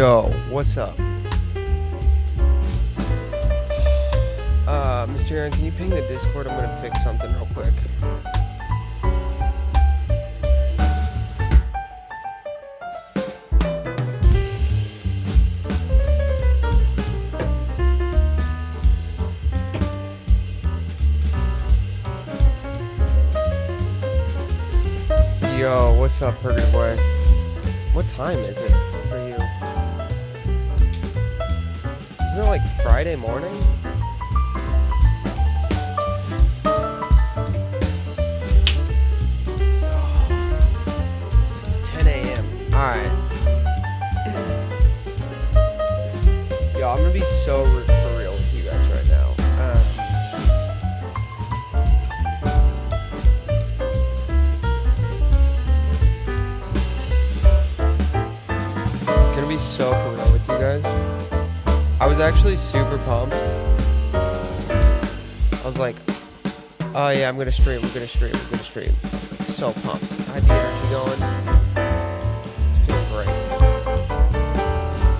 Yo, what's up? Mr. Aaron, can you ping the Discord? I'm gonna fix something real quick. Yo, what's up, Purgatory Boy? What time is it for you? Isn't it like Friday morning? Alright. Yo, I'm gonna be so for real with you guys right now. Gonna be so for real with you guys. I was actually super pumped. I was like, oh yeah, I'm gonna stream, we're gonna stream. So pumped. I had the energy going. Great.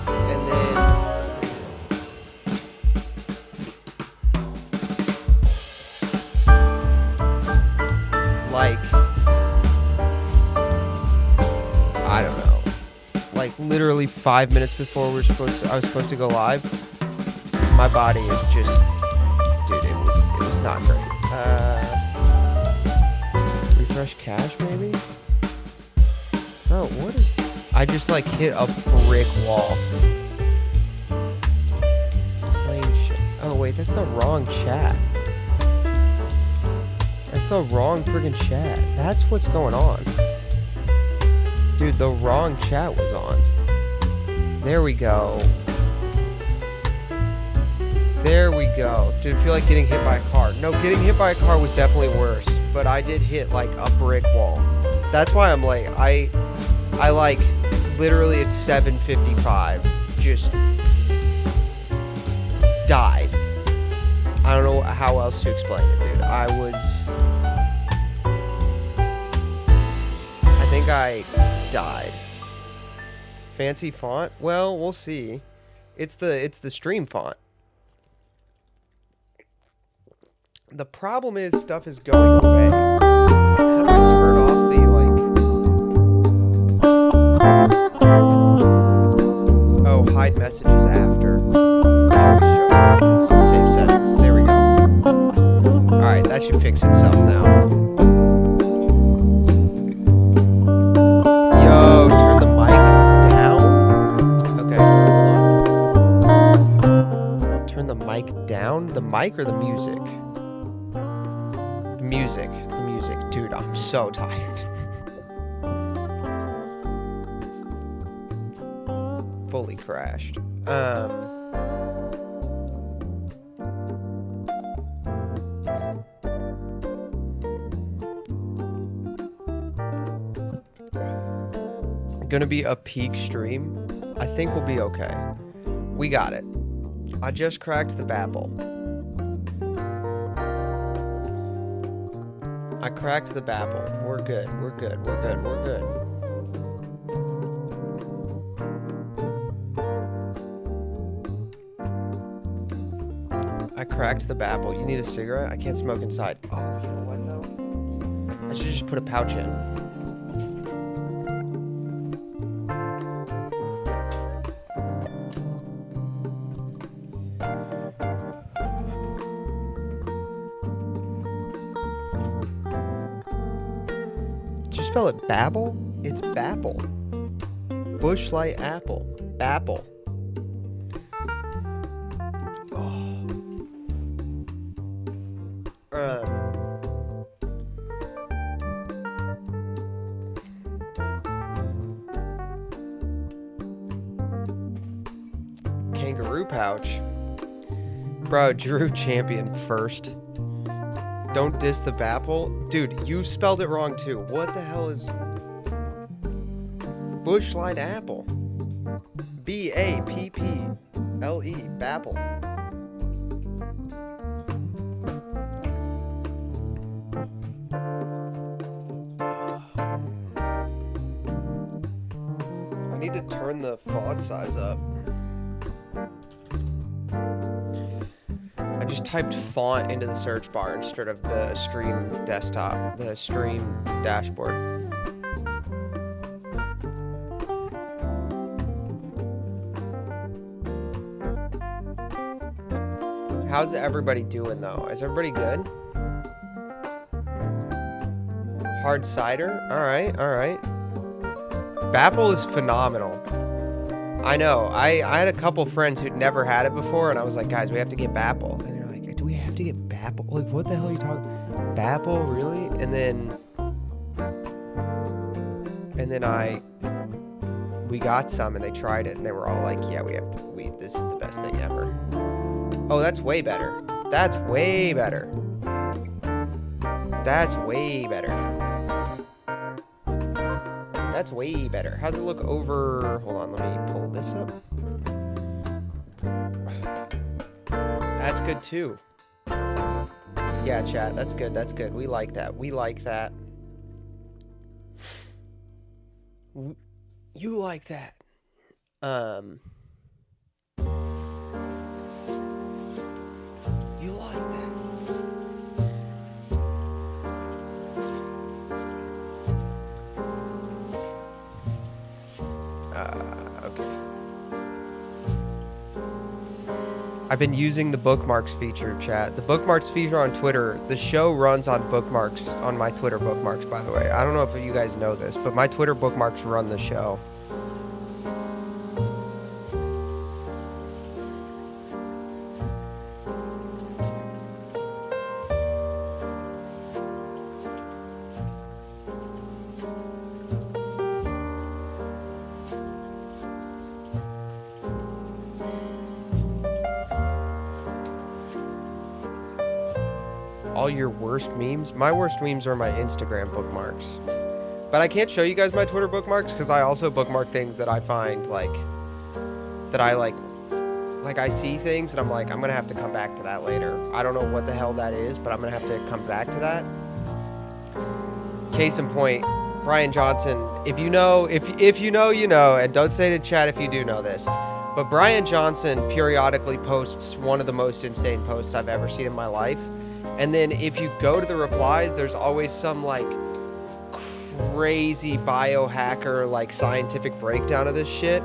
And then like I don't know. Like literally 5 minutes before I was supposed to go live, my body is just dude, it was not great. Refresh cache maybe? Bro, what is I just like hit a brick wall. Plain shit. Oh wait, that's the wrong chat. That's the wrong friggin' chat. That's what's going on. Dude, the wrong chat was on. There we go. There we go. Did it feel like getting hit by a car? No, getting hit by a car was definitely worse. But I did hit like a brick wall. That's why I'm late. I like literally at 7:55 just died. I don't know how else to explain it, dude. I think I died. Fancy font? Well, we'll see. It's the stream font. The problem is stuff is going away. How do I turn off the hide messages after? Save settings. There we go. Alright, that should fix itself now. Yo, turn the mic down? Okay, hold on. Turn the mic down? The mic or the music? The music. Dude, I'm so tired. Fully crashed. Gonna be a peak stream. I think we'll be okay. We got it. I just cracked the Babel. I cracked the Babel. We're good. I cracked the Babel. You need a cigarette? I can't smoke inside. Oh, you know what though? I should just put a pouch in. Did you spell it Babel? It's Babel. Bushlight apple. Babel. Kangaroo pouch. Bro, Drew champion first. Don't diss the Babel. Dude, you spelled it wrong too. What the hell is Bushlight apple? B-A-P-P-L-E. Babel. turn the font size up. I just typed font into the search bar instead of the stream desktop, the stream dashboard. How's everybody doing though? Is everybody good? Hard cider? Alright, alright. Bapple is phenomenal. I know. I had a couple friends who'd never had it before, and I was like, guys, we have to get Bapple. And they're like, do we have to get Bapple? Like, what the hell are you talking? Bapple, really? And then we got some, and they tried it, and they were all like, yeah, this is the best thing ever. Oh, that's way better. That's way better. That's way better. That's way better. How's it look over? Hold on, let me pull this up. That's good too. Yeah, chat. That's good. That's good. We like that. We like that. You like that. You like that. Okay. I've been using the bookmarks feature, chat. The bookmarks feature on Twitter. The show runs on bookmarks, on my Twitter bookmarks, by the way. I don't know if you guys know this, but my Twitter bookmarks run the show. All your worst memes? My worst memes are my Instagram bookmarks. But I can't show you guys my Twitter bookmarks because I also bookmark things that I find I see things and I'm like, I'm going to have to come back to that later. I don't know what the hell that is, but I'm going to have to come back to that. Case in point, Brian Johnson, if you know, you know, and don't say to chat if you do know this, but Brian Johnson periodically posts one of the most insane posts I've ever seen in my life. And then if you go to the replies, there's always some like crazy biohacker like scientific breakdown of this shit.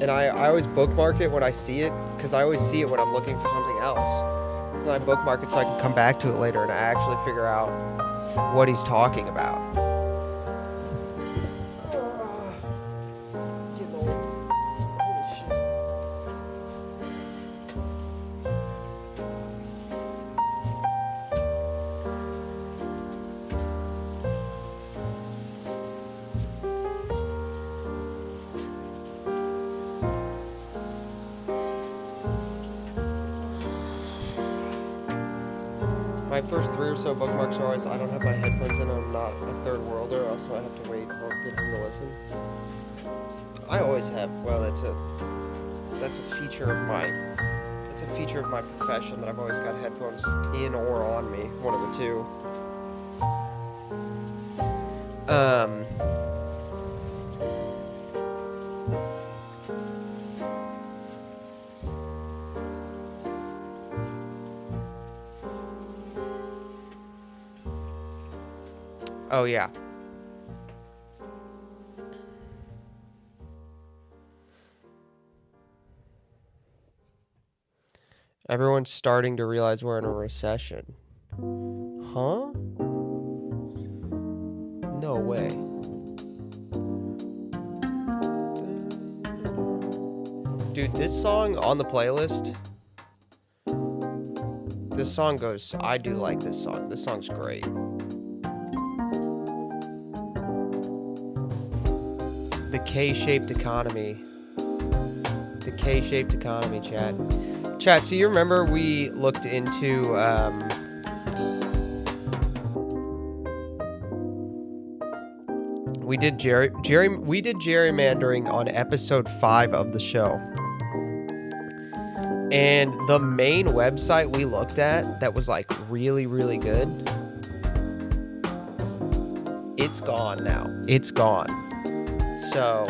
I always bookmark it when I see it because I always see it when I'm looking for something else. So then I bookmark it so I can come back to it later and I actually figure out what he's talking about. My first 3 or so bookmarks are always, I don't have my headphones in, I'm not a third worlder, also I have to wait or get him to listen. I always have, well, that's a feature of my profession that I've always got headphones in or on me, one of the two. Oh, yeah. Everyone's starting to realize we're in a recession. Huh? No way. Dude, this song on the playlist, this song goes, I do like this song. This song's great. The K-shaped economy. The K-shaped economy, chat. Chat, so you remember we looked into we did gerrymandering on episode 5 of the show. And the main website we looked at that was like really, really good, it's gone now. It's gone. So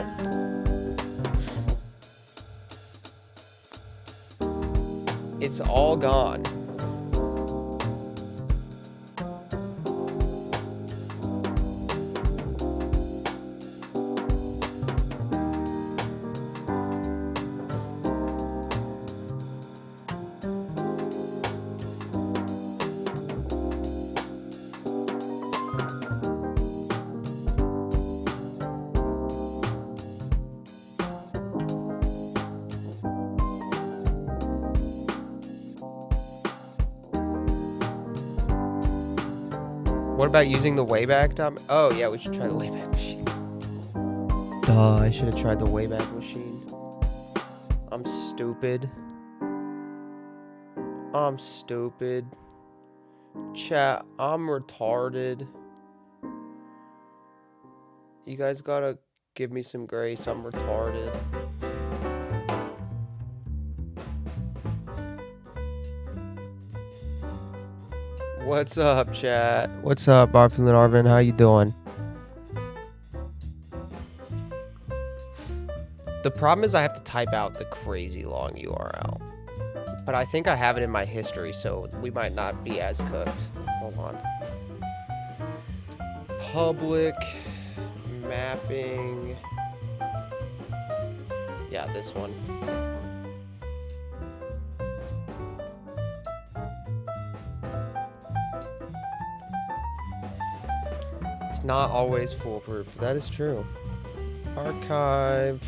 it's all gone. What about using the Wayback Dump? Oh, yeah, we should try the Wayback Machine. Duh, I should have tried the Wayback Machine. I'm stupid. I'm stupid. Chat, I'm retarded. You guys gotta give me some grace. I'm retarded. What's up, chat? What's up, Arfin and Arvin? How you doing? The problem is I have to type out the crazy long URL. But I think I have it in my history, so we might not be as cooked. Hold on. Public mapping. Yeah, this one. It's not always foolproof. That is true. Archive.is.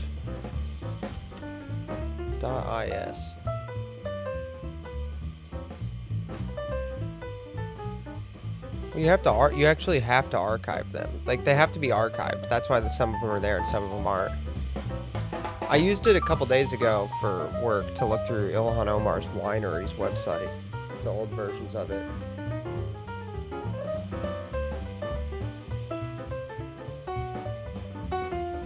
You have to you actually have to archive them. Like, they have to be archived. That's why some of them are there and some of them aren't. I used it a couple days ago for work to look through Ilhan Omar's Winery's website, the old versions of it.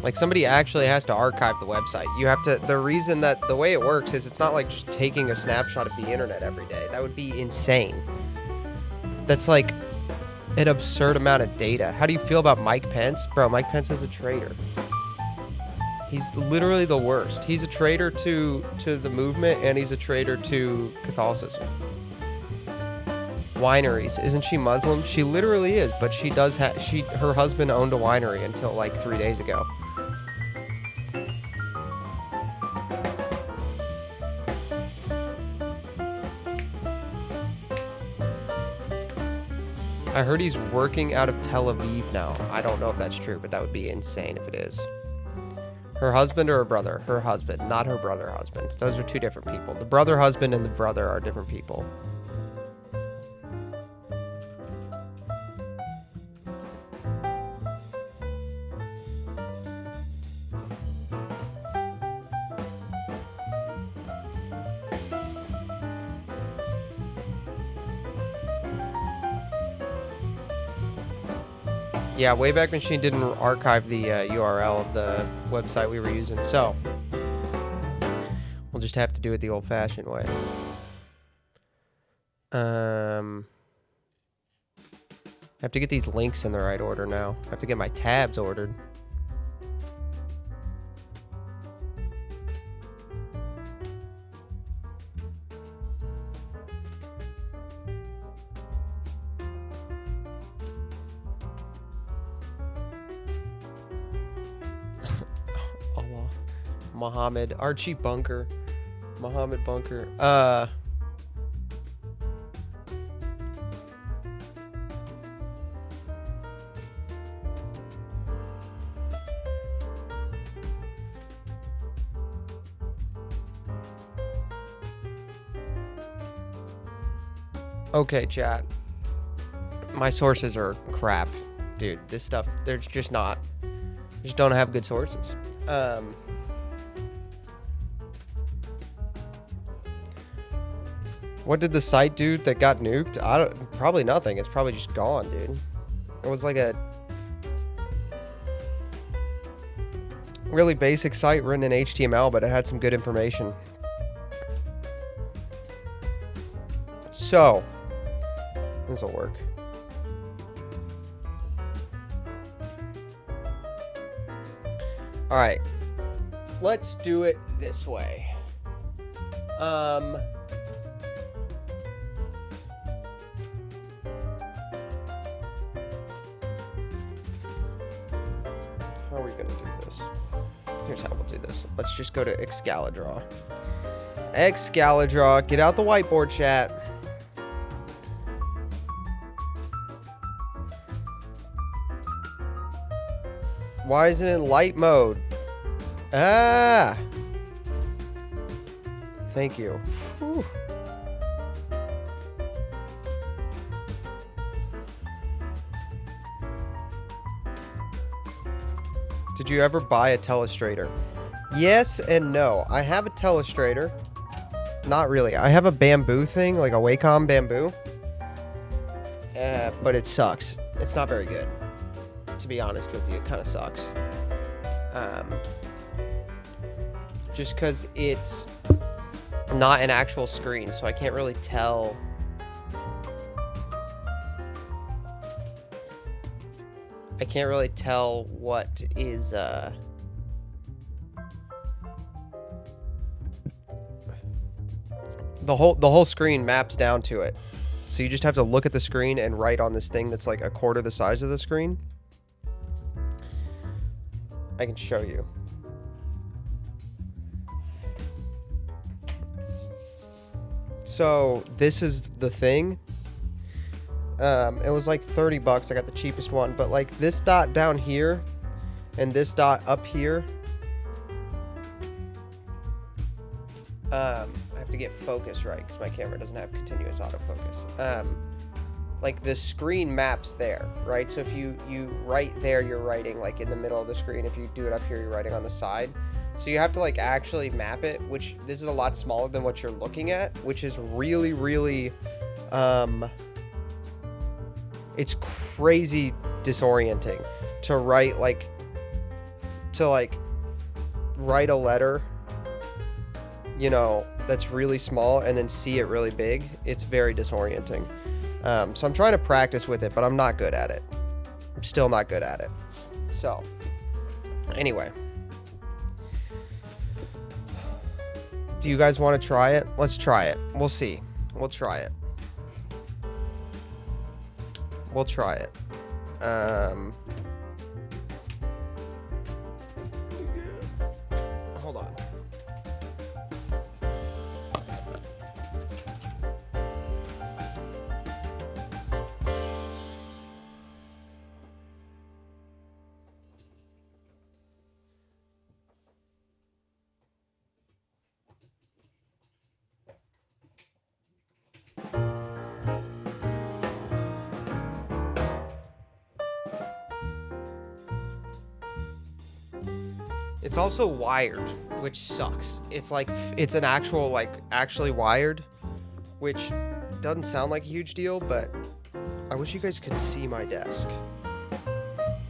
Like, somebody actually has to archive the website. You have to, the reason that, the way it works is it's not like just taking a snapshot of the internet every day. That would be insane. That's like an absurd amount of data. How do you feel about Mike Pence? Bro, Mike Pence is a traitor. He's literally the worst. He's a traitor to the movement, and he's a traitor to Catholicism. Wineries. Isn't she Muslim? She literally is, but she does have, her husband owned a winery until like 3 days ago. I heard he's working out of Tel Aviv now. I don't know if that's true, but that would be insane if it is. Her husband or her brother? Her husband, not her brother husband. Those are two different people. The brother husband and the brother are different people. Yeah, Wayback Machine didn't archive the URL of the website we were using, so we'll just have to do it the old-fashioned way. I have to get these links in the right order now. I have to get my tabs ordered. Muhammad, Archie Bunker, Muhammad Bunker. Okay, chat. My sources are crap, dude. This stuff, they're just not. Just don't have good sources. What did the site do that got nuked? Probably nothing. It's probably just gone, dude. It was like a really basic site written in HTML, but it had some good information. So, this will work. All right, let's do it this way. How are we gonna do this? Here's how we'll do this. Let's just go to Excalidraw. Excalidraw, get out the whiteboard, chat. Why is it in light mode? Ah! Thank you. Whew. Did you ever buy a telestrator? Yes and no. I have a telestrator. Not really. I have a bamboo thing, like a Wacom bamboo. But it sucks. It's not very good. To be honest with you, it kind of sucks. Just because it's not an actual screen, so I can't really tell. I can't really tell what is the whole screen maps down to it. So you just have to look at the screen and write on this thing that's like a quarter the size of the screen. I can show you. So this is the thing. It was like 30 bucks. I got the cheapest one, but like this dot down here and this dot up here. I have to get focus right because my camera doesn't have continuous autofocus. Like the screen maps there, right? So if you write there, you're writing like in the middle of the screen. If you do it up here, you're writing on the side. So you have to like actually map it, which this is a lot smaller than what you're looking at, which is really, really, it's crazy disorienting to write write a letter, you know, that's really small and then see it really big. It's very disorienting. So I'm trying to practice with it, but I'm not good at it. I'm still not good at it. So anyway, do you guys want to try it? Let's try it. We'll see. We'll try it. We'll try it. Hold on. It's also wired, which sucks. It's like, it's an actual, like, actually wired, which doesn't sound like a huge deal, but I wish you guys could see my desk.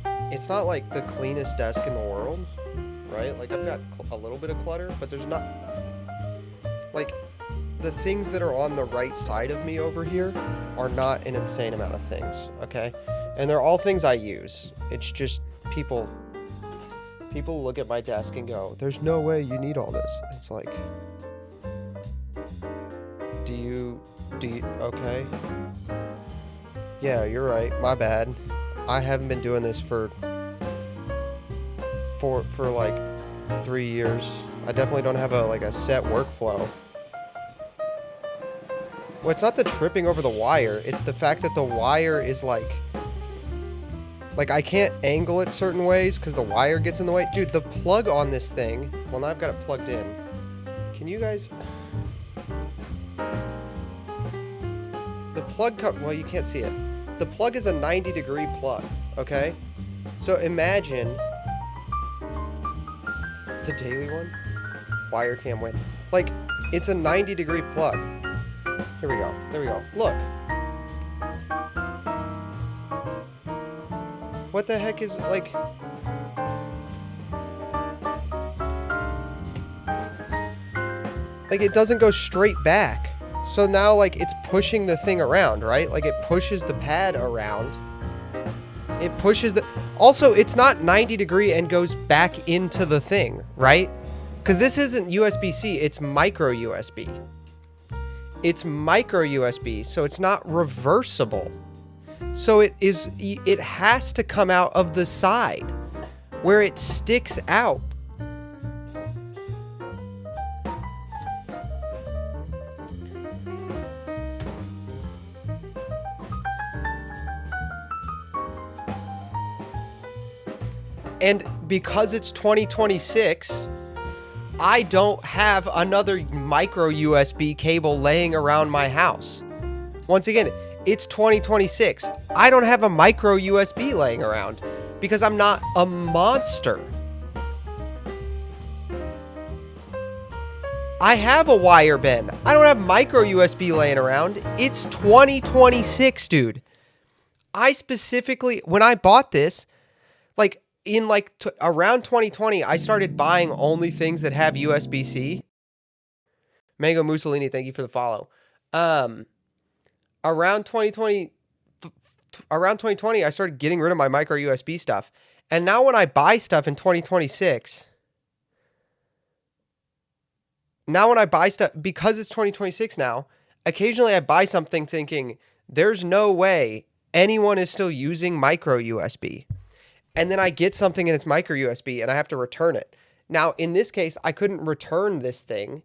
It's not like the cleanest desk in the world, right? Like, I've got a little bit of clutter, but there's not, like, the things that are on the right side of me over here are not an insane amount of things, okay? And they're all things I use. It's just people look at my desk and go, there's no way you need all this. It's like, do you, okay. Yeah, you're right. My bad. I haven't been doing this for like 3 years. I definitely don't have a set workflow. Well, it's not the tripping over the wire. It's the fact that the wire is like I can't angle it certain ways because the wire gets in the way. Dude, the plug on this thing, well, now I've got it plugged in. Can you guys... The plug, well, you can't see it. The plug is a 90-degree plug, okay? So imagine... The daily one? Wire cam win. Like, it's a 90-degree plug. Here we go. There we go. Look. What the heck is, like... Like, it doesn't go straight back. So now, like, it's pushing the thing around, right? Like, it pushes the pad around. It pushes the... Also, it's not 90 degree and goes back into the thing, right? Because this isn't USB-C, it's micro USB. It's micro USB, so it's not reversible. So it has to come out of the side where it sticks out. And because it's 2026, I don't have another micro USB cable laying around my house. Once again, it's 2026. I don't have a micro USB laying around because I'm not a monster. I have a wire bin. I don't have micro USB laying around. It's 2026, dude. I specifically, when I bought this, like, in like around 2020, I started buying only things that have USB-C. Mango Mussolini, thank you for the follow. Around 2020, I started getting rid of my micro USB stuff. And now when I buy stuff in 2026, because it's 2026 now, occasionally I buy something thinking there's no way anyone is still using micro USB. And then I get something and it's micro USB and I have to return it. Now, in this case, I couldn't return this thing,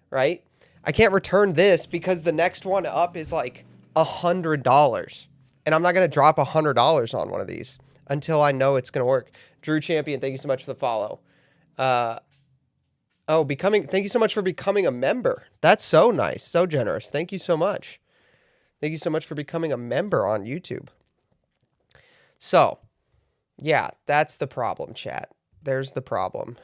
right? I can't return this because the next one up is like $100. And I'm not going to drop $100 on one of these until I know it's going to work. Drew Champion, thank you so much for the follow. Thank you so much for becoming a member. That's so nice. So generous. Thank you so much. Thank you so much for becoming a member on YouTube. So, yeah, that's the problem, chat. There's the problem.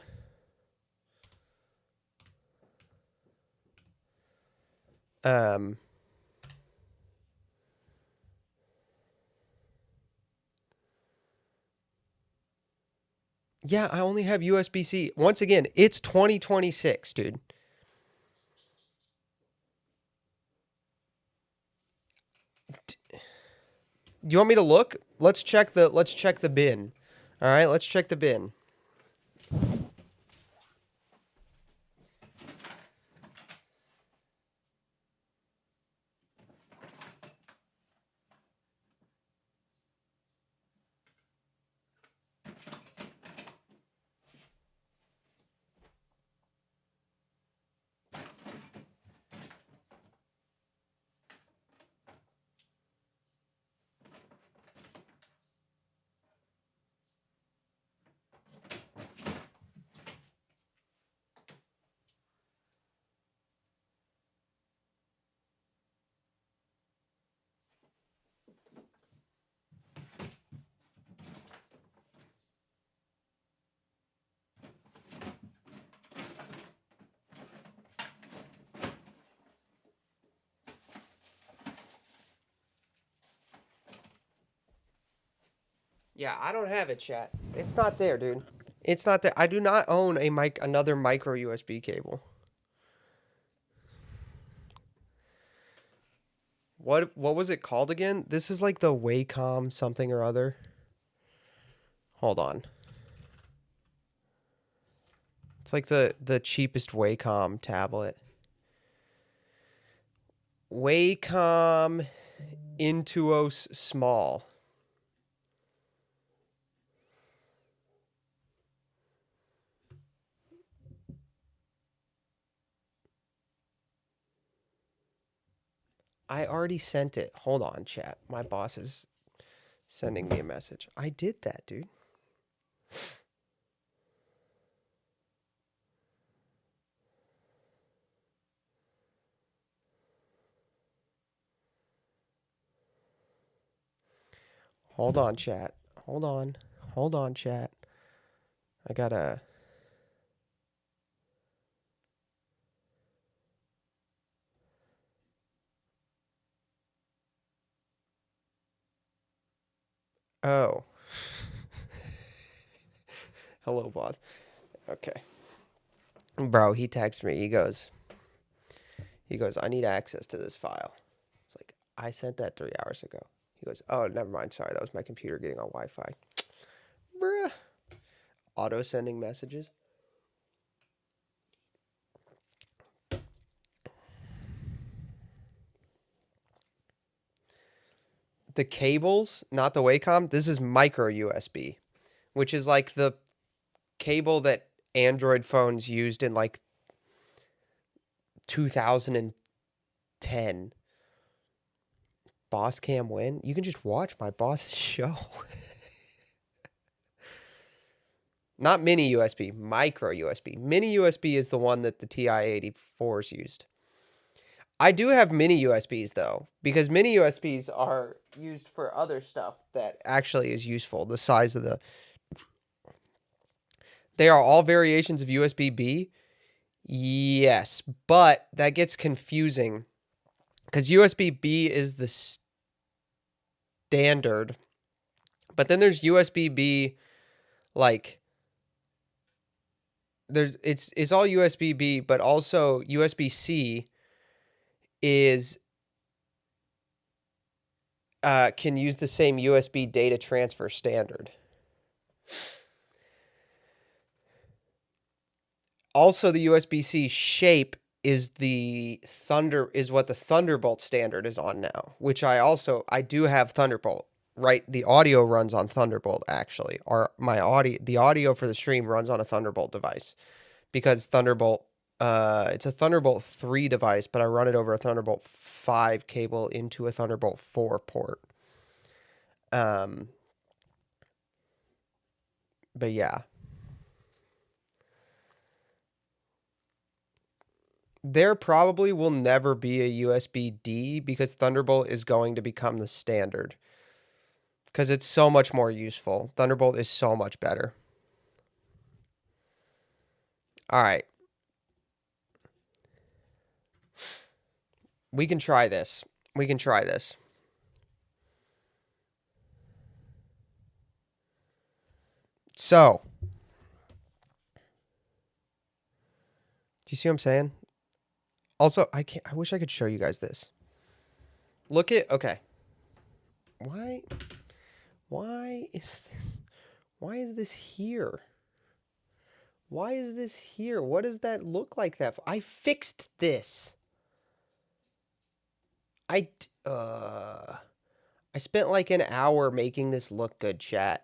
Yeah, I only have USB-C. Once again, it's 2026, dude. Do you want me to look? Let's check the bin. All right, let's check the bin. Yeah, I don't have it, chat. It's not there, dude. It's not there. I do not own another micro USB cable. What was it called again? This is like the Wacom something or other. Hold on. It's like the cheapest Wacom tablet. Wacom Intuos Small. I already sent it. Hold on, chat. My boss is sending me a message. I did that, dude. Hold on, chat. Hold on. Hold on, chat. I gotta... Oh. Hello, boss. Okay. Bro, he texts me. He goes, He goes, I need access to this file. It's like, I sent that 3 hours ago. He goes, oh, never mind. Sorry, that was my computer getting on Wi-Fi. Bruh. Auto sending messages. The cables, not the Wacom, this is micro USB, which is like the cable that Android phones used in like 2010. Boss cam win? You can just watch my boss's show. Not mini USB, micro USB. Mini USB is the one that the TI-84s used. I do have mini USBs though, because mini USBs are used for other stuff that actually is useful. The size of the... They are all variations of USB-B. Yes, but that gets confusing because USB-B is the standard, but then there's USB-B, like it's all USB-B, but also USB-C is can use the same USB data transfer standard. Also, the USB-C shape is what the Thunderbolt standard is on now, which I do have Thunderbolt. Right, the audio runs on Thunderbolt actually, or the audio for the stream runs on a Thunderbolt device because Thunderbolt it's a Thunderbolt 3 device, but I run it over a Thunderbolt 5 cable into a Thunderbolt 4 port. But yeah. There probably will never be a USB-D because Thunderbolt is going to become the standard. Because it's so much more useful. Thunderbolt is so much better. All right. We can try this. So. Do you see what I'm saying? Also, I wish I could show you guys this. Okay. Why is this here? Why is this here? What does that look like that for? I fixed this. I spent like an hour making this look good, chat.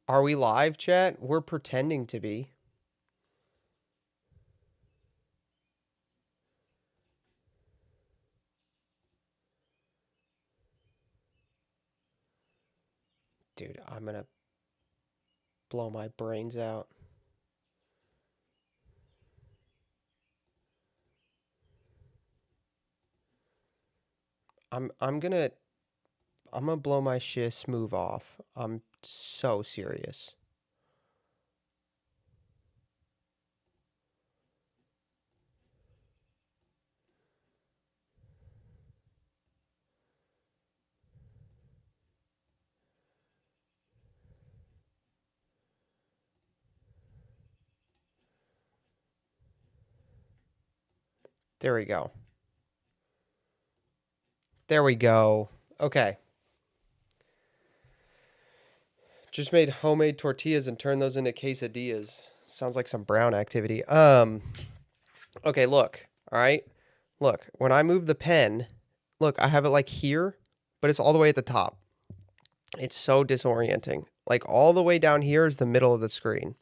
Are we live, chat? We're pretending to be. Dude, I'm gonna blow my brains out. I'm gonna blow my shiz move off. I'm so serious. There we go. There we go. Okay. Just made homemade tortillas and turned those into quesadillas. Sounds like some brown activity. Okay, look. All right. Look, when I move the pen, look, I have it like here, but it's all the way at the top. It's so disorienting. Like all the way down here is the middle of the screen.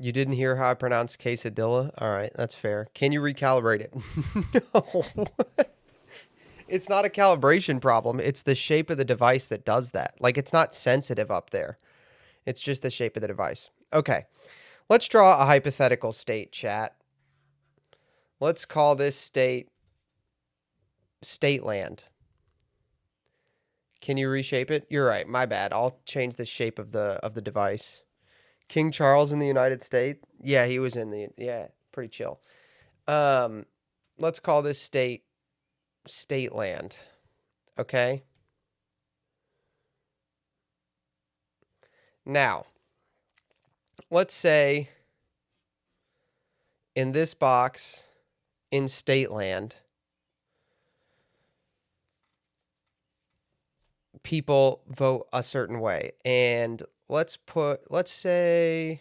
You didn't hear how I pronounced quesadilla? All right, that's fair. Can you recalibrate it? No. It's not a calibration problem. It's the shape of the device that does that. Like, it's not sensitive up there. It's just the shape of the device. Okay. Let's draw a hypothetical state, chat. Let's call this state Stateland. Can you reshape it? You're right. My bad. I'll change the shape of the device. King Charles in the United States? Yeah, he was in the pretty chill. Let's call this state Stateland. Okay? Now, let's say in this box in Stateland, people vote a certain way. And let's say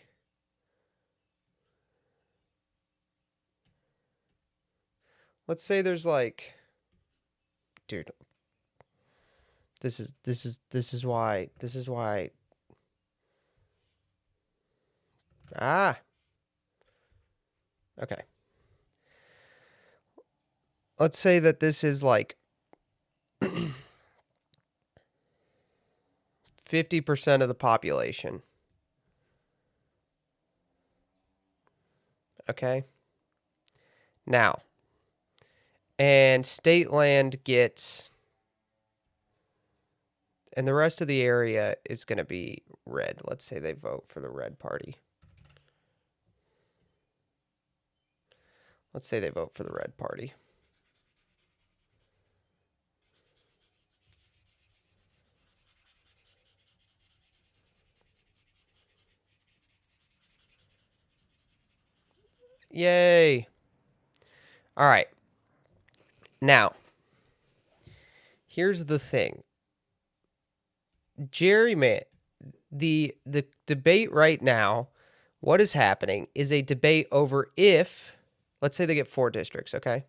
there's like, dude, this is why okay. Let's say that this is like 50% of the population. Okay? Now, and Stateland gets, and the rest of the area is going to be red. Let's say they vote for the red party. Let's say they vote for the red party. Yay. All right. Now, here's the thing. The debate right now, what is happening is a debate over if, let's say they get 4 districts, okay?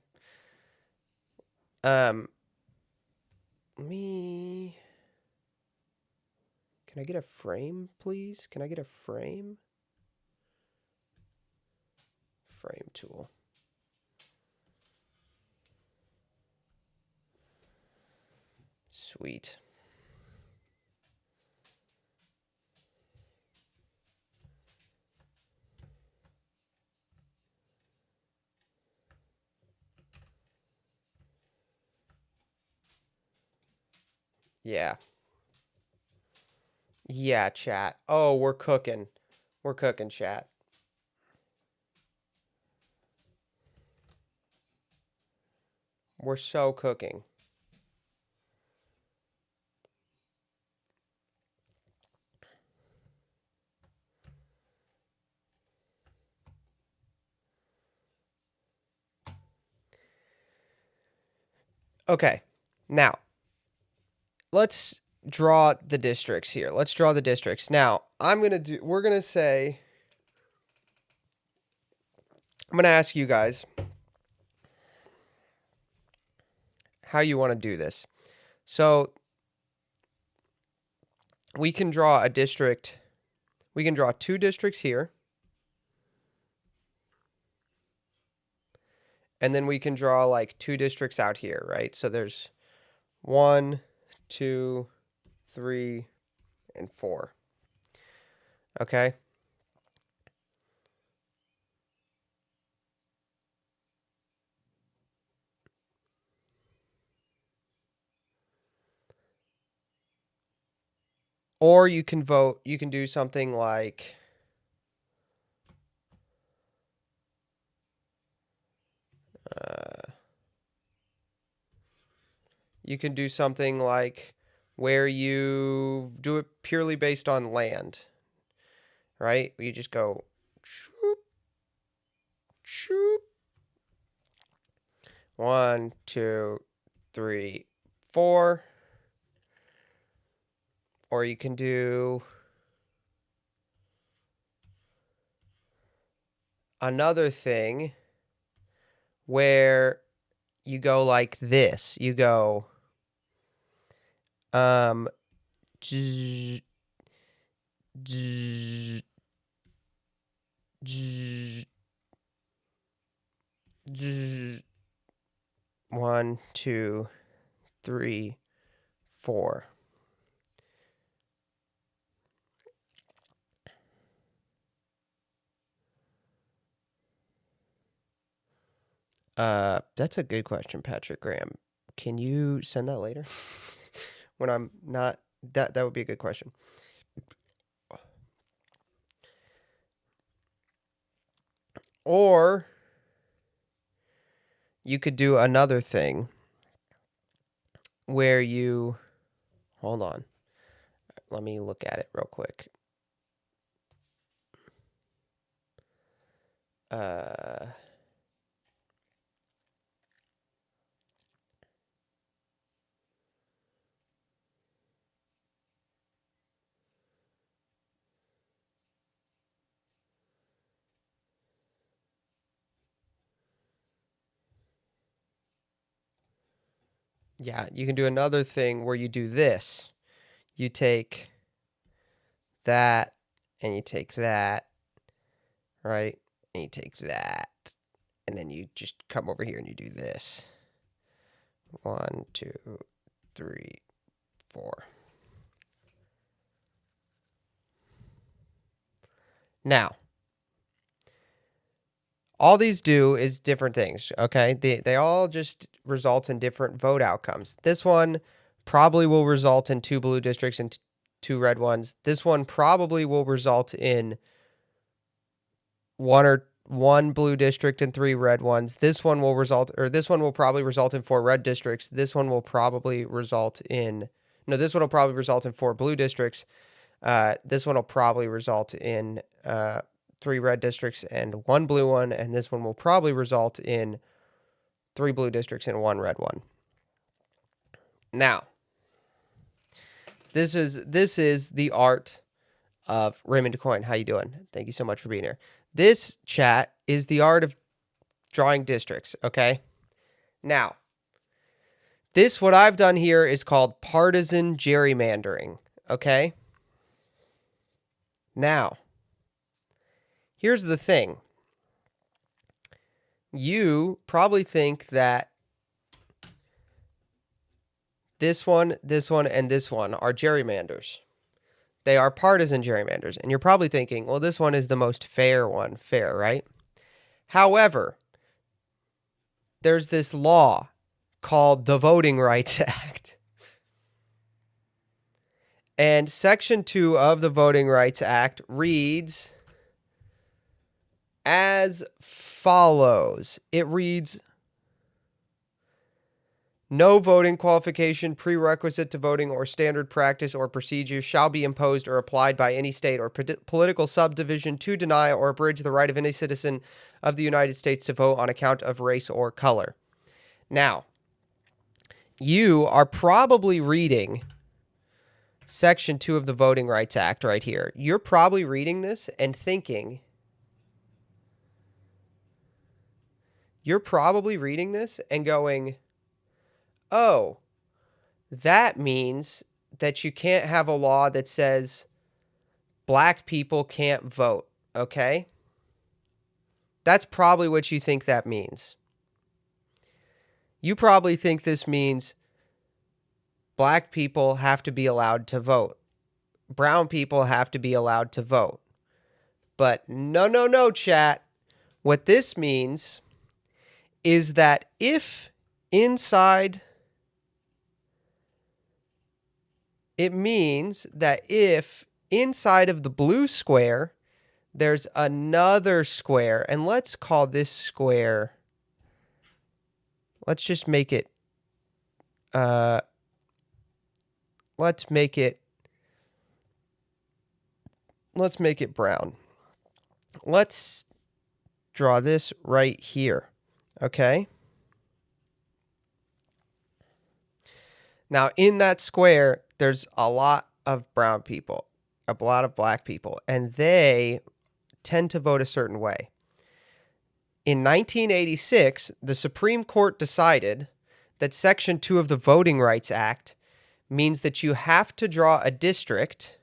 Can I get a frame, please? Can I get a frame? Frame tool. Sweet. Yeah. Yeah, chat. Oh, we're cooking. We're cooking, chat. We're so cooking. Okay. Now, let's draw the districts here. Let's draw the districts. Now, we're going to say, I'm going to ask you guys how you want to do this. So, we can draw a district. We can draw 2 districts here. And then we can draw like 2 districts out here, right? So there's 1, 2, 3, and 4. Okay? Or you can do something like where you do it purely based on land, right? You just go choop, choop. 1, 2, 3, 4. Or you can do another thing where you go like this. You go zzz, zzz. 1, 2, 3, 4. That's a good question, Patrick Graham. Can you send that later? When I'm not, that would be a good question. Or you could do another thing where you, hold on. Let me look at it real quick. Yeah, you can do another thing where you do this. You take that and you take that, right? And you take that. And then you just come over here and you do this. 1, 2, 3, 4. Now, all these do is different things, okay? They all just result in different vote outcomes. This one probably will result in 2 blue districts and 2 red ones. This one probably will result in 1 blue district and 3 red ones. This one will probably result in 4 red districts. This one will probably result in, no, this one will probably result in 4 blue districts. This one will probably result in 3 red districts and 1 blue one, and this one will probably result in 3 blue districts and 1 red one. Now, this is the art of Raymond DeCoin. How you doing? Thank you so much for being here. This chat is the art of drawing districts, okay? Now, what I've done here is called partisan gerrymandering, okay? Now, here's the thing. You probably think that this one, and this one are gerrymanders. They are partisan gerrymanders. And you're probably thinking, well, this one is the most fair one. Fair, right? However, there's this law called the Voting Rights Act. And Section 2 of the Voting Rights Act reads as follows. It reads, no voting qualification, prerequisite to voting, or standard practice or procedure shall be imposed or applied by any state or political subdivision to deny or abridge the right of any citizen of the United States to vote on account of race or color. Now, you are probably reading Section 2 of the Voting Rights Act right here. You're probably reading this and thinking, going, oh, that means that you can't have a law that says black people can't vote, okay? That's probably what you think that means. You probably think this means black people have to be allowed to vote. Brown people have to be allowed to vote. But no, chat. What this means is that if inside of the blue square, there's another square, and let's call this square, let's just make it, let's make it brown. Let's draw this right here, okay? Now, in that square, there's a lot of brown people, a lot of black people, and they tend to vote a certain way. In 1986, the Supreme Court decided that Section 2 of the Voting Rights Act means that you have to draw a district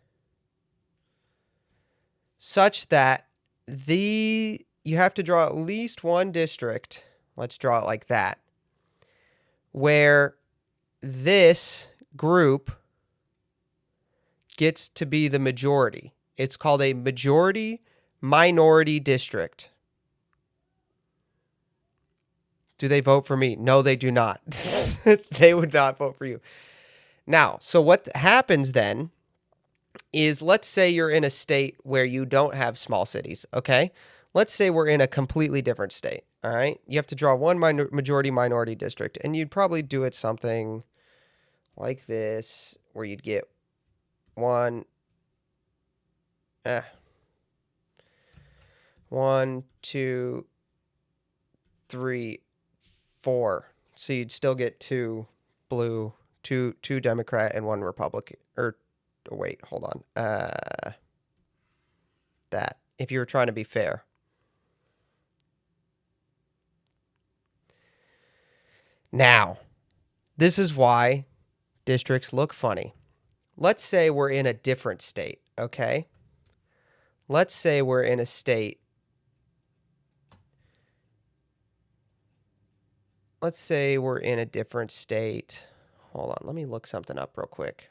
such that you have to draw at least one district. Let's draw it like that, where this group gets to be the majority. It's called a majority minority district. Do they vote for me? No, they do not. They would not vote for you. Now, so what happens then is, let's say you're in a state where you don't have small cities, okay? Let's say we're in a completely different state, all right? You have to draw one majority minority district, and you'd probably do it something like this, where you'd get one, 1, 2, 3, 4. So you'd still get 2 blue, 2 Democrat, and 1 Republican. Or wait, hold on. That, if you were trying to be fair. Now, this is why districts look funny. Let's say we're in a different state, okay? Let's say we're in a state. Let's say we're in a different state. Hold on, let me look something up real quick.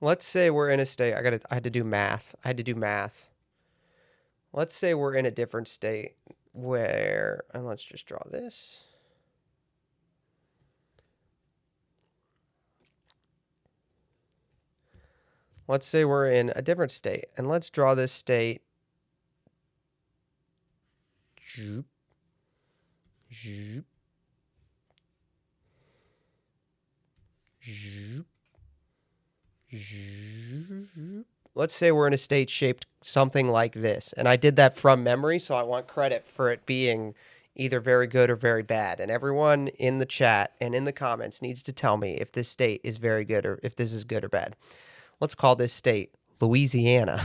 Let's say we're in a state. I had to do math. Let's say we're in a different state where, and let's just draw this. Let's say we're in a different state, and let's draw this state. Let's say we're in a state shaped something like this. And I did that from memory, so I want credit for it being either very good or very bad. And everyone in the chat and in the comments needs to tell me if this state is very good or if this is good or bad. Let's call this state Louisiana.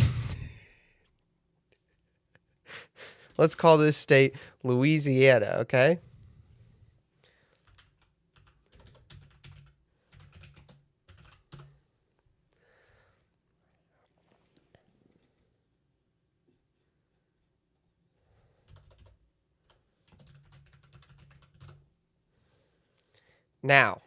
Let's call this state Louisiana, okay? Now,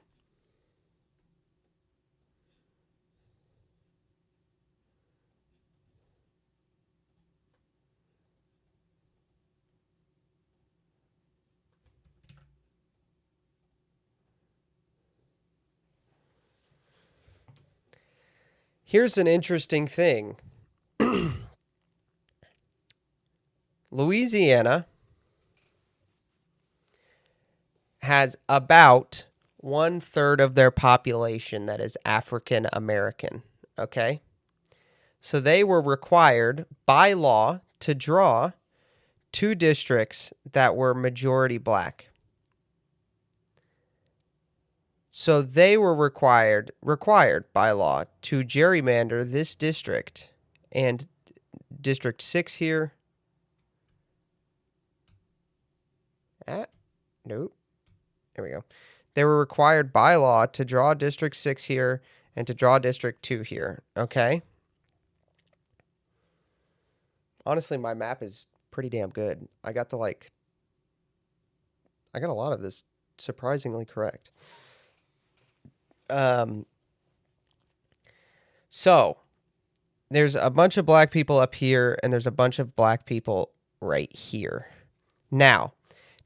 here's an interesting thing. Louisiana has about 1/3 of their population that is African American, okay? So they were required by law to draw 2 districts that were majority black. So they were required by law to gerrymander this district, and District 6 here. Nope. There we go. They were required by law to draw District 6 here and to draw District 2 here, okay? Honestly, my map is pretty damn good. I got a lot of this surprisingly correct. So there's a bunch of black people up here, and there's a bunch of black people right here. Now,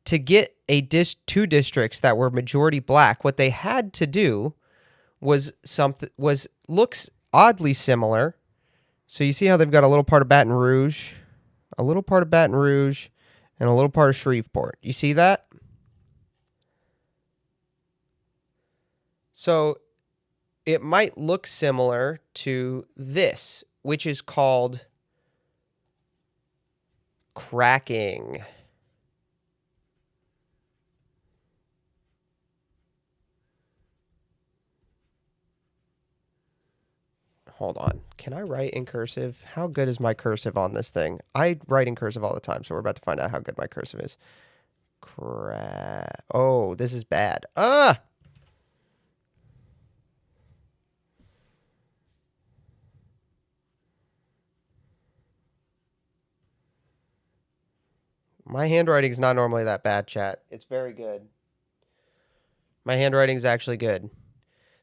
to get 2 districts that were majority black, what they had to do was looks oddly similar. So you see how they've got a little part of Baton Rouge, and a little part of Shreveport. You see that? So it might look similar to this, which is called cracking. Hold on. Can I write in cursive? How good is my cursive on this thing? I write in cursive all the time, so we're about to find out how good my cursive is. Oh, this is bad. Ah! My handwriting is not normally that bad, chat. It's very good. My handwriting is actually good.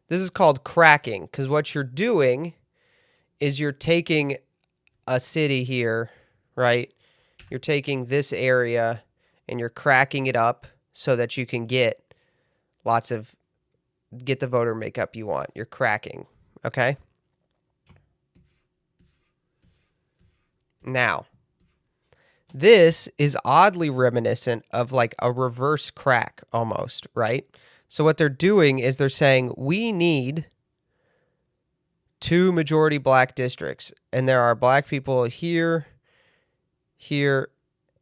This is called cracking, because what you're doing is you're taking a city here, right? You're taking this area and you're cracking it up so that you can get the voter makeup you want. You're cracking, okay? Now, this is oddly reminiscent of like a reverse crack almost, right? So what they're doing is they're saying we need 2 majority black districts, and there are black people here, here,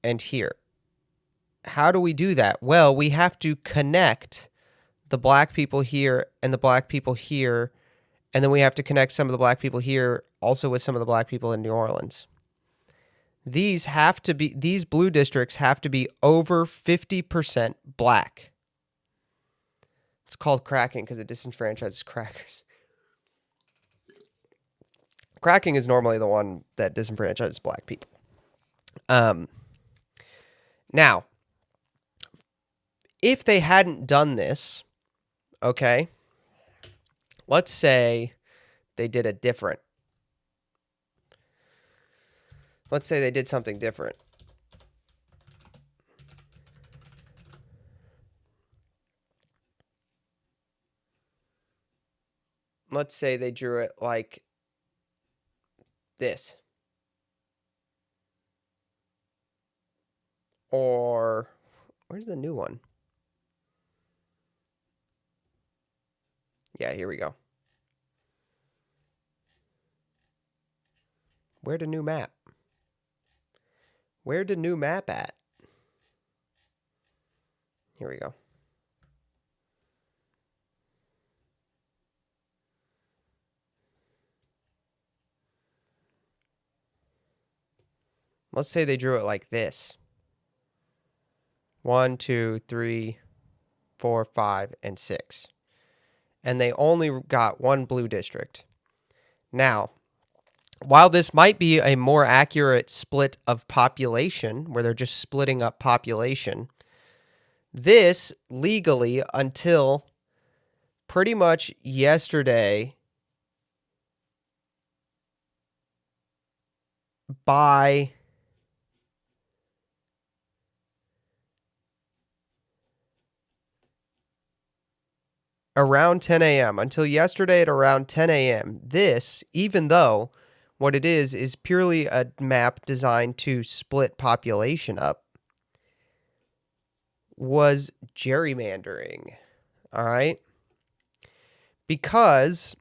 and here. How do we do that? Well, we have to connect the black people here and the black people here, and then we have to connect some of the black people here also with some of the black people in New Orleans. These blue districts have to be over 50% black. It's called cracking because it disenfranchises crackers. Cracking is normally the one that disenfranchises black people. Now, if they hadn't done this, okay, let's say they did a different. Let's say they did something different. Let's say they drew it like this. Or, where's the new one? Yeah, here we go. Where'd the new map? Where'd the new map at? Here we go. Let's say they drew it like this. 1, 2, 3, 4, 5, and 6. And they only got 1 blue district. Now, while this might be a more accurate split of population, where they're just splitting up population, this legally, until pretty much yesterday, by around 10 a.m., until yesterday at around 10 a.m., this, even though what it is purely a map designed to split population up, was gerrymandering, all right? Because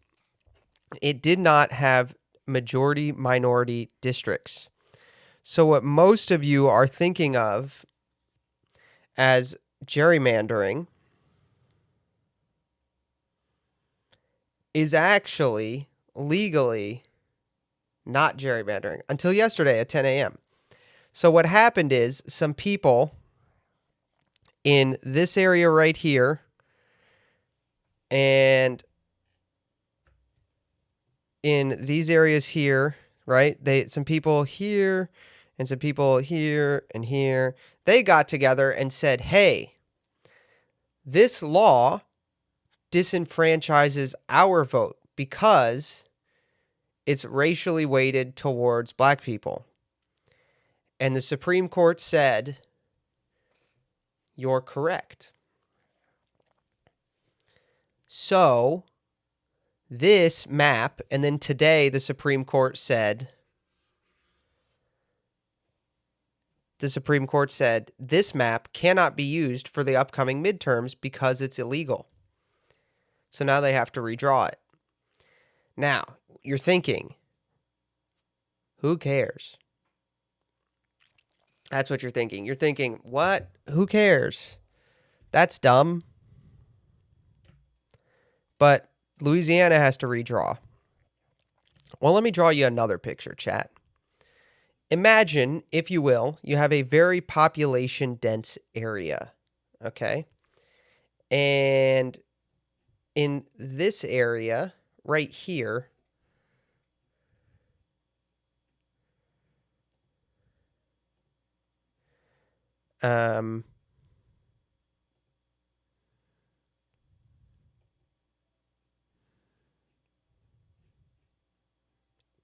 it did not have majority-minority districts. So what most of you are thinking of as gerrymandering is actually legally not gerrymandering until yesterday at 10 a.m. So what happened is some people in this area right here and in these areas here, right? Some people here and some people here and here, they got together and said, hey, this law disenfranchises our vote because it's racially weighted towards black people. And the Supreme Court said, you're correct. So this map, and then today the Supreme Court said this map cannot be used for the upcoming midterms because it's illegal. So now they have to redraw it. Now, you're thinking, who cares? That's what you're thinking. You're thinking, what? Who cares? That's dumb. But Louisiana has to redraw. Well, let me draw you another picture, chat. Imagine, if you will, you have a very population dense area, okay? And in this area right here, um,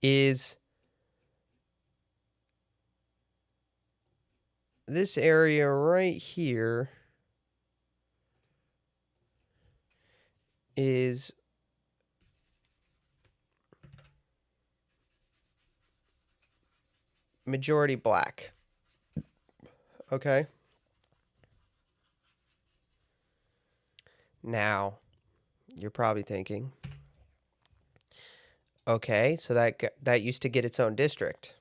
is this area right here is majority black, okay? Now, you're probably thinking, okay, so that used to get its own district.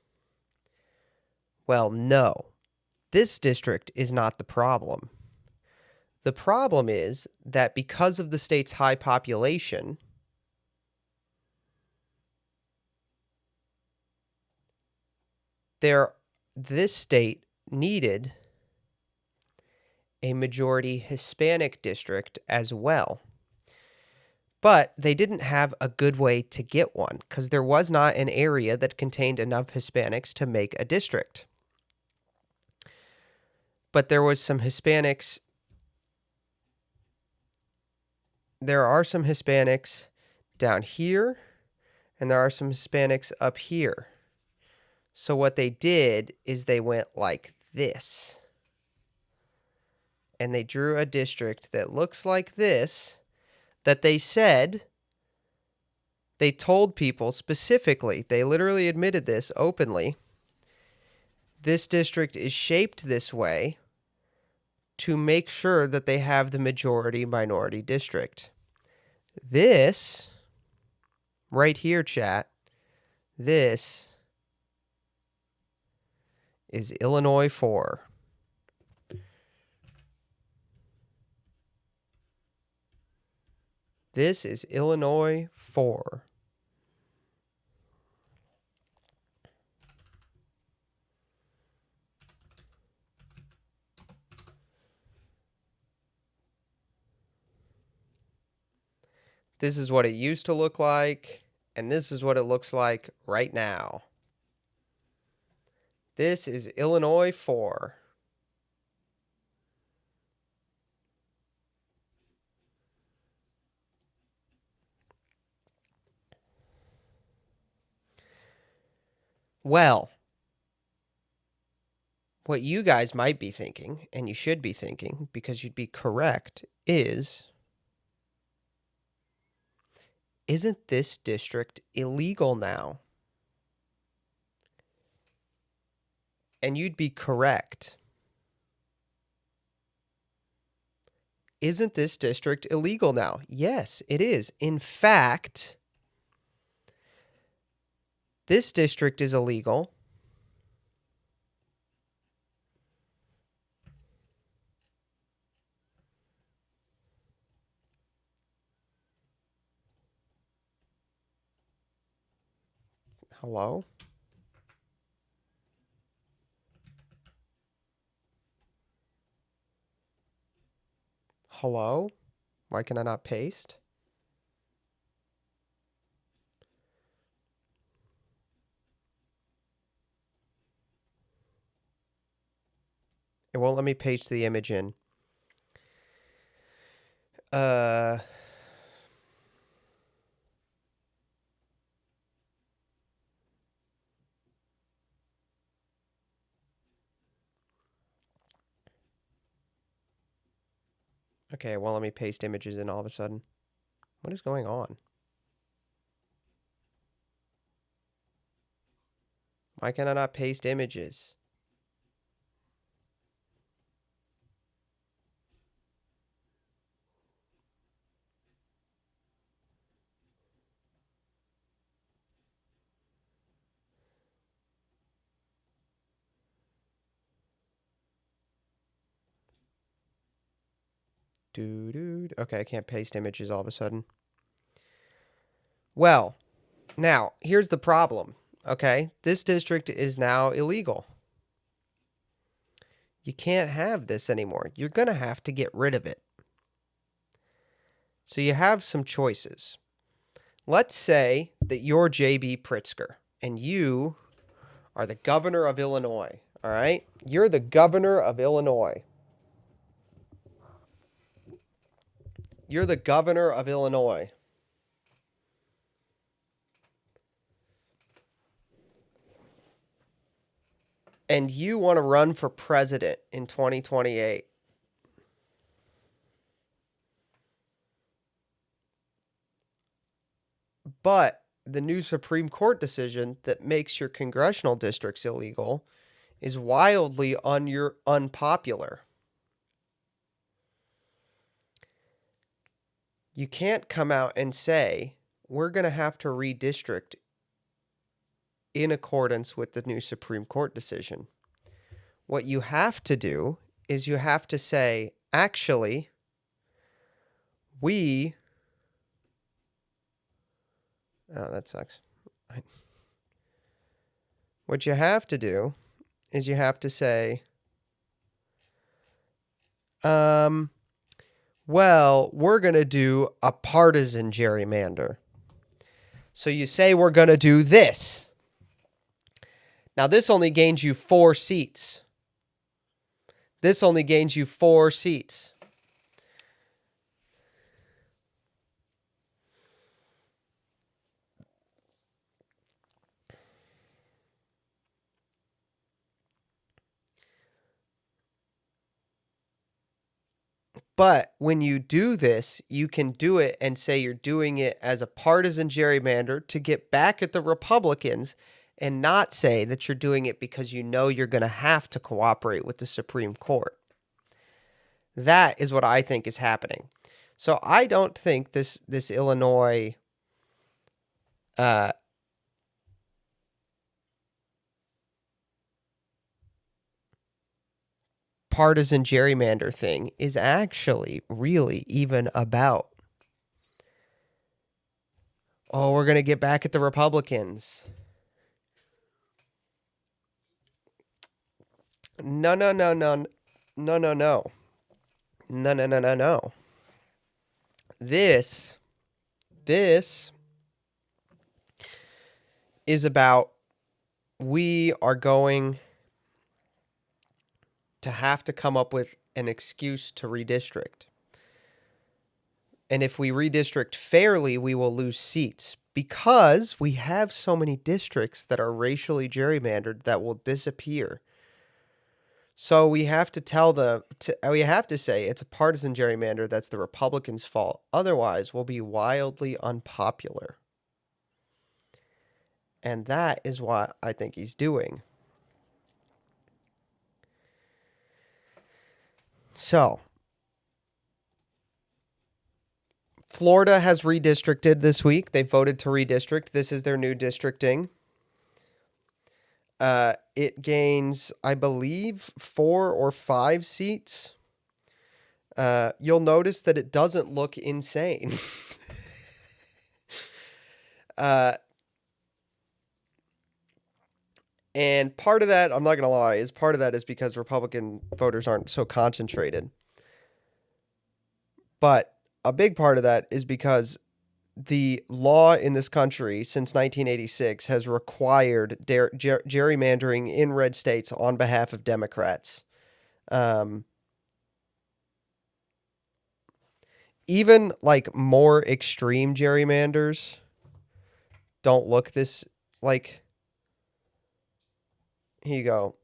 Well, no. This district is not the problem. The problem is that because of the state's high population, this state needed a majority Hispanic district as well. But they didn't have a good way to get one because there was not an area that contained enough Hispanics to make a district. But there was some Hispanics. There are some Hispanics down here, and there are some Hispanics up here. So what they did is they went like this. And they drew a district that looks like this, that they said, they told people specifically, they literally admitted this openly, this district is shaped this way to make sure that they have the majority minority district. This, right here, chat, this is Illinois 4. This is Illinois 4. This is what it used to look like, and this is what it looks like right now. This is Illinois 4. Well, what you guys might be thinking, and you should be thinking, because you'd be correct, is, isn't this district illegal now? And you'd be correct. Isn't this district illegal now? Yes, it is. In fact, this district is illegal. Hello? Hello? Why can I not paste? It won't let me paste the image in. Okay, well, let me paste images in all of a sudden. What is going on? Why can I not paste images? Okay, I can't paste images all of a sudden. Well, Now, here's the problem, okay? This district is now illegal. You can't have this anymore. You're going to have to get rid of it. So you have some choices. Let's say that you're J.B. Pritzker and you are the governor of Illinois, all right? You're the governor of Illinois. You're the governor of Illinois. And you want to run for president in 2028. But the new Supreme Court decision that makes your congressional districts illegal is wildly unpopular. You can't come out and say, we're going to have to redistrict in accordance with the new Supreme Court decision. What you have to do is you have to say, actually, we... Oh, that sucks. What you have to do is you have to say, well, we're going to do a partisan gerrymander. So you say we're going to do this. Now, this only gains you 4 seats. This only gains you 4 seats. But when you do this, you can do it and say you're doing it as a partisan gerrymander to get back at the Republicans and not say that you're doing it because you know you're going to have to cooperate with the Supreme Court. That is what I think is happening. So I don't think this Illinois partisan gerrymander thing is actually really even about, oh, we're going to get back at the Republicans. No. This is about, we are going to have to come up with an excuse to redistrict. And if we redistrict fairly, we will lose seats because we have so many districts that are racially gerrymandered that will disappear. So we have to we have to say it's a partisan gerrymander that's the Republicans' fault. Otherwise, we'll be wildly unpopular. And that is what I think he's doing. So, Florida has redistricted this week. They voted to redistrict. This is their new districting. It gains, I believe, 4 or 5 seats. You'll notice that it doesn't look insane. And part of that, I'm not going to lie, is because Republican voters aren't so concentrated. But a big part of that is because the law in this country since 1986 has required gerrymandering in red states on behalf of Democrats. Even like more extreme gerrymanders don't look this like. Here you go.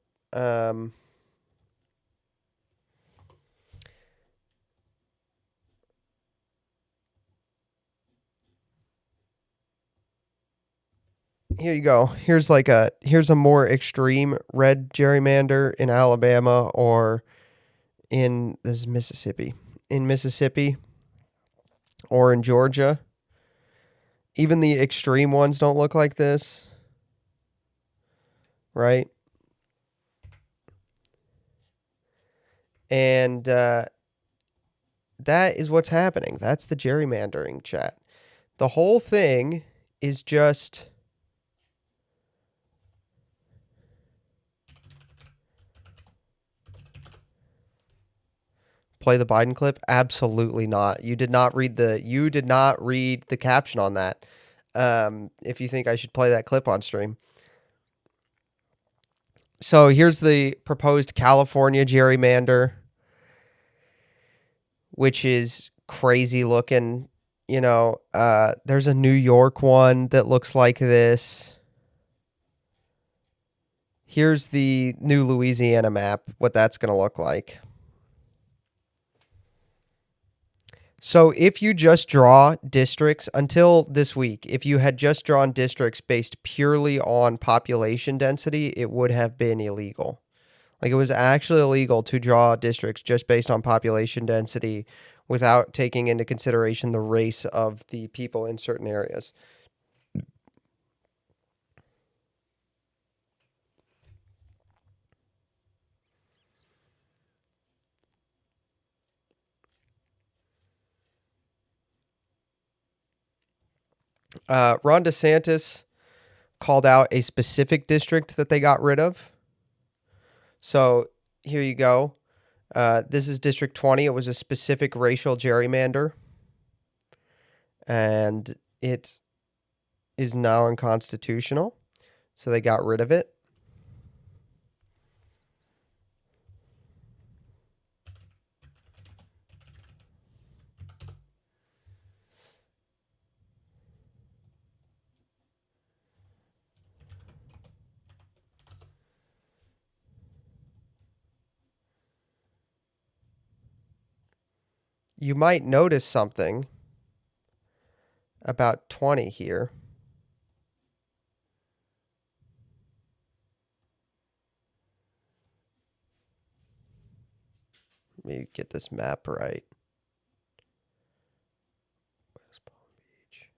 Here you go. Here's a more extreme red gerrymander in Alabama or in Mississippi. In Mississippi or in Georgia. Even the extreme ones don't look like this. Right? And that is what's happening. That's the gerrymandering, chat. The whole thing is just play the Biden clip? Absolutely not. You did not read the caption on that. If you think I should play that clip on stream. So here's the proposed California gerrymander, which is crazy looking. There's a New York one that looks like this. Here's the new Louisiana map, what that's going to look like. So if you just draw districts until this week, if you had just drawn districts based purely on population density, it would have been illegal. Like, it was actually illegal to draw districts just based on population density without taking into consideration the race of the people in certain areas. Ron DeSantis called out a specific district that they got rid of. So here you go. This is District 20. It was a specific racial gerrymander, and it is now unconstitutional. So they got rid of it. You might notice something about 20 here. Let me get this map right. West Palm Beach.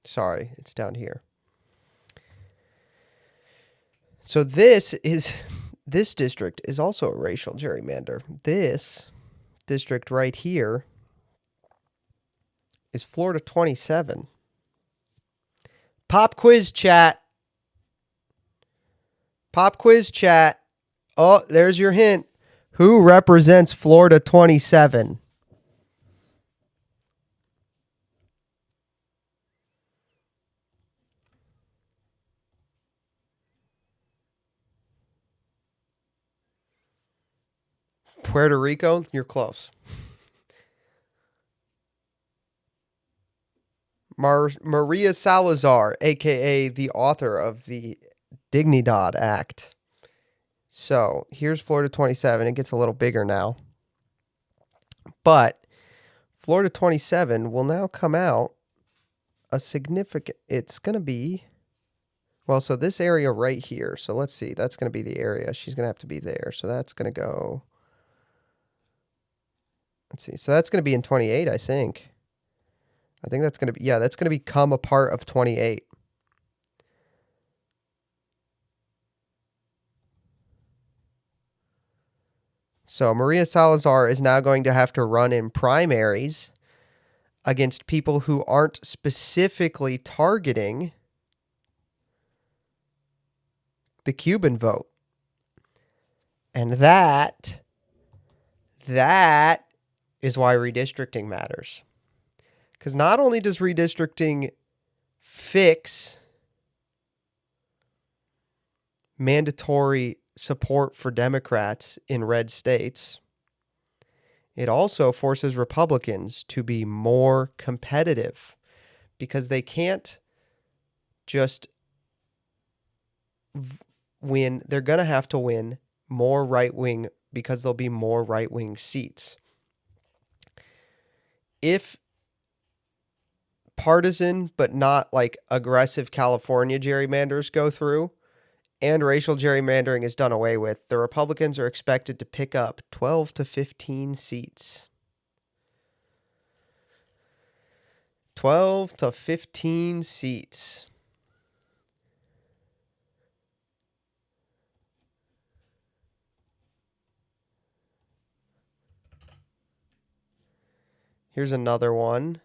Sorry, it's down here. So this district is also a racial gerrymander. This district right here is Florida 27. Pop quiz chat. Pop quiz chat. Oh, there's your hint. Who represents Florida 27? Puerto Rico? You're close. Maria Salazar, a.k.a. the author of the Dignidad Act. So here's Florida 27. It gets a little bigger now. But Florida 27 will now come out a significant... It's going to be... Well, so this area right here. So let's see. That's going to be the area. She's going to have to be there. So that's going to go... Let's see. So that's going to be in 28, I think. I think that's going to be... Yeah, that's going to become a part of 28. So Maria Salazar is now going to have to run in primaries against people who aren't specifically targeting the Cuban vote. And that is why redistricting matters. Because not only does redistricting fix mandatory support for Democrats in red states, it also forces Republicans to be more competitive because they can't just win. They're going to have to win more right-wing because there'll be more right-wing seats. If partisan but not like aggressive California gerrymanders go through and racial gerrymandering is done away with, the Republicans are expected to pick up 12 to 15 seats. 12 to 15 seats. Here's another one.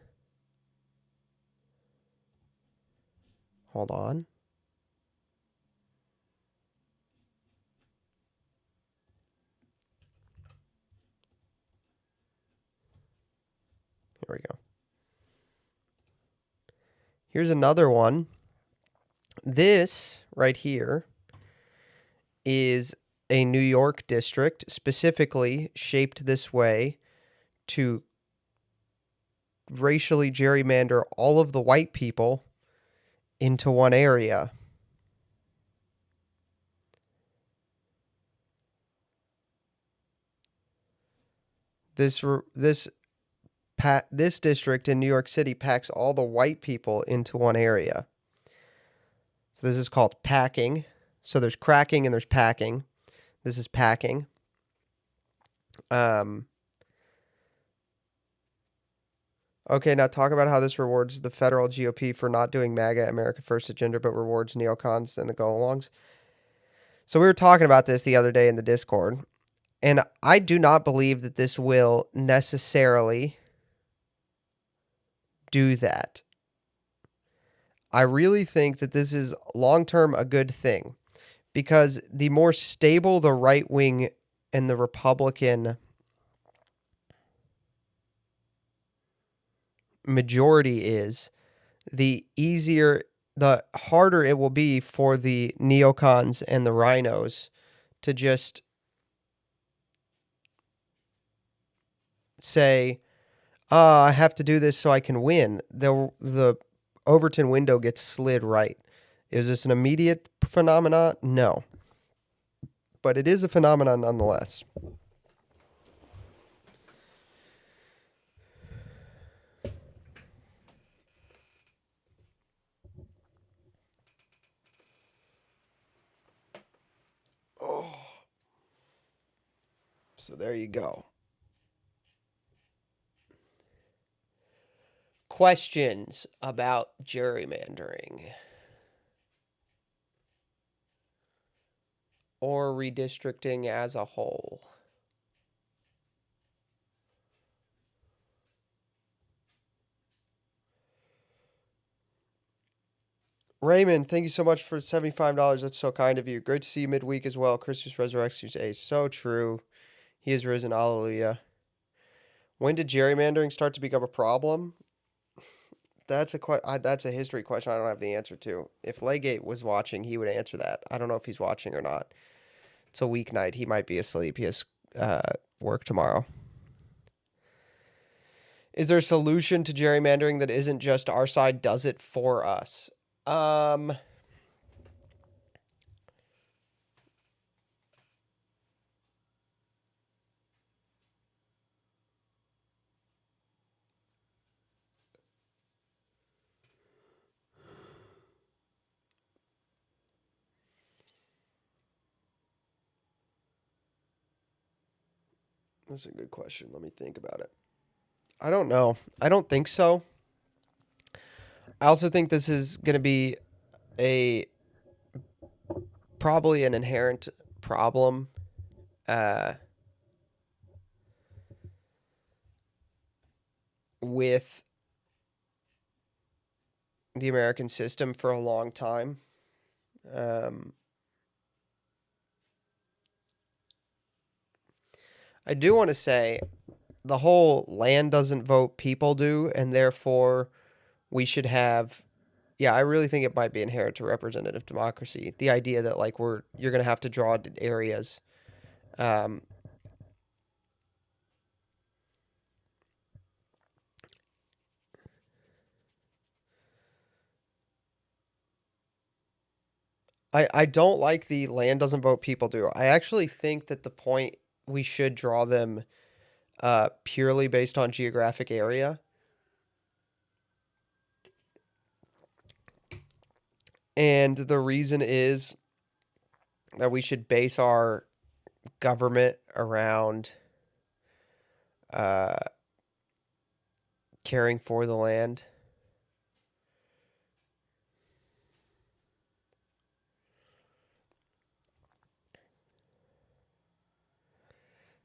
Hold on. Here we go. Here's another one. This right here is a New York district specifically shaped this way to racially gerrymander all of the white people into one area. This district in New York City packs all the white people into one area. So this is called packing. So there's cracking and there's packing. This is packing. Okay, now talk about how this rewards the federal GOP for not doing MAGA America First agenda, but rewards neocons and the go-alongs. So we were talking about this the other day in the Discord, and I do not believe that this will necessarily do that. I really think that this is long-term a good thing, because the more stable the right wing and the Republican majority is, the harder it will be for the neocons and the rhinos to just say, I have to do this so I can win. The Overton window gets slid right. Is this an immediate phenomenon? No. But it is a phenomenon nonetheless. Oh. So there you go. Questions about gerrymandering or redistricting as a whole? Raymond, thank you so much for $75. That's so kind of you. Great to see you midweek as well. Christus resurrects you. So true. He is risen. Hallelujah. When did gerrymandering start to become a problem? That's a history question I don't have the answer to. If Legate was watching, he would answer that. I don't know if he's watching or not. It's a weeknight. He might be asleep. He has work tomorrow. Is there a solution to gerrymandering that isn't just our side does it for us? That's a good question. Let me think about it. I don't know. I don't think so. I also think this is going to be probably an inherent problem with the American system for a long time. I do want to say the whole land doesn't vote, people do, and therefore we should have. Yeah, I really think it might be inherent to representative democracy. The idea that like you're gonna have to draw areas. I don't like the land doesn't vote, people do. I actually think that the point we should draw them purely based on geographic area. And the reason is that we should base our government around caring for the land.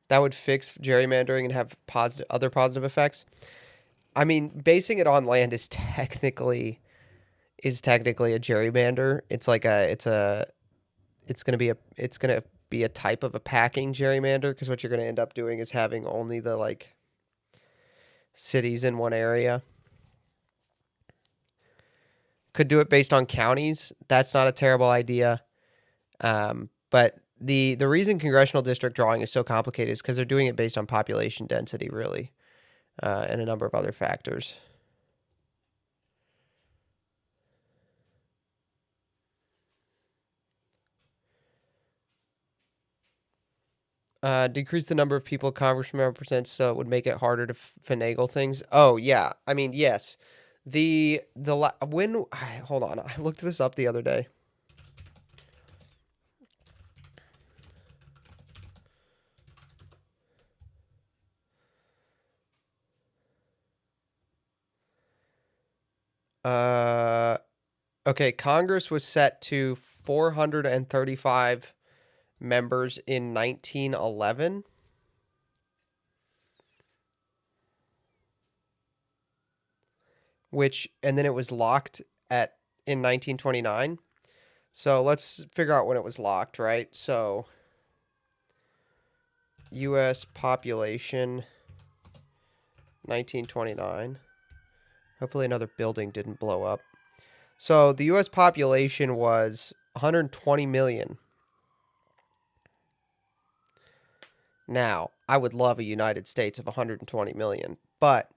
That would fix gerrymandering and have other positive effects. I mean, basing it on land is technically a gerrymander. It's gonna be a type of a packing gerrymander because what you're gonna end up doing is having only the like cities in one area. Could do it based on counties. That's not a terrible idea. But the reason congressional district drawing is so complicated is because they're doing it based on population density, really, and a number of other factors. Decrease the number of people Congressman represents, so it would make it harder to finagle things. Oh yeah, I mean yes. When hold on, I looked this up the other day. Uh, okay, Congress was set to 435 members in 1911, and then it was locked at in 1929. So let's figure out when it was locked, right? So U.S. population 1929. Hopefully another building didn't blow up. So the U.S. population was 120 million. Now, I would love a United States of 120 million, but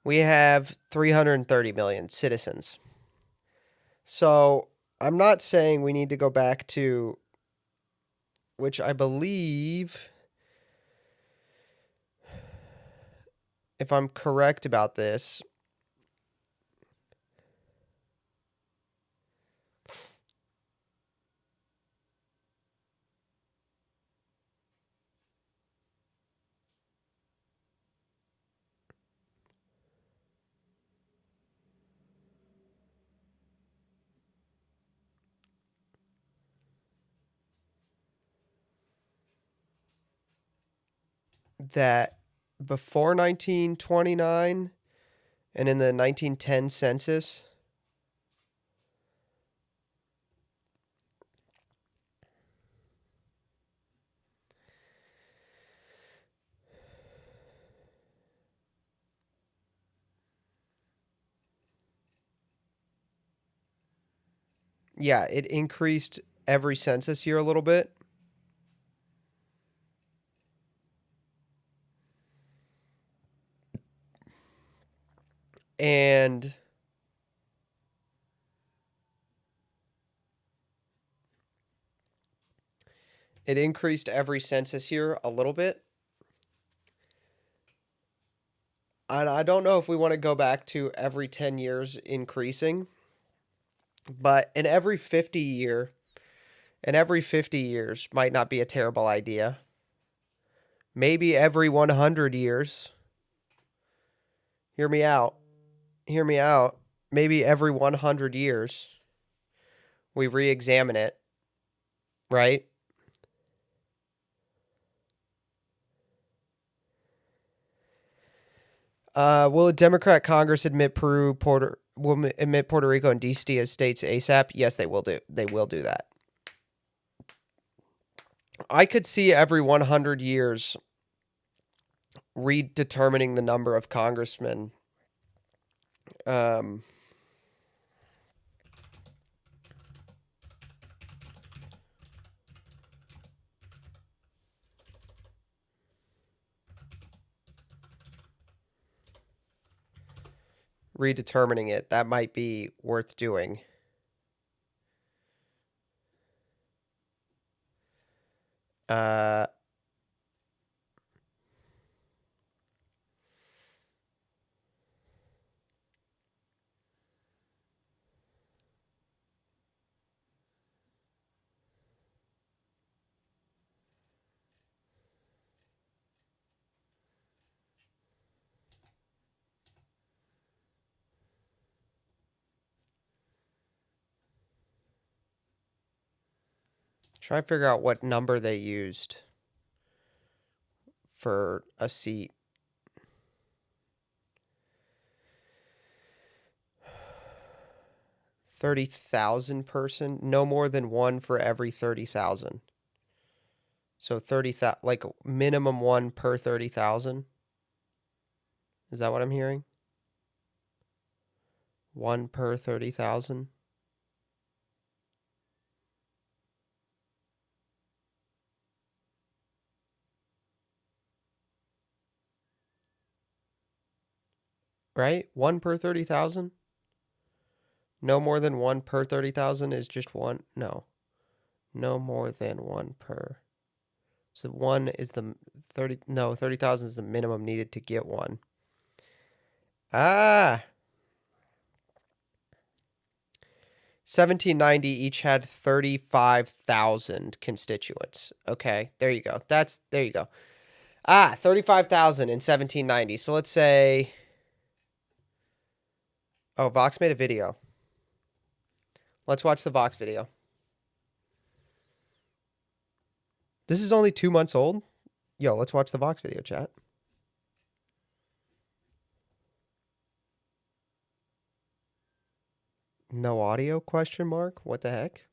we have 330 million citizens. So I'm not saying we need to go back to, which I believe, if I'm correct about this, that before 1929 and in the 1910 census, yeah, it increased every census year a little bit. And it increased every census year a little bit. And I don't know if we want to go back to every 10 years increasing, but in every 50 years might not be a terrible idea. Maybe every 100 years. Hear me out. Hear me out. Maybe every 100 years we re-examine it, right? Will a Democrat Congress admit admit Puerto Rico and DC as states ASAP? Yes, they will do. They will do that. I could see every 100 years redetermining the number of congressmen. Um, Redetermining it. That might be worth doing. Uh, Try to figure out what number they used for a seat. 30,000 person, no more than one for every 30,000. So 30,000, like minimum one per 30,000. Is that what I'm hearing? One per 30,000. Right? One per 30,000? No more than one per 30,000 is just one. No. No more than one per. So one is the 30. No, 30,000 is the minimum needed to get one. Ah. 1790 each had 35,000 constituents. Okay, there you go. There you go. 35,000 in 1790. So let's say. Oh, Vox made a video. Let's watch the Vox video. This is only 2 months old? Yo, let's watch the Vox video, chat. No audio, question mark? What the heck?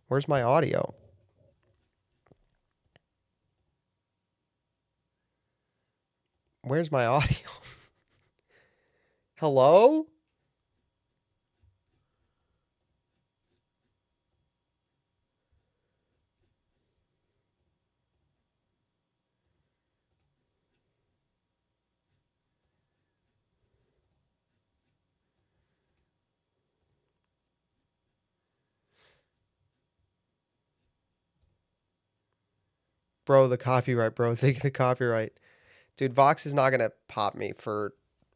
Where's my audio? Where's my audio? Hello? Bro, the copyright, bro. Think of the copyright. Dude, Vox is not going to pop me for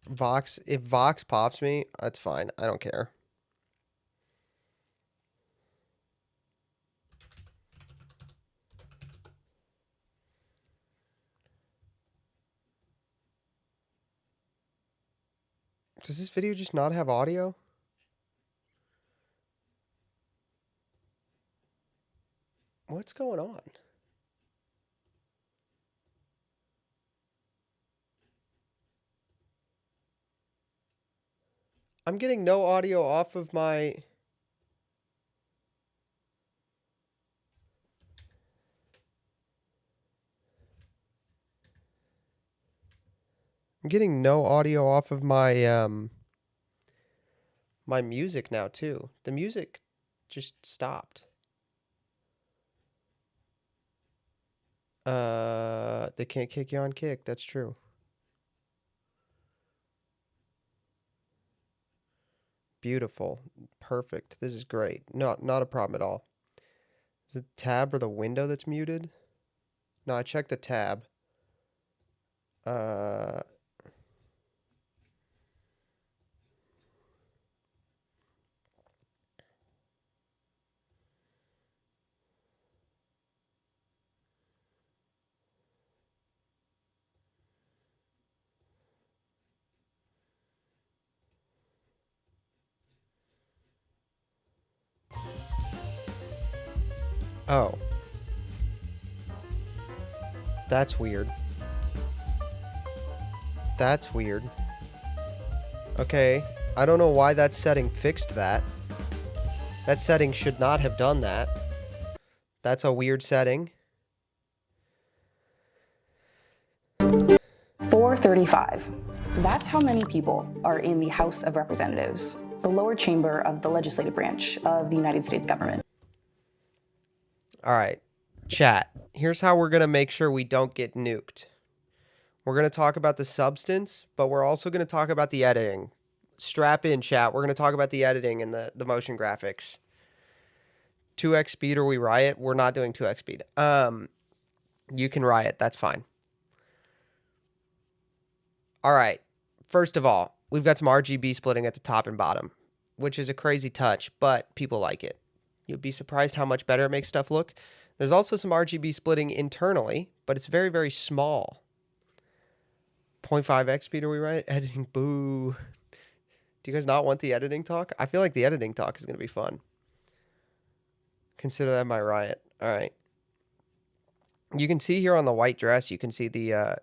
Vox. If Vox pops me, that's fine. I don't care. Does this video just not have audio? What's going on? I'm getting no audio off of my... I'm getting no audio off of my my music now too. The music just stopped. They can't kick you on Kick. That's true. Beautiful. Perfect. This is great. Not a problem at all. Is it the tab or the window that's muted? No, I checked the tab. Oh. That's weird. That's weird. Okay. I don't know why that setting fixed that. That setting should not have done that. That's a weird setting. 435. That's how many people are in the House of Representatives, the lower chamber of the legislative branch of the United States government. All right, chat. Here's how we're going to make sure we don't get nuked. We're going to talk about the substance, but we're also going to talk about the editing. Strap in, chat. We're going to talk about the editing and the motion graphics. 2x speed or we riot. We're not doing 2x speed. You can riot. That's fine. All right. First of all, we've got some RGB splitting at the top and bottom, which is a crazy touch, but people like it. You'll be surprised how much better it makes stuff look. There's also some RGB splitting internally, but it's very, very small. 0.5x speed, are we right? Editing, boo. Do you guys not want the editing talk? I feel like the editing talk is going to be fun. Consider that my riot. All right. You can see here on the white dress, you can see the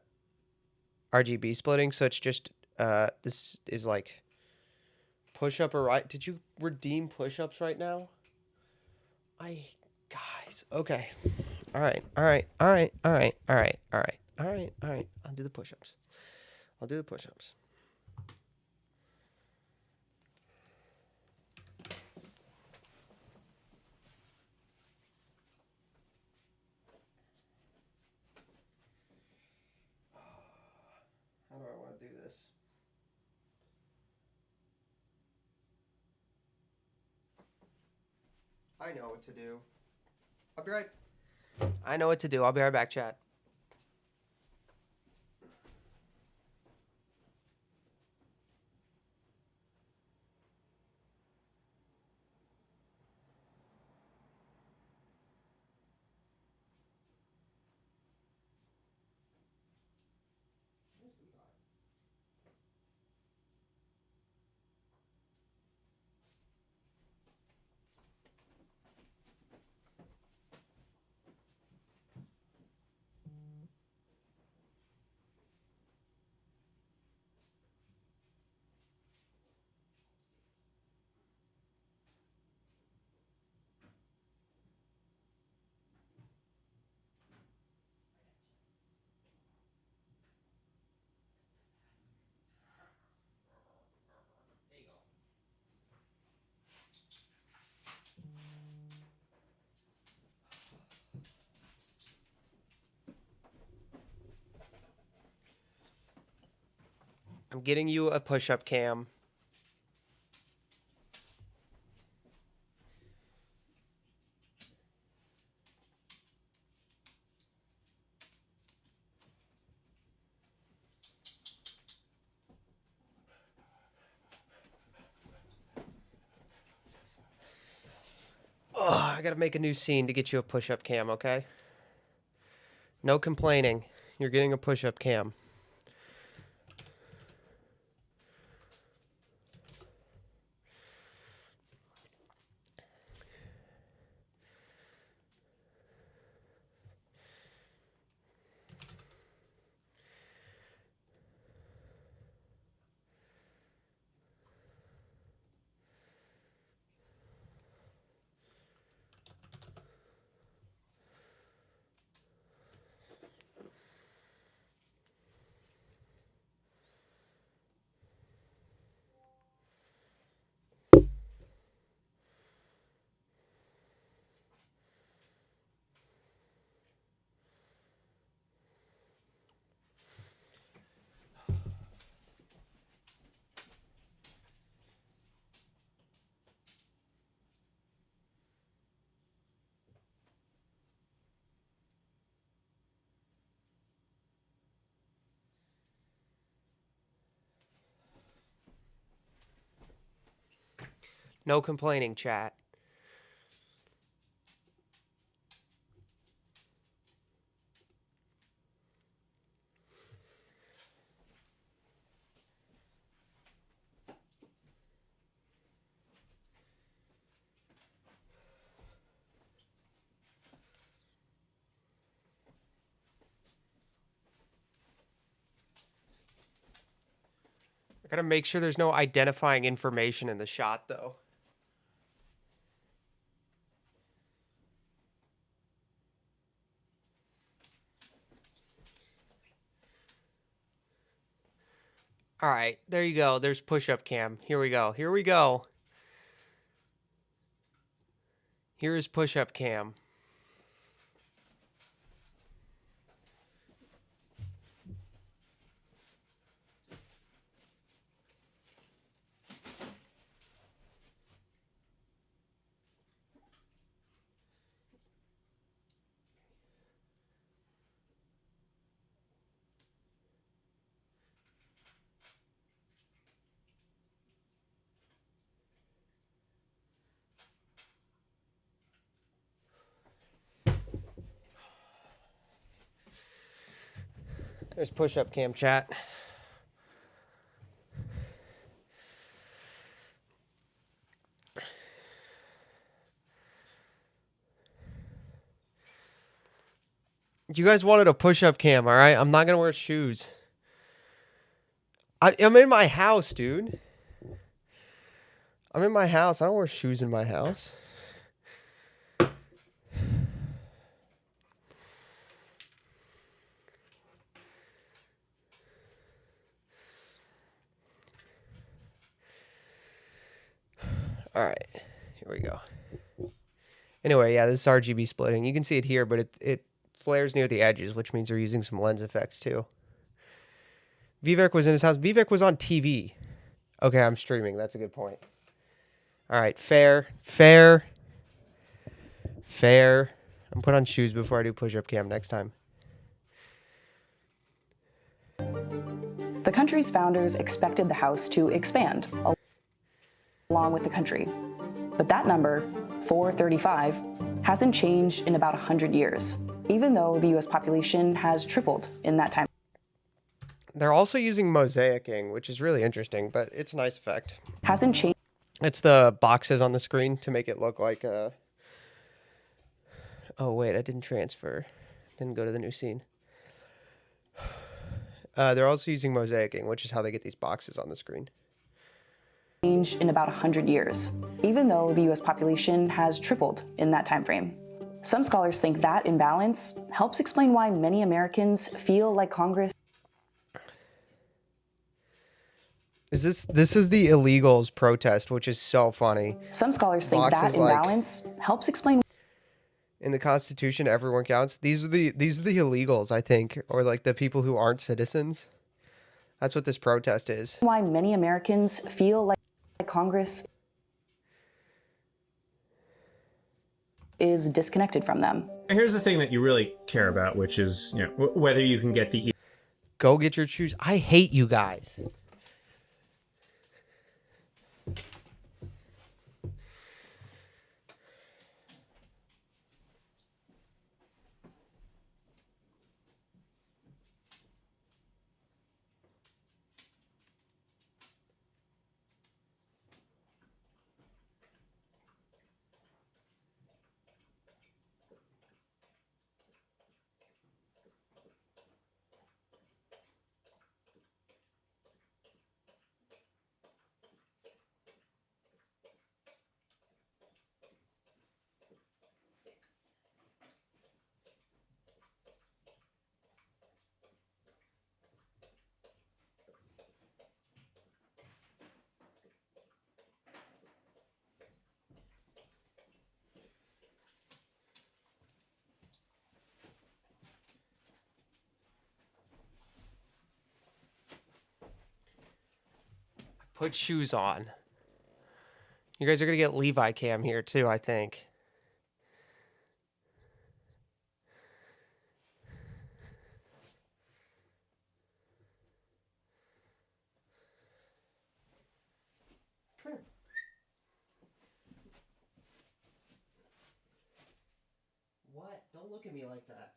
RGB splitting. So it's just, this is like Push up or right? Did you redeem push ups right now? Guys. Okay. All right. All right. All right. All right. All right. All right. All right. All right. I'll do the push ups. I'll do the push ups. How do I want to do this? I know what to do. I'll be right. I know what to do. I'll be right back, chat. I'm getting you a push-up cam. Oh, I gotta make a new scene to get you a push-up cam, okay? No complaining. You're getting a push-up cam. No complaining, chat. I gotta make sure there's no identifying information in the shot, though. All right, there you go. There's push-up cam. Here we go. Here we go. Here is push-up cam. There's push-up cam, chat. You guys wanted a push-up cam, all right? I'm not gonna wear shoes. I'm in my house, dude. I'm in my house. I don't wear shoes in my house. All right, here we go. Anyway, yeah, this is RGB splitting. You can see it here, but it flares near the edges, which means they're using some lens effects too. Vivek was in his house. Vivek was on TV. Okay, I'm streaming. That's a good point. All right, fair. I'm put on shoes before I do push-up cam next time. The country's founders expected the House to expand along with the country. But that number, 435, hasn't changed in about 100 years, even though the US population has tripled in that time. They're also using mosaicing, which is really interesting, but it's a nice effect. Hasn't changed. It's the boxes on the screen to make it look like a... Oh, wait, I didn't transfer. Didn't go to the new scene. They're also using mosaicing, which is how they get these boxes on the screen. Changed in about 100 years, even though the US population has tripled in that time frame. Some scholars think that imbalance helps explain why many Americans feel like Congress... This is the illegals protest, which is so funny. Some scholars think Boxes that imbalance helps explain... In the Constitution, everyone counts. These are the illegals, I think, or like the people who aren't citizens. That's what this protest is. Why many Americans feel like Congress is disconnected from them. Here's the thing that you really care about, which is, you know, whether you can get the... Go get your shoes. I hate you guys. Put shoes on. You guys are going to get Levi cam here too, I think. Come here. What? Don't look at me like that.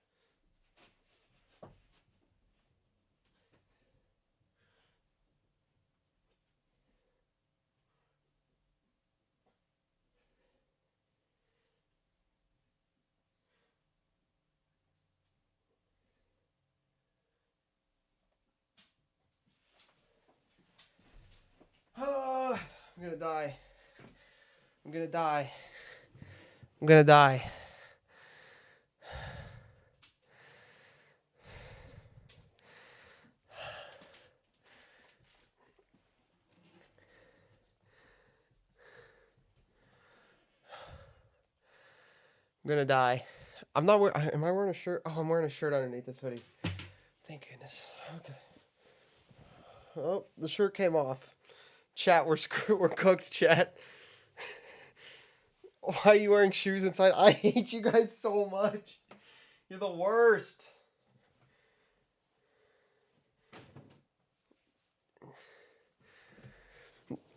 I'm gonna die. I'm gonna die. I'm gonna die. I'm gonna die. I'm not wearing... Am I wearing a shirt? Oh, I'm wearing a shirt underneath this hoodie. Thank goodness. Okay. Oh, the shirt came off. Chat, we're screwed. We're cooked, chat. Why are you wearing shoes inside? I hate you guys so much. You're the worst.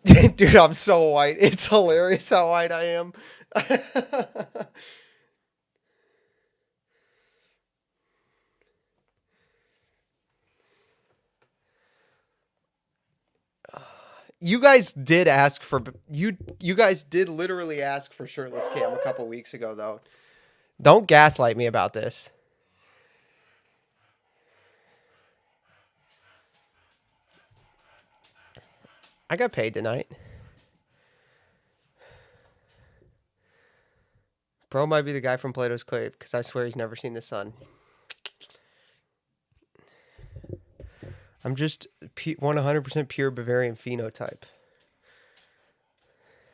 Dude, I'm so white. It's hilarious how white I am. You guys did ask for... You guys did literally ask for shirtless cam a couple weeks ago, though. Don't gaslight me about this. I got paid tonight. Bro might be the guy from Plato's Cave, because I swear he's never seen the sun. I'm just 100% pure Bavarian phenotype.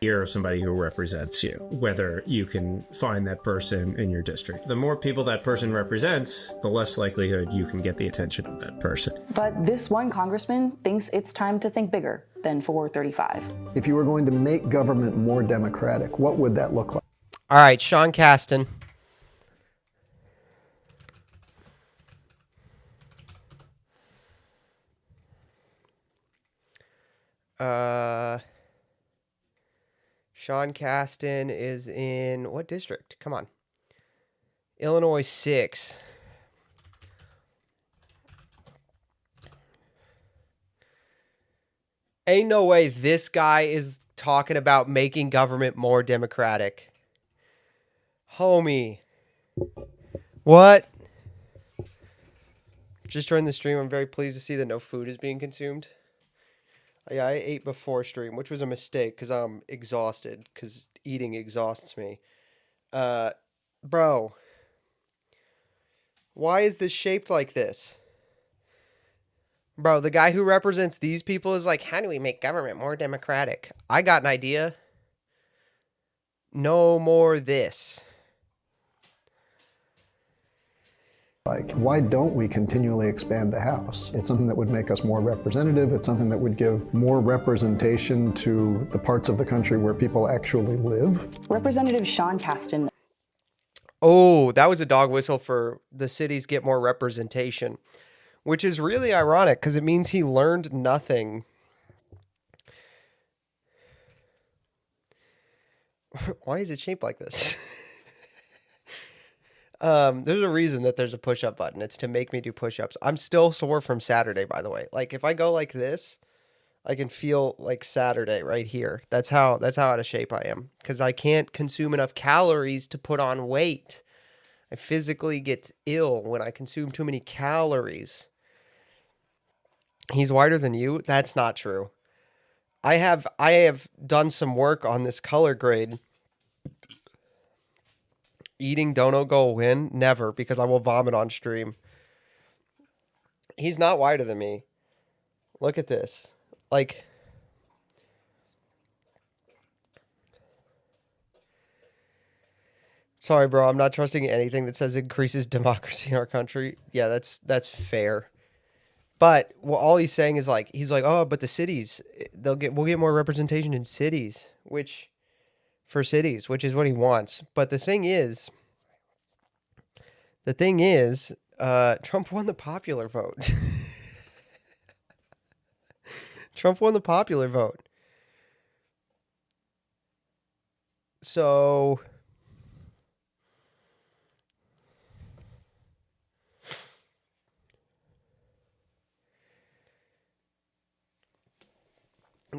Ear of somebody who represents you, whether you can find that person in your district. The more people that person represents, the less likelihood you can get the attention of that person. But this one congressman thinks it's time to think bigger than 435. If you were going to make government more democratic, what would that look like? All right, Sean Casten. Sean Casten is in what district? Come on. Illinois 6. Ain't no way this guy is talking about making government more democratic. Homie. What? Just joined the stream. I'm very pleased to see that no food is being consumed. Yeah, I ate before stream, which was a mistake because I'm exhausted because eating exhausts me. Bro. Why is this shaped like this? Bro, the guy who represents these people is like, how do we make government more democratic? I got an idea. No more this. Why don't we continually expand the House? It's something that would make us more representative. It's something that would give more representation to the parts of the country where people actually live. Representative Sean Casten. Oh, that was a dog whistle for the cities get more representation, which is really ironic because it means he learned nothing. Why is it shaped like this? There's a reason that there's a push-up button. It's to make me do push-ups. I'm still sore from Saturday, by the way. Like if I go like this, I can feel like Saturday right here. That's how out of shape I am because I can't consume enough calories to put on weight. I physically get ill when I consume too many calories. He's whiter than you? That's not true. I have done some work on this color grade. Eating dono go win? Never, because I will vomit on stream. He's not whiter than me. Look at this. Like, sorry, bro. I'm not trusting anything that says increases democracy in our country. Yeah, that's fair. But all he's saying is like, oh, but the cities, we'll get more representation in cities, which is what he wants. But the thing is, Trump won the popular vote. Trump won the popular vote. So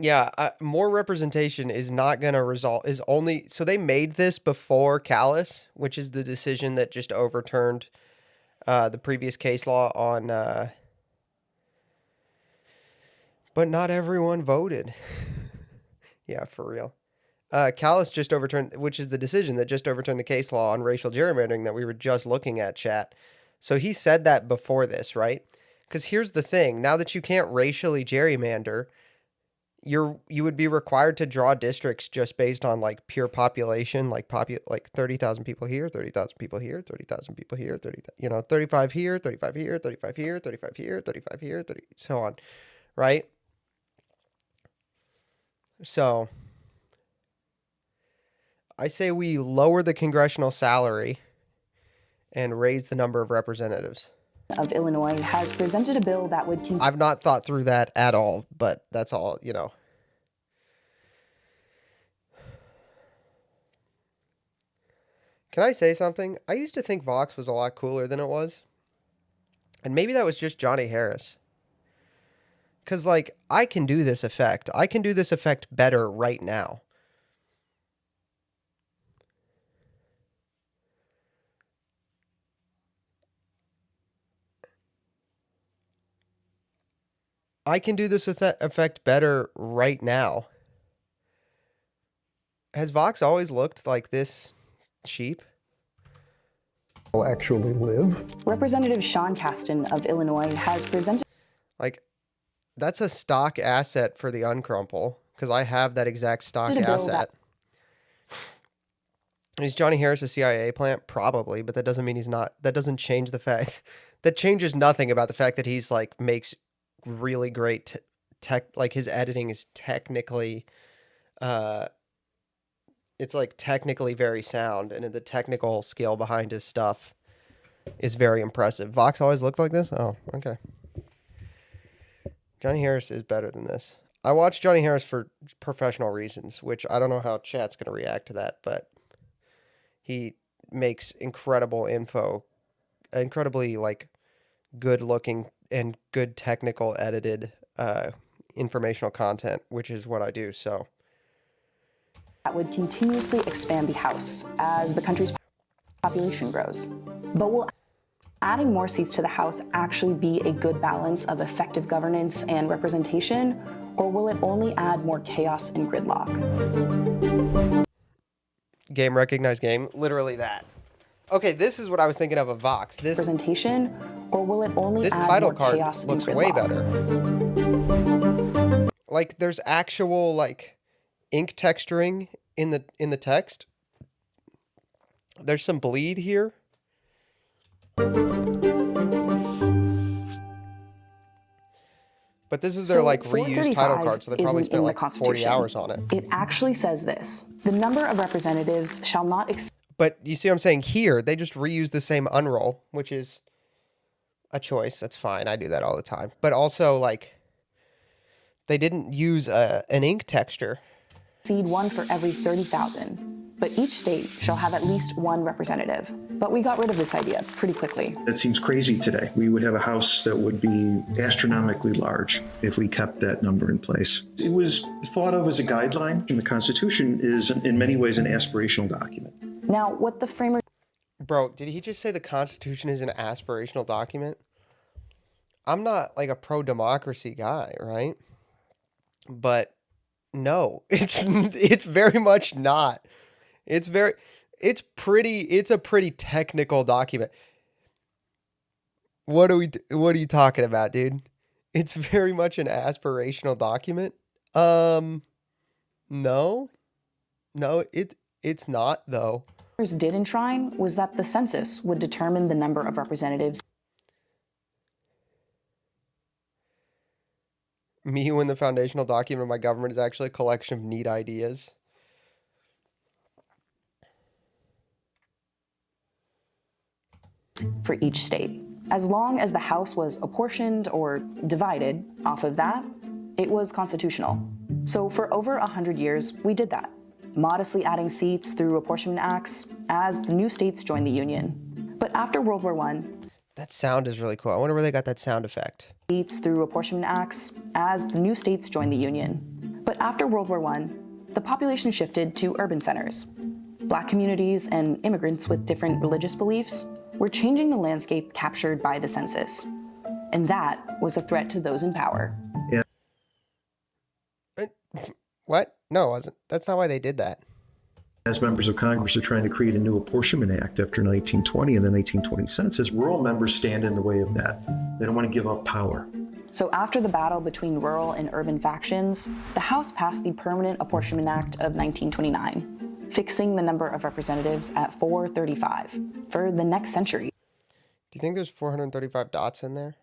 yeah, more representation is not going to result so they made this before Callis, which is the decision that just overturned the previous case law on but not everyone voted. Yeah, for real. Callis just overturned, which is the decision that just overturned the case law on racial gerrymandering that we were just looking at, chat. So he said that before this, right? Because here's the thing. Now that you can't racially gerrymander, you would be required to draw districts just based on like pure population, like 30,000 people here, 30,000 people here, 30,000 people here, 35 here, 35 here, 35 here, 35 here, 35 here, 30, so on, right? So I say we lower the congressional salary and raise the number of representatives. Of Illinois has presented a bill that would I've not thought through that at all, but that's all, Can I say something? I used to think Vox was a lot cooler than it was. And maybe that was just Johnny Harris. Because, like, I can do this effect. I can do this effect better right now. I can do this effect better right now. Has Vox always looked like this sheep. Actually live. Representative Sean Casten of Illinois has presented Like, that's a stock asset for the Uncrumple, because I have that exact stock a bill asset. Is Johnny Harris a CIA plant? Probably, but that doesn't mean he's not. That doesn't change the fact. That changes nothing about the fact that he's like makes really great tech. Like his editing is technically, it's like technically very sound, and the technical skill behind his stuff is very impressive. Vox always looked like this? Oh, okay. Johnny Harris is better than this. I watch Johnny Harris for professional reasons, which I don't know how chat's going to react to that, but he makes incredible info, incredibly like good looking and good technical edited informational content, which is what I do. So that would continuously expand the House as the country's population grows. But will adding more seats to the House actually be a good balance of effective governance and representation, or will it only add more chaos and gridlock? Game recognized game, literally that. Okay, this is what I was thinking of Vox. This Representation, or will it only this add title more card chaos and looks gridlock? way better. Like there's actual like ink texturing in the text. There's some bleed here. But this is their like reused title card, so they probably spent like 40 hours on it. It actually says this: the number of representatives shall not exceed. But you see what I'm saying here? They just reuse the same unroll, which is a choice. That's fine. I do that all the time. But also, like, they didn't use an ink texture. One for every 30,000. But each state shall have at least one representative. But we got rid of this idea pretty quickly. That seems crazy today. We would have a House that would be astronomically large if we kept that number in place. It was thought of as a guideline, and the Constitution is in many ways an aspirational document. Now, what the framers... Bro, did he just say the Constitution is an aspirational document? I'm not like a pro-democracy guy, right? But no, it's very much not. It's a pretty technical document. What are you talking about, dude? It's very much an aspirational document. No, it's not though. Did enshrine was that the census would determine the number of representatives. Me when the foundational document of my government is actually a collection of neat ideas. For each state. As long as the House was apportioned or divided off of that, it was constitutional. So for over 100 years, we did that, modestly adding seats through apportionment acts as the new states joined the Union. But after World War I, that sound is really cool. I wonder where they got that sound effect. Seats through apportionment acts as the new states joined the Union. But after World War I, the population shifted to urban centers. Black communities and immigrants with different religious beliefs were changing the landscape captured by the census. And that was a threat to those in power. Yeah. What? No, it wasn't. That's not why they did that. As members of Congress are trying to create a new apportionment act after 1920 and the 1920 census, rural members stand in the way of that. They don't want to give up power. So after the battle between rural and urban factions, the House passed the Permanent Apportionment Act of 1929, fixing the number of representatives at 435 for the next century. Do you think there's 435 dots in there?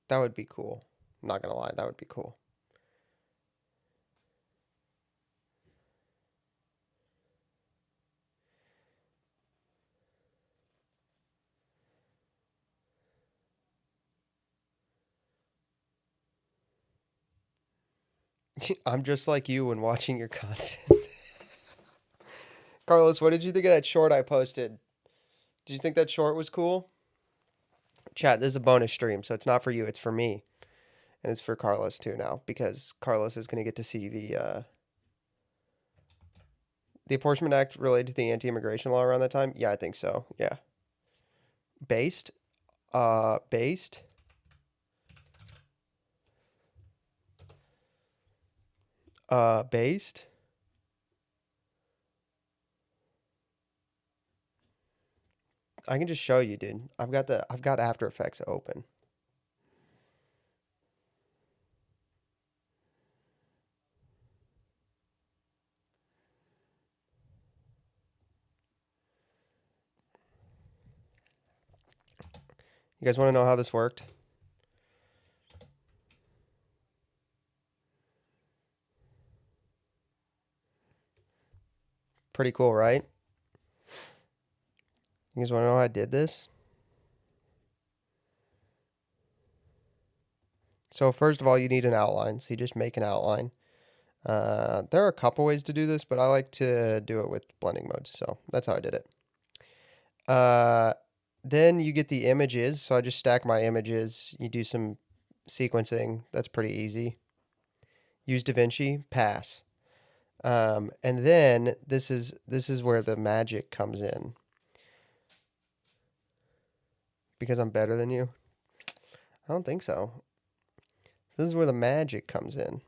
That would be cool. I'm not gonna lie, that would be cool. I'm just like you when watching your content. Carlos, what did you think of that short I posted? Did you think that short was cool? Chat, this is a bonus stream, so it's not for you, it's for me. And it's for Carlos too now, because Carlos is going to get to see the Apportionment Act related to the anti-immigration law around that time. Yeah, I think so. Yeah. Based. Based. I can just show you, dude. I've got After Effects open. You guys want to know how this worked? Pretty cool, right? You guys want to know how I did this? So first of all, you need an outline. So you just make an outline. There are a couple ways to do this, but I like to do it with blending modes. So that's how I did it. Then you get the images. So I just stack my images. You do some sequencing. That's pretty easy. Use DaVinci, pass. And then this is where the magic comes in. Because I'm better than you? I don't think so. This is where the magic comes in.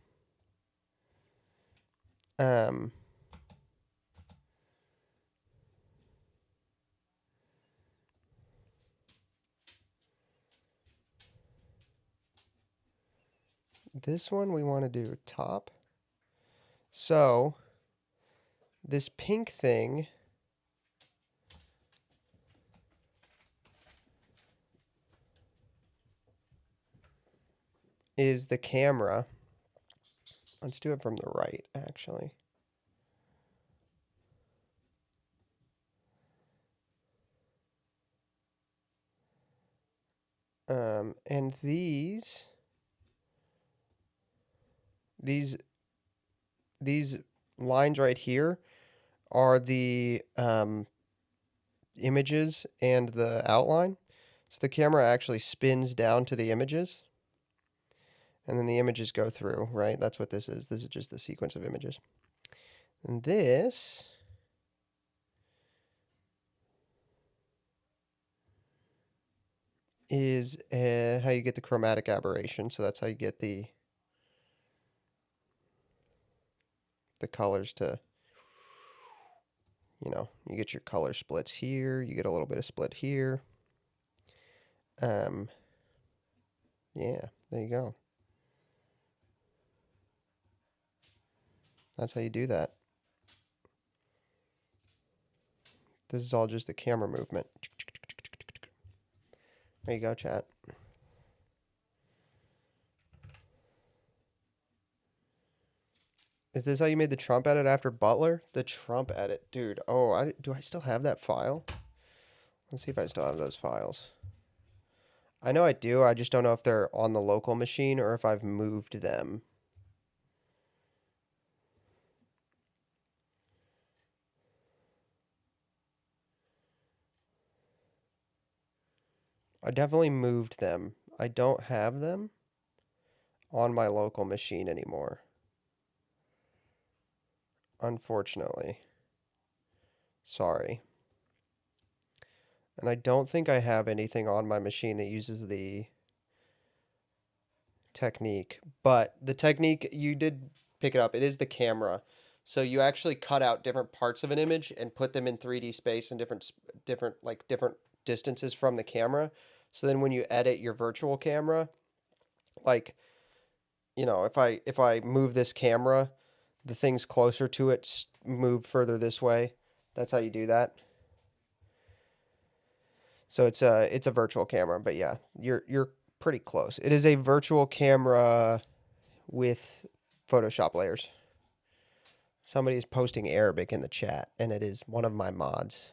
This one we want to do top. So this pink thing is the camera. Let's do it from the right, actually. And these lines right here are the images and the outline. So the camera actually spins down to the images. And then the images go through, right? That's what this is. This is just the sequence of images. And this is how you get the chromatic aberration. So that's how you get the colors to, you know, you get your color splits here. You get a little bit of split here. Yeah, there you go. That's how you do that. This is all just the camera movement. There you go, chat. Is this how you made the Trump edit after Butler? The Trump edit, dude. Oh, do I still have that file? Let's see if I still have those files. I know I do. I just don't know if they're on the local machine or if I've moved them. I definitely moved them. I don't have them on my local machine anymore. Unfortunately. Sorry. And I don't think I have anything on my machine that uses the technique. But the technique, you did pick it up. It is the camera. So you actually cut out different parts of an image and put them in 3D space and different distances from the camera. So then when you edit your virtual camera, like, you know, if I move this camera, the things closer to it move further this way. That's how you do that. So it's a virtual camera, but yeah, you're pretty close. It is a virtual camera with Photoshop layers. Somebody is posting Arabic in the chat, and it is one of my mods.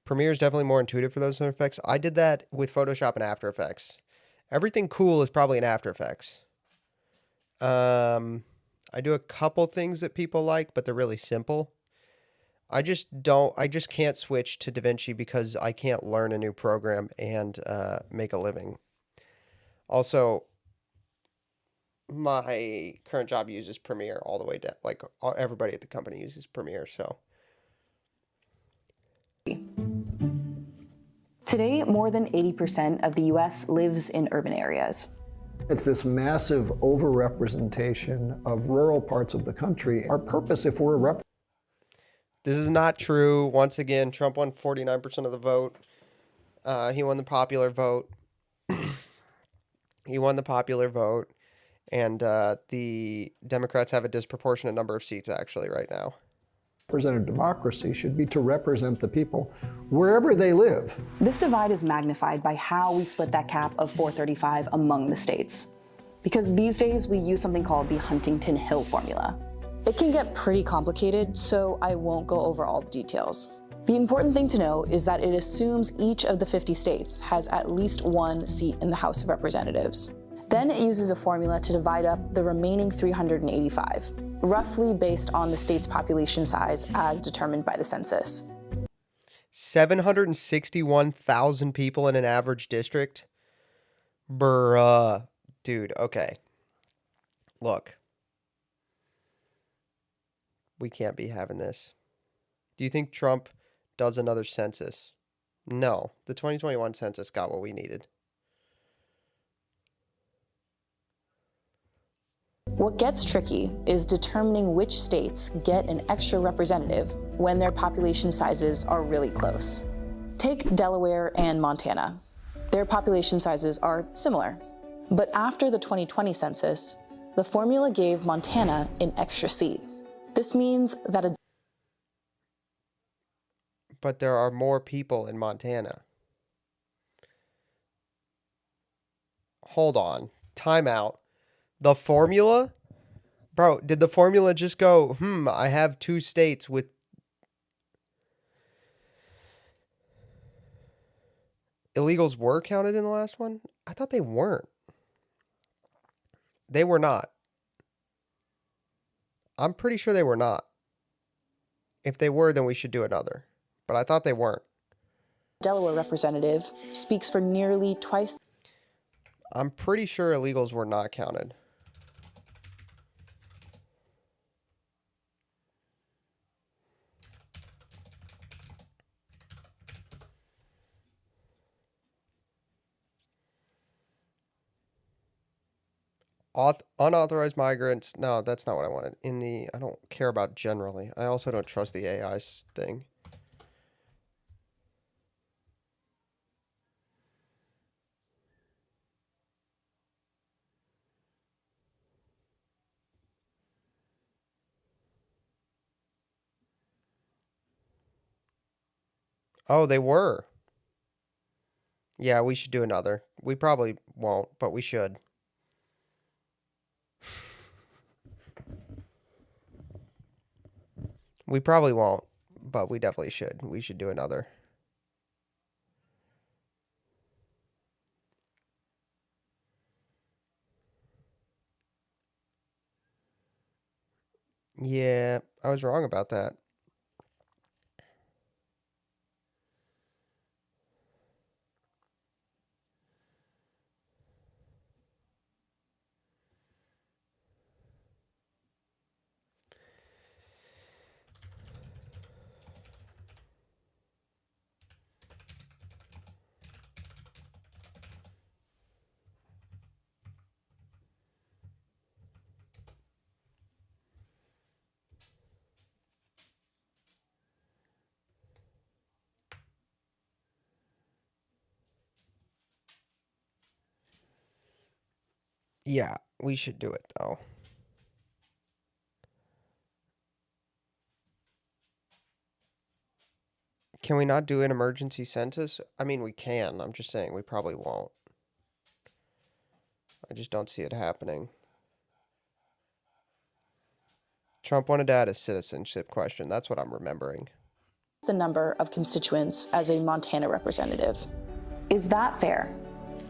Premiere is definitely more intuitive for those effects. I did that with Photoshop and After Effects. Everything cool is probably in After Effects. I do a couple things that people like, but they're really simple. I just can't switch to DaVinci because I can't learn a new program and make a living. Also, my current job uses Premiere all the way down. Like, everybody at the company uses Premiere, so. Today, more than 80% of the US lives in urban areas. It's this massive overrepresentation of rural parts of the country. Our purpose, if we're This is not true. Once again, Trump won 49% of the vote. He won the popular vote. He won the popular vote. And the Democrats have a disproportionate number of seats, actually, right now. Representative democracy should be to represent the people wherever they live. This divide is magnified by how we split that cap of 435 among the states. Because these days we use something called the Huntington Hill formula. It can get pretty complicated, so I won't go over all the details. The important thing to know is that it assumes each of the 50 states has at least one seat in the House of Representatives. Then it uses a formula to divide up the remaining 385, roughly based on the state's population size as determined by the census. 761,000 people in an average district? Bruh. Dude, okay. Look. We can't be having this. Do you think Trump does another census? No. The 2021 census got what we needed. What gets tricky is determining which states get an extra representative when their population sizes are really close. Take Delaware and Montana. Their population sizes are similar. But after the 2020 census, the formula gave Montana an extra seat. This means that But there are more people in Montana. Hold on. Time out. The formula? Bro, did the formula just go, I have 2 states with... Illegals were counted in the last one? I thought they weren't. They were not. I'm pretty sure they were not. If they were, then we should do another. But I thought they weren't. Delaware representative speaks for nearly twice. I'm pretty sure illegals were not counted. Unauthorized migrants. No, that's not what I wanted. I don't care about generally. I also don't trust the AI thing. Oh, they were. Yeah, we should do another. We probably won't, but we should. We probably won't, but we definitely should. We should do another. Yeah, I was wrong about that. Yeah, we should do it though. Can we not do an emergency census? I mean, we can. I'm just saying we probably won't. I just don't see it happening. Trump wanted to add a citizenship question. That's what I'm remembering. The number of constituents as a Montana representative. Is that fair?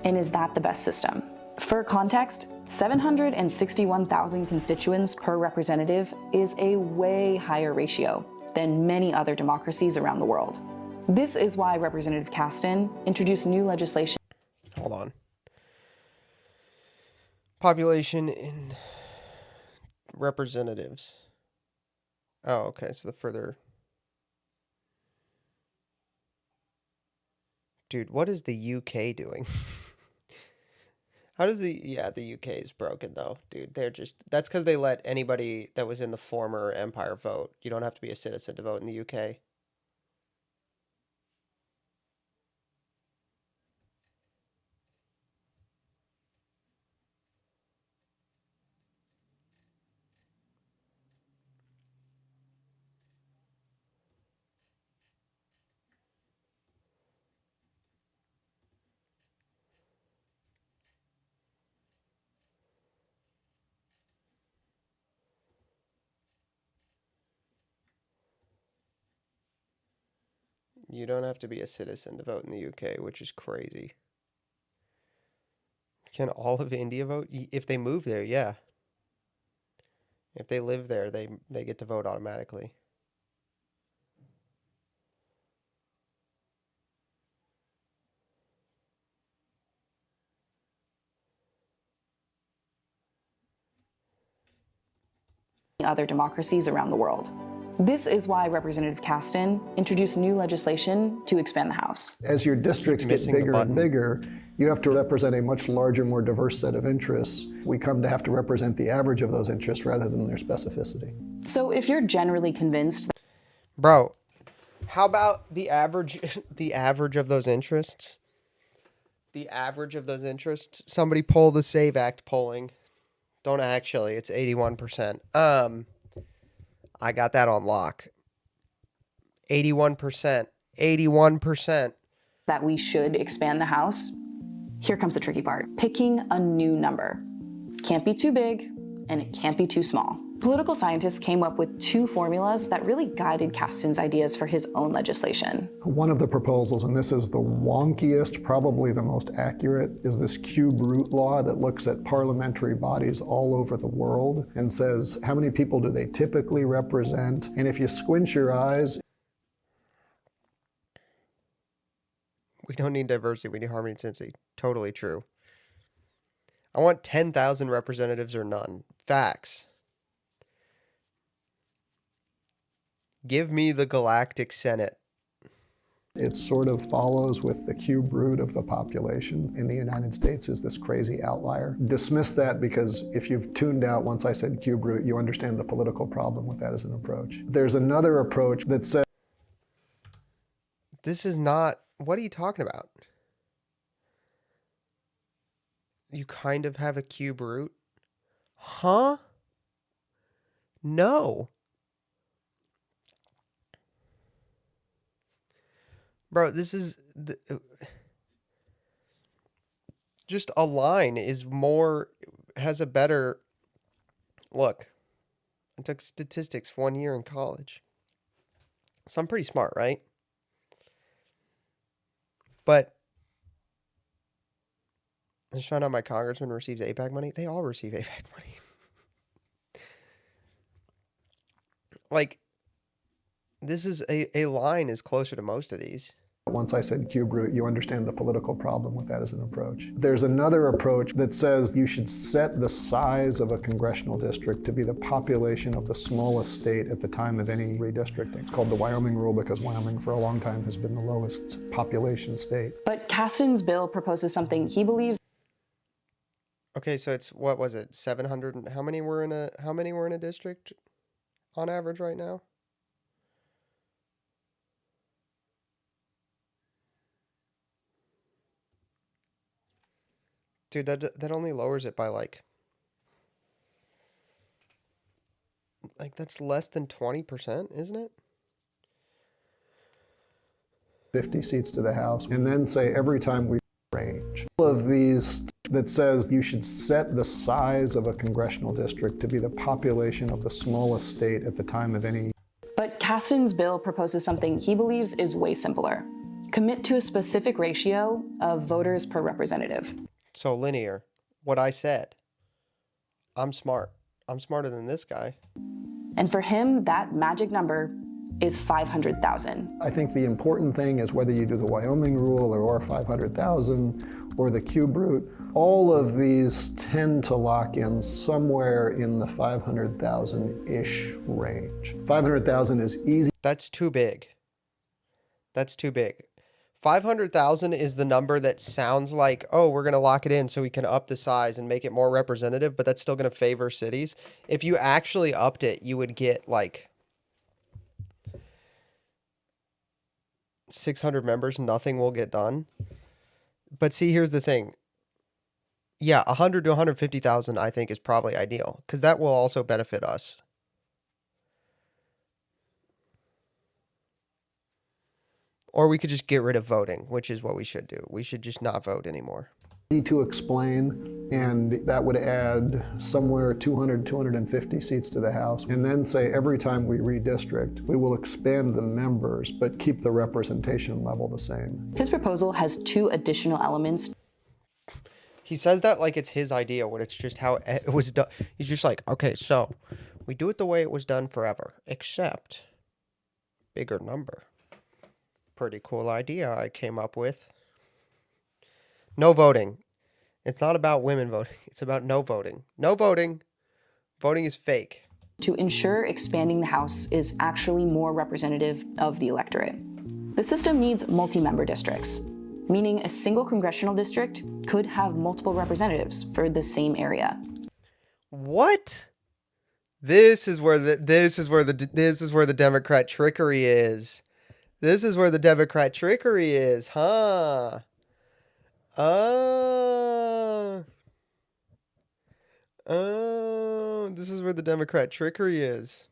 And is that the best system? For context, 761,000 constituents per representative is a way higher ratio than many other democracies around the world. This is why Representative Kasten introduced new legislation. Hold on. Population in representatives. Oh, okay. So the further... Dude, what is the UK doing? How does the UK is broken though, dude. That's because they let anybody that was in the former empire vote. You don't have to be a citizen to vote in the UK. You don't have to be a citizen to vote in the UK, which is crazy. Can all of India vote? If they move there, yeah. If they live there, they get to vote automatically. Other democracies around the world. This is why Representative Caston introduced new legislation to expand the House. As your districts get missing the bigger and button. bigger, you have to represent a much larger, more diverse set of interests. We come to have to represent the average of those interests rather than their specificity. So if you're generally convinced Bro, how about the average the average of those interests? The average of those interests. Somebody pull the Save Act polling. Don't actually, it's 81%. I got that on lock. 81%. 81%. that we should expand the House, here comes the tricky part. Picking a new number. Can't be too big, and it can't be too small. Political scientists came up with two formulas that really guided Caston's ideas for his own legislation. One of the proposals, and this is the wonkiest, probably the most accurate, is this cube root law that looks at parliamentary bodies all over the world and says, how many people do they typically represent? And if you squint your eyes, We don't need diversity, we need harmony and sympathy. Totally true. I want 10,000 representatives or none. Facts. Give me the Galactic Senate. it sort of follows with the cube root of the population in the United States is this crazy outlier. Dismiss that because if you've tuned out once I said cube root, you understand the political problem with that as an approach. There's another approach that says This is not... What are you talking about? You kind of have a cube root? Huh? No. Bro, this is... just a line is more... has a better... Look, I took statistics 1 year in college. So I'm pretty smart, right? But I just found out my congressman receives APAC money. They all receive APAC money. Like, this is a line is closer to most of these. once I said cube root, you understand the political problem with that as an approach. There's another approach that says you should set the size of a congressional district to be the population of the smallest state at the time of any redistricting. It's called the Wyoming rule because Wyoming for a long time has been the lowest population state. But Caston's bill proposes something he believes Okay, so it's, what was it, 700? How many were in a district on average right now? Dude, that only lowers it by like that's less than 20%, isn't it? 50 seats to the House, and then say every time we range. All of these that says you should set the size of a congressional district to be the population of the smallest state at the time of any. But Caston's bill proposes something he believes is way simpler. Commit to a specific ratio of voters per representative. So linear. What I said. I'm smart. I'm smarter than this guy. And for him, that magic number is 500,000. I think the important thing is whether you do the Wyoming rule or 500,000 or the cube root, all of these tend to lock in somewhere in the 500,000-ish range. 500,000 is easy. That's too big. That's too big. 500,000 is the number that sounds like, oh, we're going to lock it in so we can up the size and make it more representative, but that's still going to favor cities. If you actually upped it, you would get like 600 members. Nothing will get done. But see, here's the thing. Yeah, 100 to 150,000 I think is probably ideal because that will also benefit us. Or we could just get rid of voting, which is what we should do. We should just not vote anymore. To explain, and that would add somewhere 200, 250 seats to the House. And then say every time we redistrict, we will expand the members, but keep the representation level the same. His proposal has 2 additional elements. He says that like it's his idea when it's just how it was done. He's just like, okay, so we do it the way it was done forever, except bigger number. Pretty cool idea I came up with. No voting. It's not about women voting. It's about no voting. No voting. Voting is fake. To ensure expanding the House is actually more representative of the electorate. The system needs multi-member districts, meaning a single congressional district could have multiple representatives for the same area. What? This is where the Democrat trickery is. This is where the Democrat trickery is, huh? Oh, this is where the Democrat trickery is.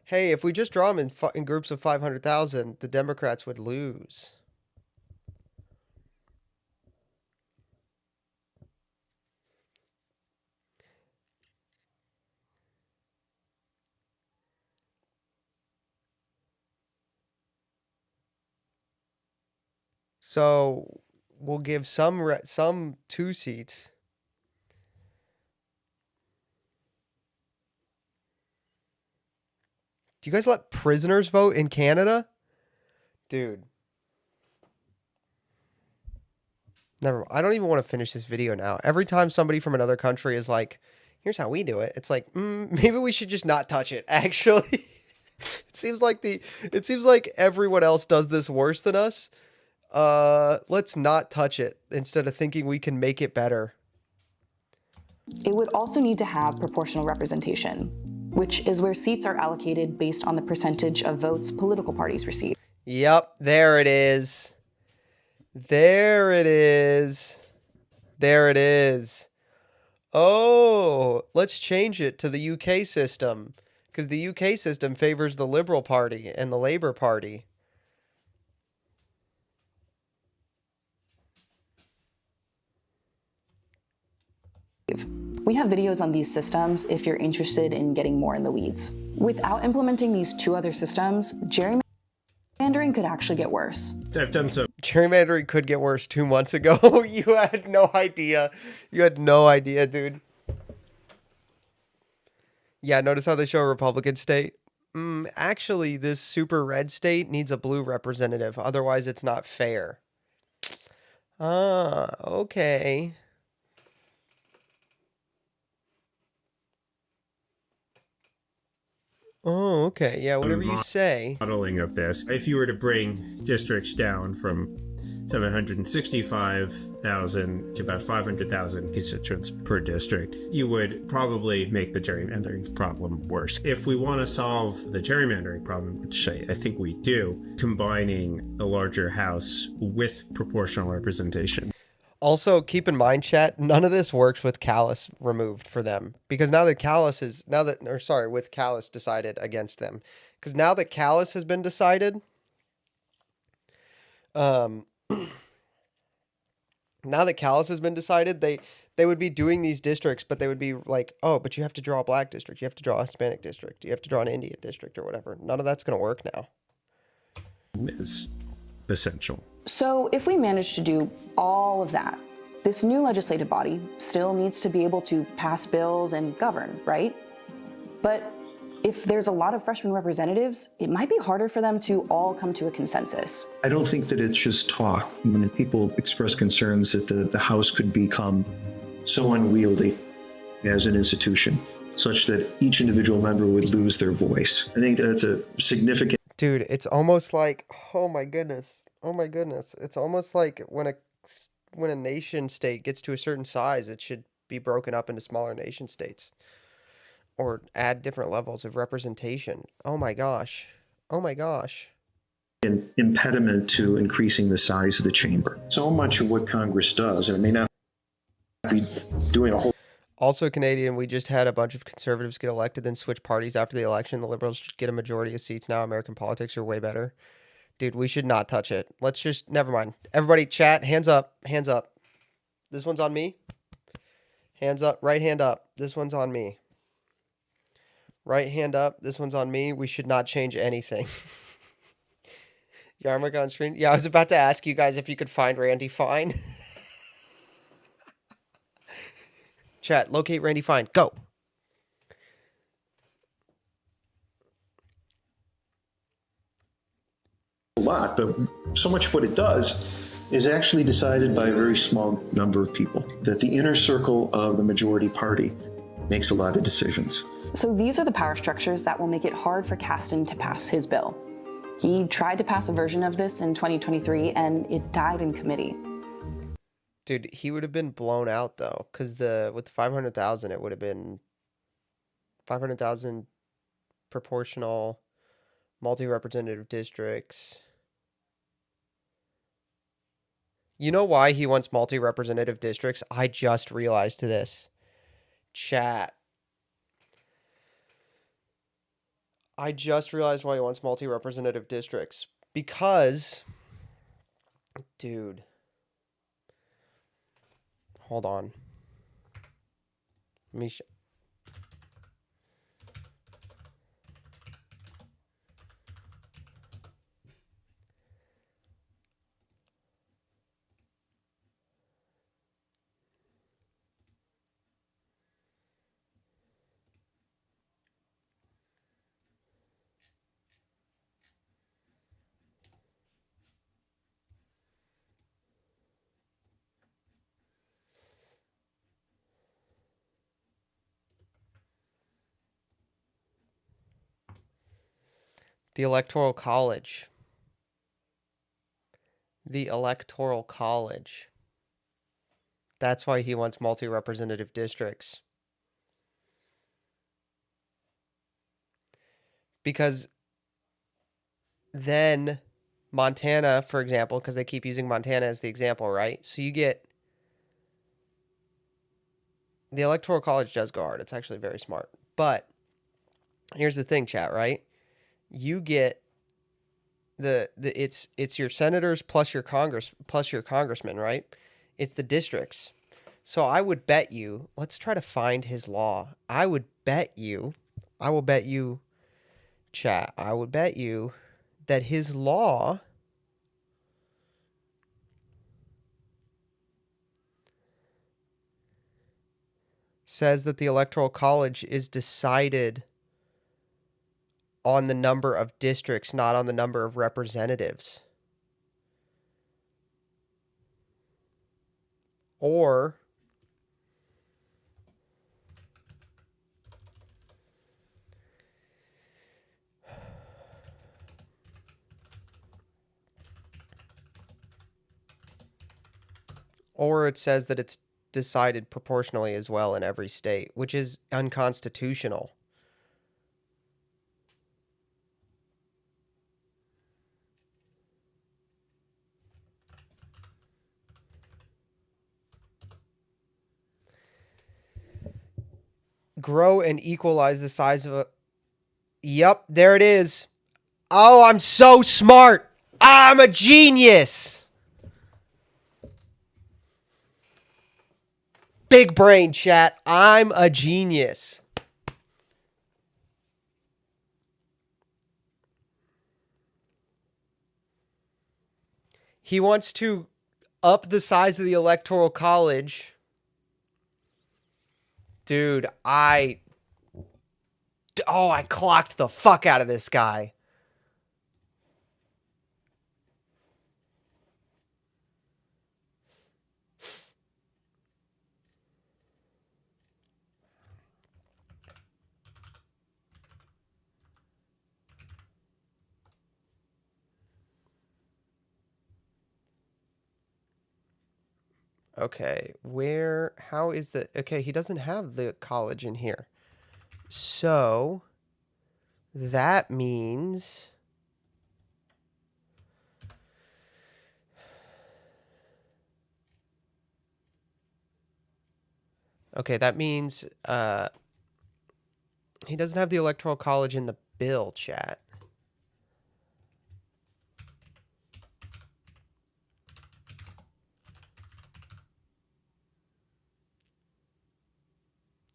Hey, if we just draw them in groups of 500,000, the Democrats would lose. So we'll give some 2 seats. Do you guys let prisoners vote in Canada? Dude. Never mind. I don't even want to finish this video now. Every time somebody from another country is like, here's how we do it. It's like, maybe we should just not touch it, actually. It seems like everyone else does this worse than us. Let's not touch it instead of thinking we can make it better. It would also need to have proportional representation, which is where seats are allocated based on the percentage of votes political parties receive. Yep, there it is. There it is. There it is. Oh, let's change it to the UK system, because the UK system favors the Liberal Party and the Labour Party. We have videos on these systems if you're interested in getting more in the weeds. Without implementing these 2 other systems, gerrymandering could actually get worse. I've done so. Gerrymandering could get worse 2 months ago. You had no idea. You had no idea, dude. Yeah, notice how they show a Republican state? Actually, this super red state needs a blue representative. Otherwise, it's not fair. Ah, okay. Oh, okay. Yeah, whatever you say. Modeling of this. If you were to bring districts down from 765,000 to about 500,000 constituents per district, you would probably make the gerrymandering problem worse. If we want to solve the gerrymandering problem, which I think we do, combining a larger House with proportional representation. Also, keep in mind, chat, none of this works with Callus removed for them. Because with Callus decided against them. Because now that Callus has been decided, they would be doing these districts, but they would be like, oh, but you have to draw a black district. You have to draw a Hispanic district. You have to draw an Indian district or whatever. None of that's going to work now. Is essential. So if we manage to do all of that, this new legislative body still needs to be able to pass bills and govern, right? But if there's a lot of freshman representatives, it might be harder for them to all come to a consensus. I don't think that it's just talk. When people express concerns that the House could become so unwieldy as an institution, such that each individual member would lose their voice. I think that's a significant... Dude, it's almost like, oh my goodness. Oh my goodness. It's almost like when a nation state gets to a certain size, it should be broken up into smaller nation states or add different levels of representation. Oh my gosh. Oh my gosh. An impediment to increasing the size of the chamber. So much of what Congress does, and it may not be doing a whole Also Canadian, we just had a bunch of conservatives get elected, then switch parties after the election. The liberals should get a majority of seats now. American politics are way better. Dude, we should not touch it. Let's just, never mind. Everybody, chat, hands up, hands up. This one's on me. Hands up, right hand up. This one's on me. Right hand up. This one's on me. We should not change anything. Yarmulke on screen. Yeah, I was about to ask you guys if you could find Randy Fine. Chat, locate Randy Fine. Go. lot, but so much of what it does is actually decided by a very small number of people. That the inner circle of the majority party makes a lot of decisions. So these are the power structures that will make it hard for Kasten to pass his bill. He tried to pass a version of this in 2023 and it died in committee. Dude, he would have been blown out though, because with the 500,000, it would have been 500,000 proportional, multi-representative districts. You know why he wants multi-representative districts? I just realized this. Chat. I just realized why he wants multi-representative districts. Because, dude. Hold on. Let me The Electoral College. The Electoral College. That's why he wants multi-representative districts. Because then Montana, for example, because they keep using Montana as the example, right? So you get... The Electoral College does go hard. It's actually very smart. But here's the thing, chat, right? You get it's your senators plus your congressmen, right? It's the districts. So I would bet you, let's try to find his law. I will bet you, chat, I would bet you that his law says that the Electoral College is decided on the number of districts, not on the number of representatives. Or it says that it's decided proportionally as well in every state, which is unconstitutional. Grow and equalize the size of a... Yep, there it is. Oh, I'm so smart. I'm a genius. Big brain, chat. I'm a genius. He wants to up the size of the Electoral College. Dude, I clocked the fuck out of this guy. Okay, how is the, okay, he doesn't have the college in here. So that means, okay, that means he doesn't have the electoral college in the bill, chat.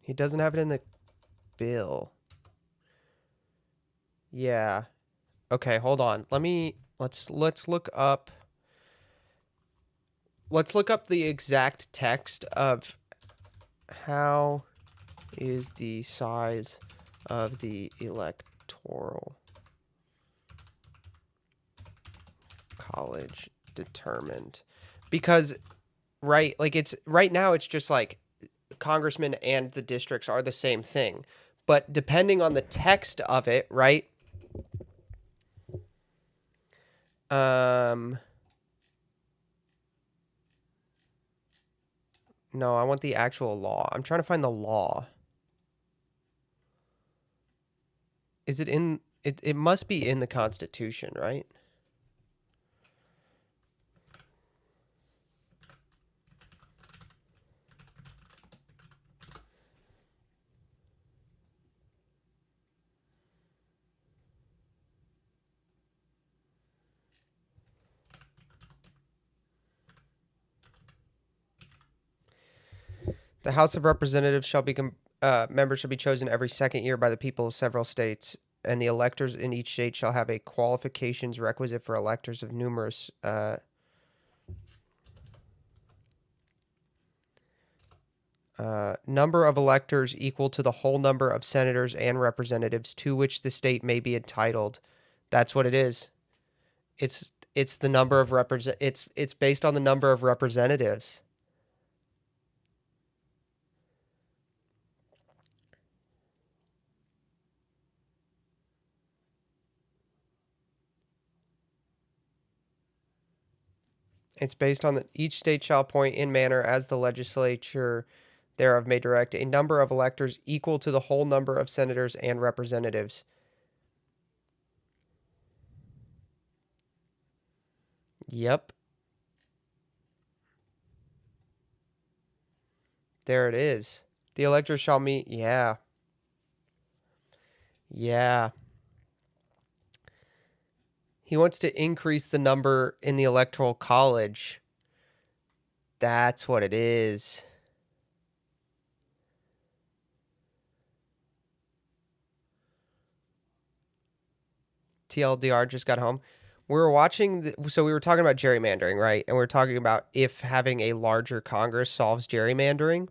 He doesn't have it in the bill. Yeah. Okay, hold on. Let's look up the exact text of how is the size of the electoral college determined. Because right, like it's right now it's just like congressmen and the districts are the same thing. But depending on the text of it, right? No, I want the actual law. I'm trying to find the law. Is it in it must be in the Constitution, right? The House of Representatives shall be members shall be chosen every second year by the people of several states, and the electors in each state shall have a qualifications requisite for electors of numerous number of electors equal to the whole number of senators and representatives to which the state may be entitled. That's what it is. It's the number of it's based on the number of representatives. It's based on each state shall appoint in manner as the legislature thereof may direct a number of electors equal to the whole number of senators and representatives. Yep. There it is. The electors shall meet. Yeah. Yeah. He wants to increase the number in the electoral college. That's what it is. TLDR just got home. We were watching, so we were talking about gerrymandering, right? And we were talking about if having a larger Congress solves gerrymandering.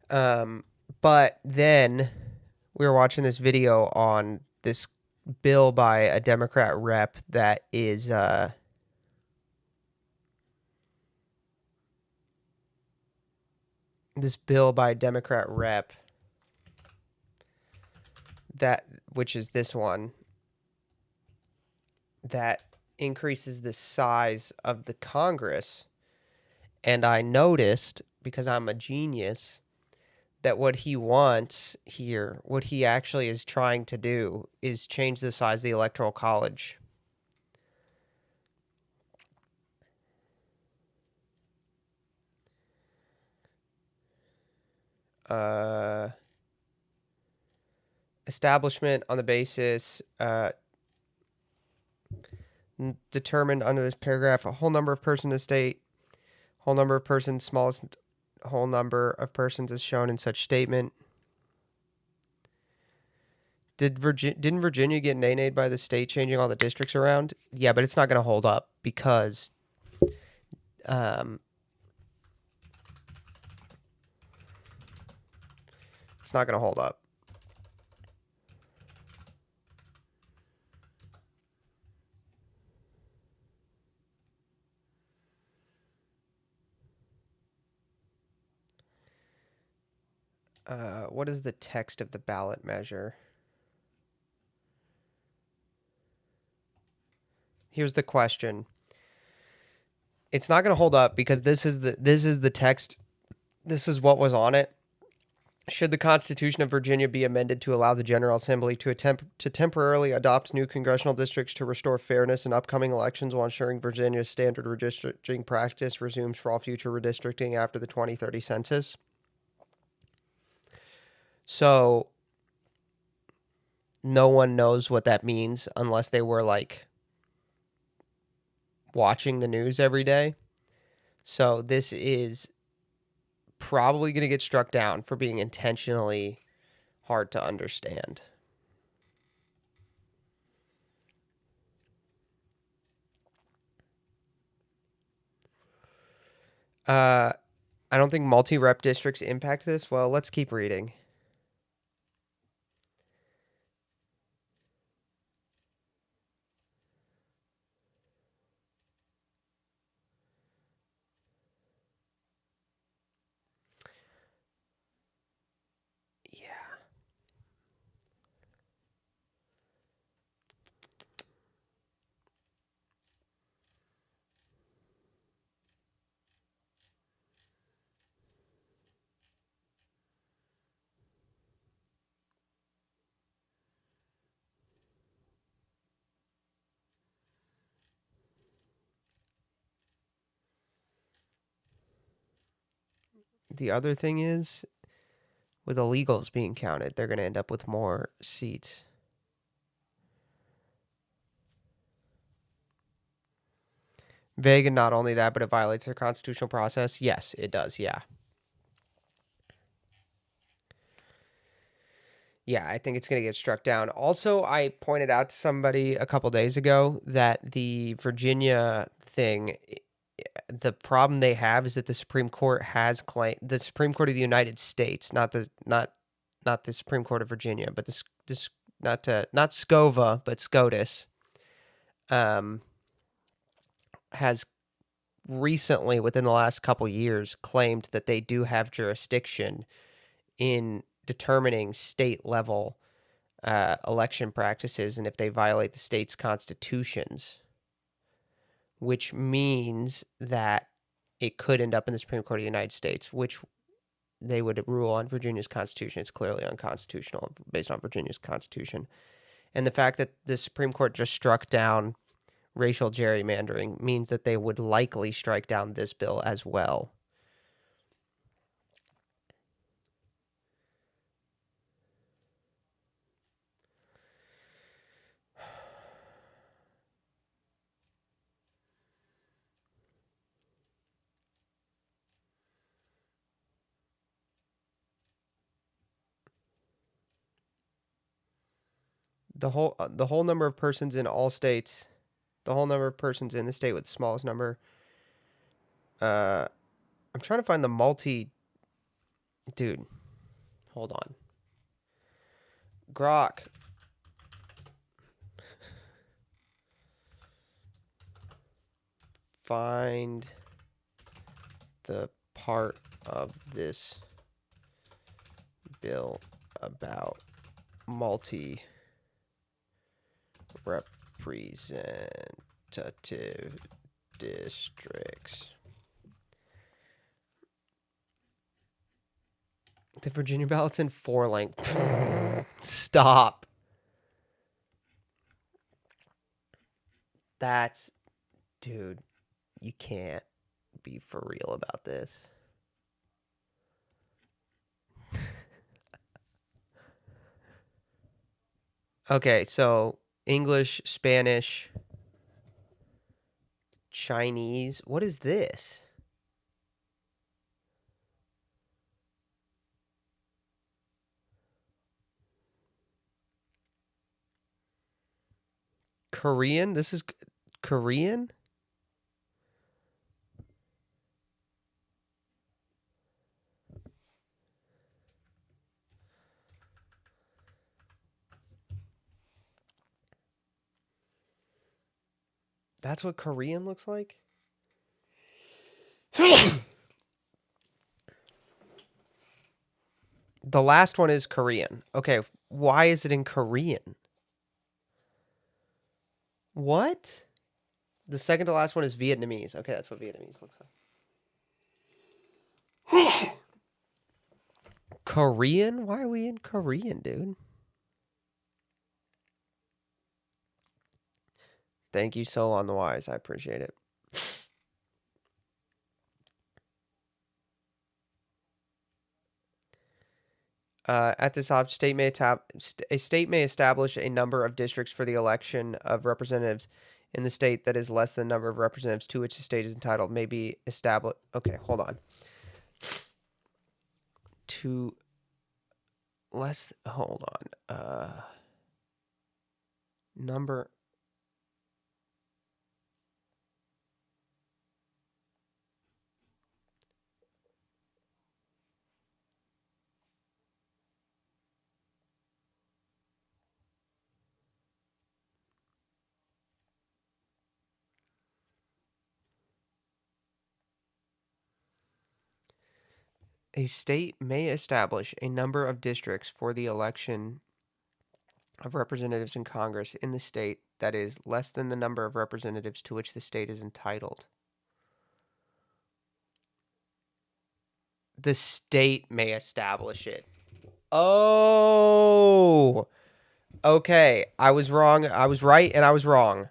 But then we were watching this video on this bill by a Democrat rep that is this bill by a Democrat rep that, which is this one, that increases the size of the Congress. And I noticed, because I'm a genius, that what he wants here, what he actually is trying to do, is change the size of the Electoral College. Establishment on the basis determined under this paragraph, a whole number of persons in the state, whole number of persons, smallest whole number of persons as shown in such statement. Didn't Virginia get nay-nayed by the state changing all the districts around? Yeah, but it's not going to hold up because it's not going to hold up. What is the text of the ballot measure? Here's the question. It's not going to hold up because this is the text. This is what was on it. Should the Constitution of Virginia be amended to allow the General Assembly to temporarily adopt new congressional districts to restore fairness in upcoming elections while ensuring Virginia's standard redistricting practice resumes for all future redistricting after the 2030 census? So no one knows what that means unless they were like watching the news every day. So this is probably going to get struck down for being intentionally hard to understand. I don't think multi-rep districts impact this. Well, let's keep reading. Yeah. The other thing is, with illegals being counted, they're going to end up with more seats. Vague, and not only that, but it violates their constitutional process. Yes, it does. Yeah. Yeah, I think it's going to get struck down. Also, I pointed out to somebody a couple days ago that the Virginia thing, the problem they have is that the Supreme Court has claimed, the Supreme Court of the United States, not the Supreme Court of Virginia, but this not SCOVA, but SCOTUS, has recently, within the last couple years, claimed that they do have jurisdiction in determining state level election practices and if they violate the state's constitutions, which means that it could end up in the Supreme Court of the United States, which they would rule on Virginia's constitution. It's clearly unconstitutional based on Virginia's constitution. And the fact that the Supreme Court just struck down racial gerrymandering means that they would likely strike down this bill as well. The whole number of persons in all states, the whole number of persons in the state with the smallest number. I'm trying to find the dude. Hold on. Grok. Find the part of this bill about multi-representative districts. The Virginia ballot's in 4 length. Stop. Dude, you can't be for real about this. Okay, so English, Spanish, Chinese. What is this? Korean? This is Korean? That's what Korean looks like? The last one is Korean. Okay, why is it in Korean? What? The second to last one is Vietnamese. Okay, that's what Vietnamese looks like. Korean? Why are we in Korean, dude? Thank you, Soul on the Wise. I appreciate it. At this op, a state may establish a number of districts for the election of representatives in the state that is less than the number of representatives to which the state is entitled. May be established. Okay, hold on. To less. Hold on. Number. A state may establish a number of districts for the election of representatives in Congress in the state that is less than the number of representatives to which the state is entitled. The state may establish it. Oh, okay. I was wrong. I was right and I was wrong.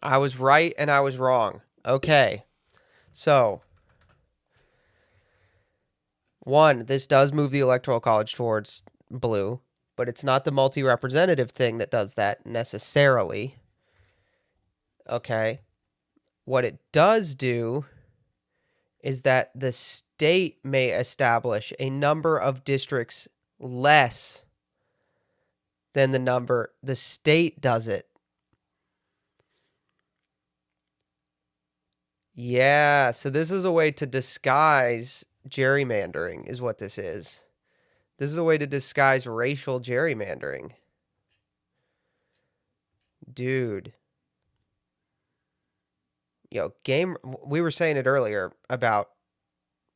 I was right and I was wrong. Okay. So, one, this does move the Electoral College towards blue, but it's not the multi-representative thing that does that necessarily. Okay. What it does do is that the state may establish a number of districts less than the number the state does it. Yeah, so this is a way to disguise gerrymandering is what this is. This is a way to disguise racial gerrymandering. Dude. Yo, we were saying it earlier about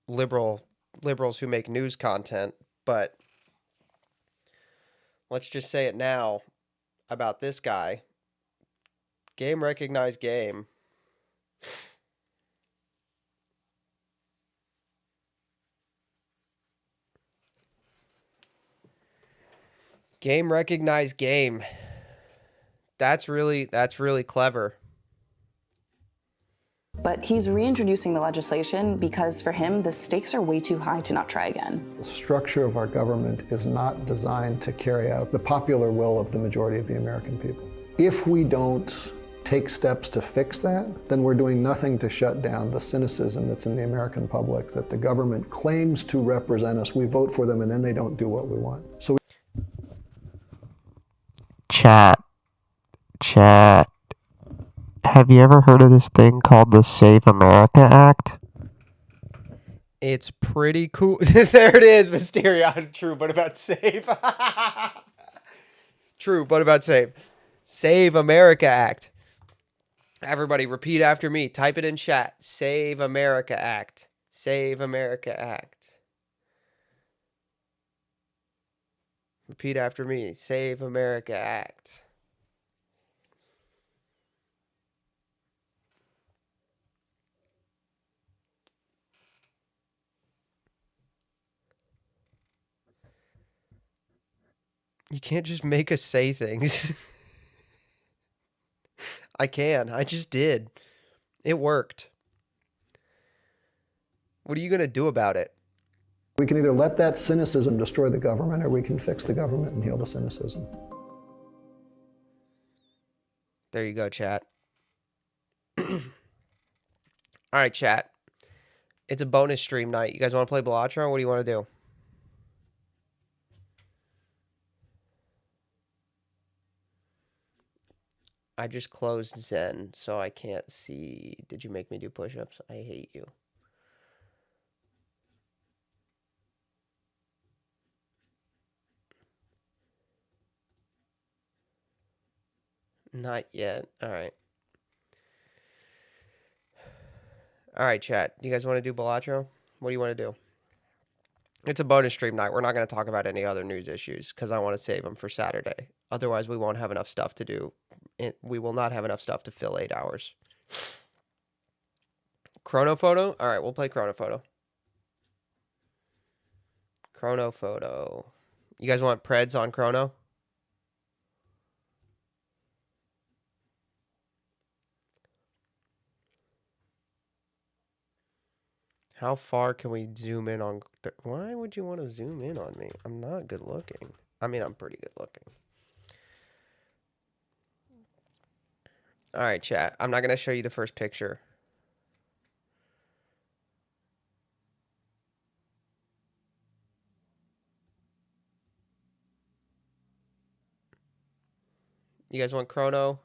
liberals who make news content, but let's just say it now about this guy. Game recognized game. Game recognized game. That's really clever. But he's reintroducing the legislation because for him, the stakes are way too high to not try again. The structure of our government is not designed to carry out the popular will of the majority of the American people. If we don't take steps to fix that, then we're doing nothing to shut down the cynicism that's in the American public that the government claims to represent us. We vote for them and then they don't do what we want. So Chat. Have you ever heard of this thing called the Save America Act? It's pretty cool. There it is, Mysterio. True, but about save. True, but about save. Save America Act. Everybody repeat after me. Type it in chat. Save America Act. Save America Act. Repeat after me. Save America Act. You can't just make us say things. I can. I just did. It worked. What are you going to do about it? we can either let that cynicism destroy the government or we can fix the government and heal the cynicism. There you go, chat. All right, chat. It's a bonus stream night. You guys want to play Balatro? What do you want to do? I just closed Zen, so I can't see. Did you make me do push-ups? I hate you. Not yet. All right. All right, chat. Do you guys want to do Balatro? What do you want to do? It's a bonus stream night. We're not going to talk about any other news issues because I want to save them for Saturday. Otherwise, we won't have enough stuff to do we will not have enough stuff to fill 8 hours. Chrono photo? All right, we'll play chrono photo. Chrono photo. You guys want Preds on chrono? How far can we zoom in on... Why would you want to zoom in on me? I'm not good looking. I mean, I'm pretty good looking. All right, chat. I'm not going to show you the first picture. You guys want chrono?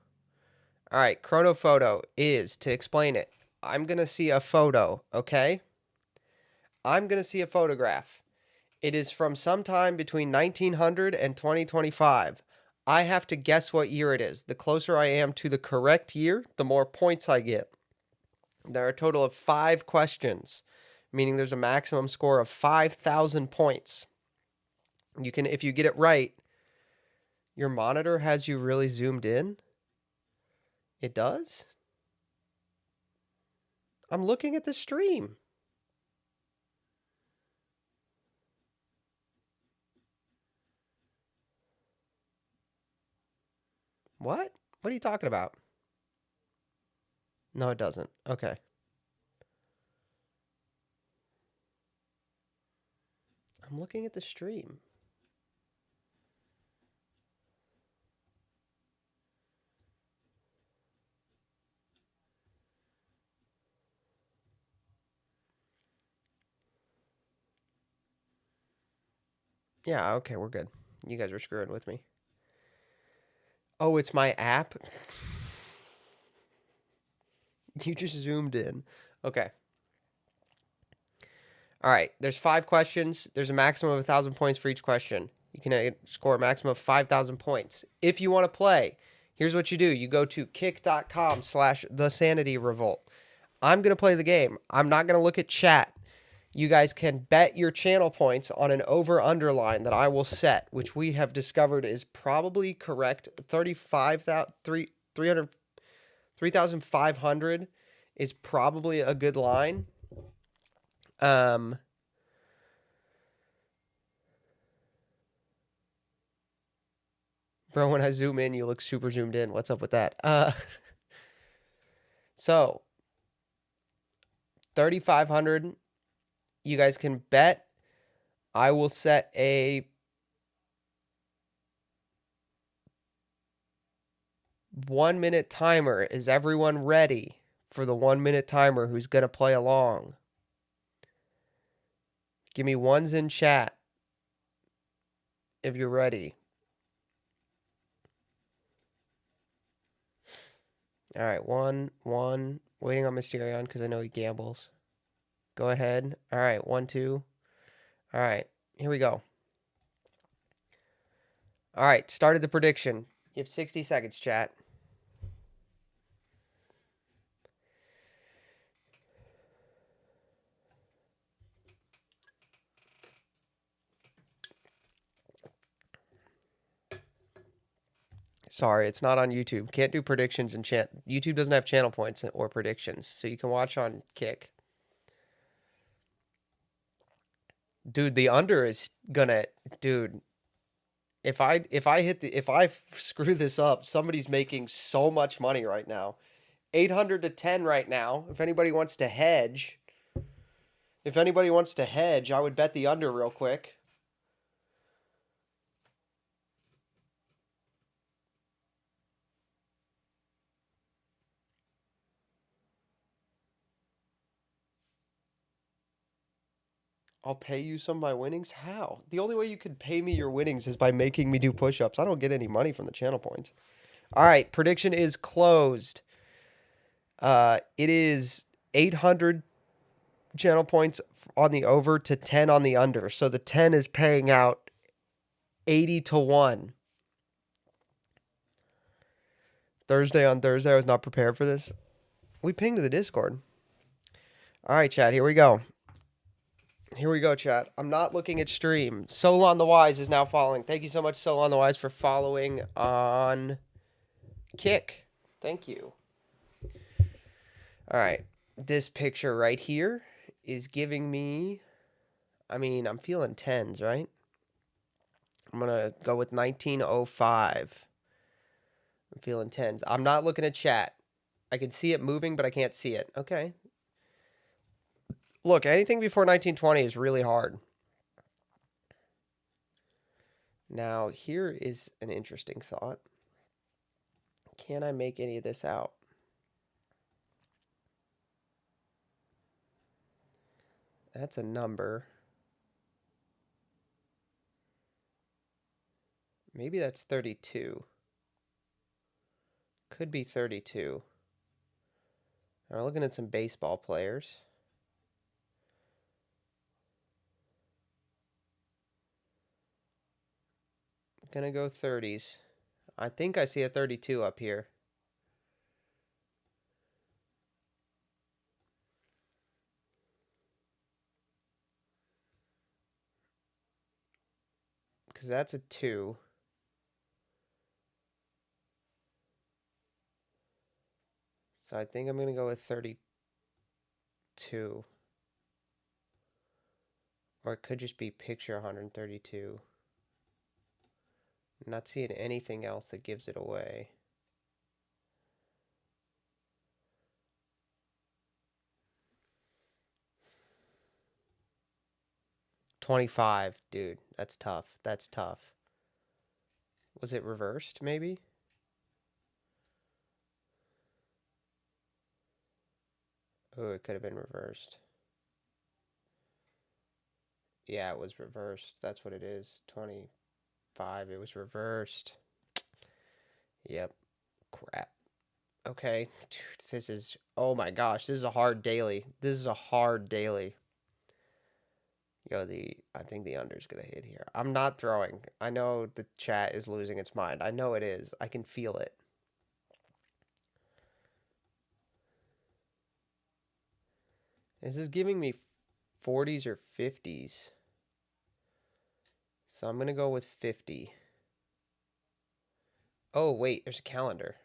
All right, chrono photo is, to explain it, I'm going to see a photo, okay? I'm going to see a photograph. It is from sometime between 1900 and 2025. I have to guess what year it is. The closer I am to the correct year, the more points I get. There are a total of 5 questions, meaning there's a maximum score of 5,000 points. You can, if you get it right, your monitor has you really zoomed in. It does? I'm looking at the stream. What? What are you talking about? No, it doesn't. Okay. I'm looking at the stream. Yeah, okay, we're good. You guys are screwing with me. Oh, it's my app? You just zoomed in. Okay. All right, there's 5 questions. There's a maximum of 1,000 points for each question. You can score a maximum of 5,000 points. If you want to play, here's what you do. You go to kick.com/thesanityrevolt. I'm going to play the game. I'm not going to look at chat. You guys can bet your channel points on an over-under line that I will set, which we have discovered is probably correct. 3,500 is probably a good line. Bro, when I zoom in, you look super zoomed in. What's up with that? So 3,500. You guys can bet. I will set a 1-minute timer. Is everyone ready for the 1-minute timer who's going to play along? Give me ones in chat if you're ready. All right, one. Waiting on Mysterion because I know he gambles. Go ahead. All right, 1, 2. All right, here we go. All right, started the prediction. You have 60 seconds, chat. Sorry, it's not on YouTube. Can't do predictions in chat. YouTube doesn't have channel points or predictions, so you can watch on Kick. Dude, the under is gonna, dude. If I screw this up, somebody's making so much money right now. 800 to 10 right now. If anybody wants to hedge, I would bet the under real quick. I'll pay you some of my winnings? How? The only way you could pay me your winnings is by making me do push-ups. I don't get any money from the channel points. All right, prediction is closed. It is 800 channel points on the over to 10 on the under. So the 10 is paying out 80 to 1. Thursday, I was not prepared for this. We pinged the Discord. All right, chat, here we go. Here we go, chat. I'm not looking at stream. Solon the Wise is now following. Thank you so much, Solon the Wise, for following on Kick. Thank you. All right. This picture right here is giving me, I mean, I'm feeling tens, right? I'm going to go with 1905. I'm feeling tens. I'm not looking at chat. I can see it moving, but I can't see it. Okay. Look, anything before 1920 is really hard. Now, here is an interesting thought. Can I make any of this out? That's a number. Maybe that's 32. Could be 32. We're looking at some baseball players. Gonna go 30s. I think I see a 32 up here. Because that's a 2. So I think I'm going to go with 32. Or it could just be picture 132. I'm not seeing anything else that gives it away. $25, dude. That's tough. That's tough. Was it reversed, maybe? Oh, it could have been reversed. Yeah, it was reversed. That's what it is. 25. It was reversed. Yep. Crap. Okay. Dude, this is... Oh my gosh. This is a hard daily. This is a hard daily. Yo, I think the under's going to hit here. I'm not throwing. I know the chat is losing its mind. I know it is. I can feel it. This is giving me 40s or 50s. So I'm going to go with 50. Oh, wait. There's a calendar.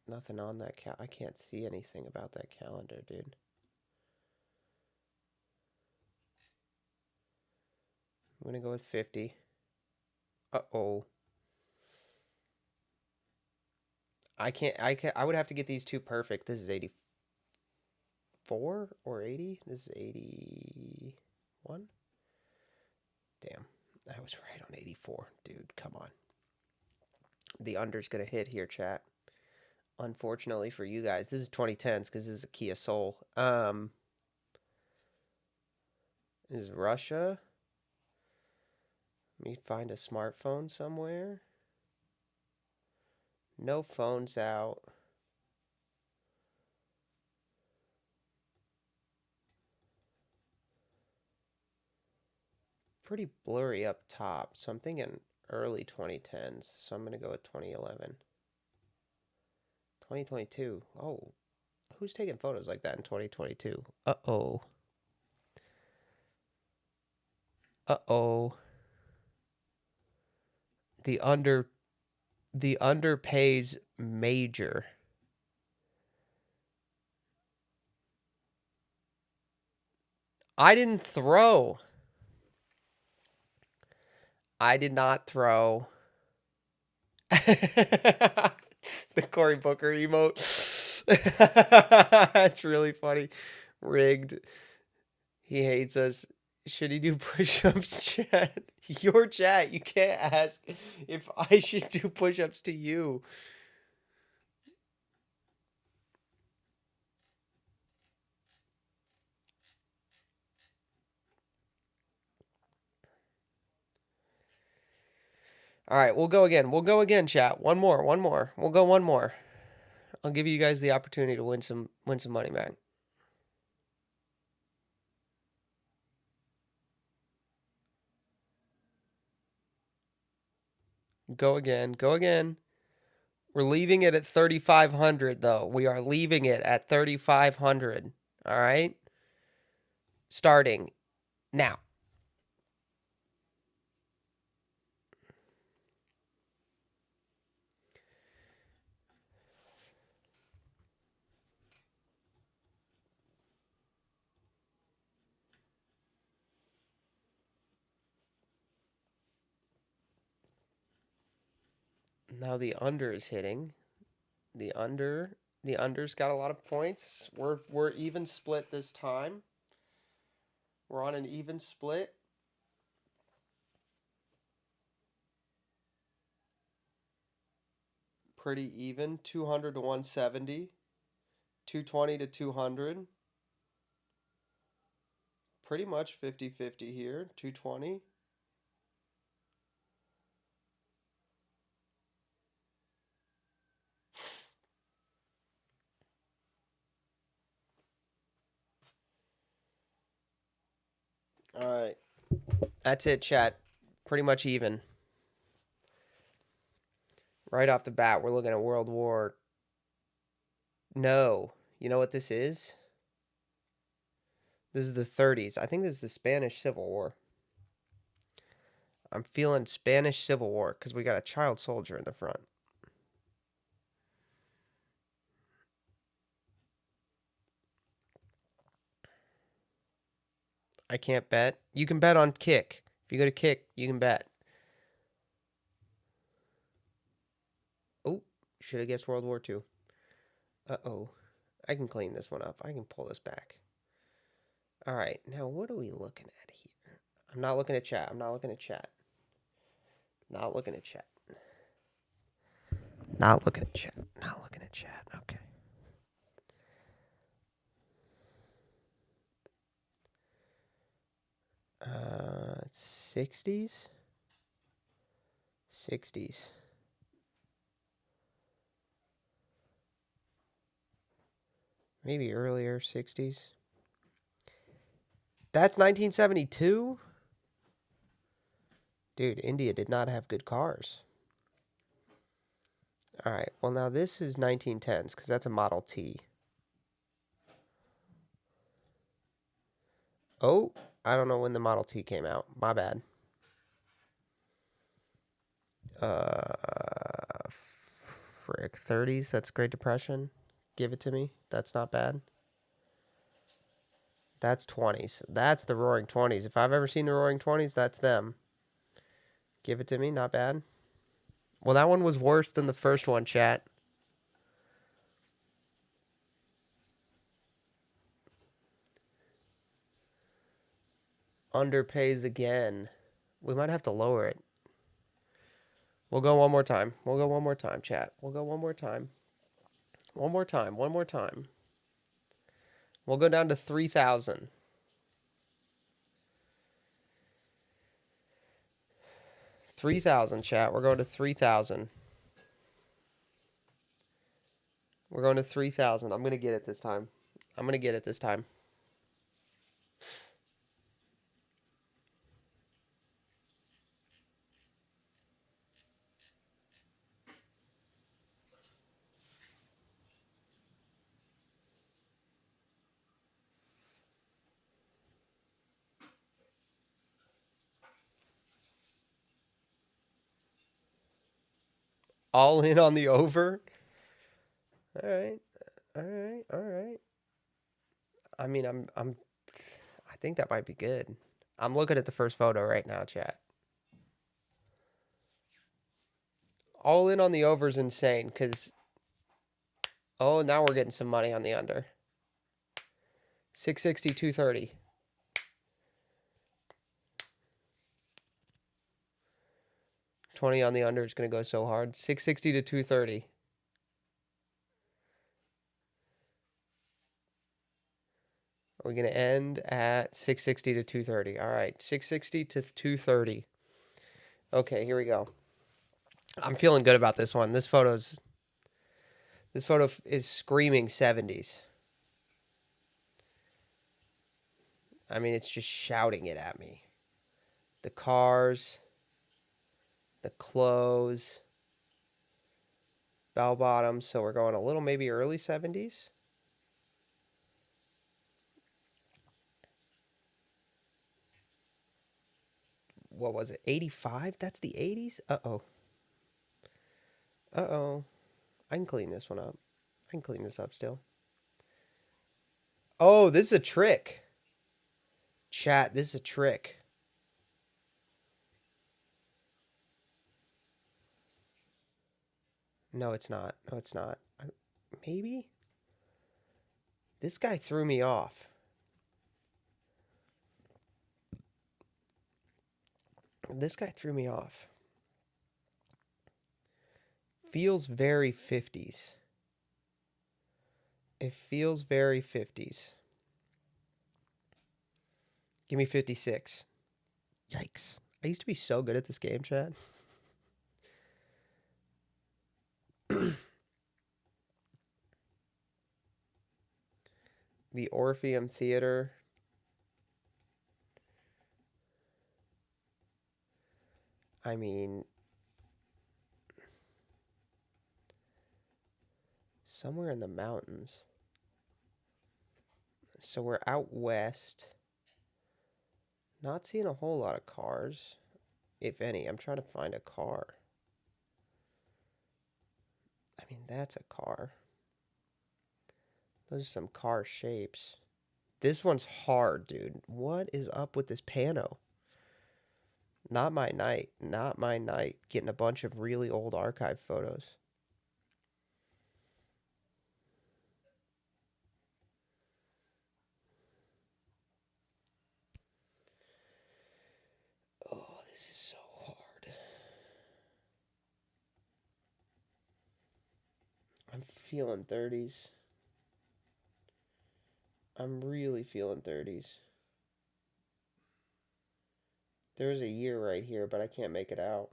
Nothing on that I can't see anything about that calendar, dude. I'm going to go with 50. Uh-oh. I would have to get these two perfect. This is 84 or 80? This is 81? Damn. I was right on 84. Dude, come on. The under's going to hit here, chat. Unfortunately for you guys. This is 2010s because this is a Kia Soul. Is Russia? Let me find a smartphone somewhere. No phones out. Pretty blurry up top. So I'm thinking early 2010s. So I'm going to go with 2011. 2022. Oh, who's taking photos like that in 2022? Uh-oh. Uh-oh. The under pays major. I didn't throw. I did not throw. The Cory Booker emote. That's really funny. Rigged. He hates us. Should he do push-ups, chat? Your chat. You can't ask if I should do push-ups to you. All right, we'll go again. We'll go again, chat. One more. We'll go one more. I'll give you guys the opportunity to win some money back. Go again. Go again. We're leaving it at 3,500, though. We are leaving it at 3,500. All right? Starting now. Now the under is hitting. The under's got a lot of points. We're even split this time. We're on an even split. Pretty even. 200 to 170. 220 to 200. Pretty much 50-50 here. 220. All right. That's it, chat. Pretty much even. Right off the bat, we're looking at World War. No. You know what this is? This is the 30s. I think this is the Spanish Civil War. I'm feeling Spanish Civil War because we got a child soldier in the front. I can't bet. You can bet on kick. If you go to kick, you can bet. Oh, should have guessed World War II. Uh-oh. I can clean this one up. I can pull this back. All right. Now, what are we looking at here? I'm not looking at chat. I'm not looking at chat. Not looking at chat. Not looking at chat. Not looking at chat. Okay. Uh, 60s? 60s. Maybe earlier 60s. That's 1972? Dude, India did not have good cars. All right. Well, now this is 1910s because that's a Model T. Oh, I don't know when the Model T came out. My bad. Frick, 30s. That's Great Depression. Give it to me. That's not bad. That's 20s. That's the Roaring 20s. If I've ever seen the Roaring 20s, that's them. Give it to me. Not bad. Well, that one was worse than the first one, chat. Underpays again. We might have to lower it. We'll go one more time. We'll go one more time, chat. We'll go one more time. One more time. One more time. We'll go down to 3,000. 3,000, chat. We're going to 3,000. We're going to 3,000. I'm going to get it this time. I'm going to get it this time. All in on the over? All right. All right. All right. I mean, I think that might be good. I'm looking at the first photo right now, chat. All in on the over is insane because, oh, now we're getting some money on the under. 660, 230. $20 on the under is going to go so hard. 660 to 230. We're going to end at 660 to 230. All right, 660 to 230. Okay, here we go. I'm feeling good about this one. This photo is screaming 70s. I mean, it's just shouting it at me. The cars, the clothes, bell bottoms, so we're going a little maybe early 70s. What was it? 85? That's the 80s? Uh-oh. Uh-oh. I can clean this one up. I can clean this up still. Oh, this is a trick. Chat, this is a trick. No, it's not. No, it's not. Maybe? This guy threw me off. This guy threw me off. Feels very 50s. It feels very 50s. Give me 56. Yikes. I used to be so good at this game, chat. The Orpheum Theater. I mean, somewhere in the mountains. So we're out west. Not seeing a whole lot of cars, if any. I'm trying to find a car. I mean, that's a car. Those are some car shapes. This one's hard, dude. What is up with this pano? Not my night. Not my night. Getting a bunch of really old archive photos. Oh, this is so hard. I'm feeling 30s. I'm really feeling 30s. There's a year right here, but I can't make it out.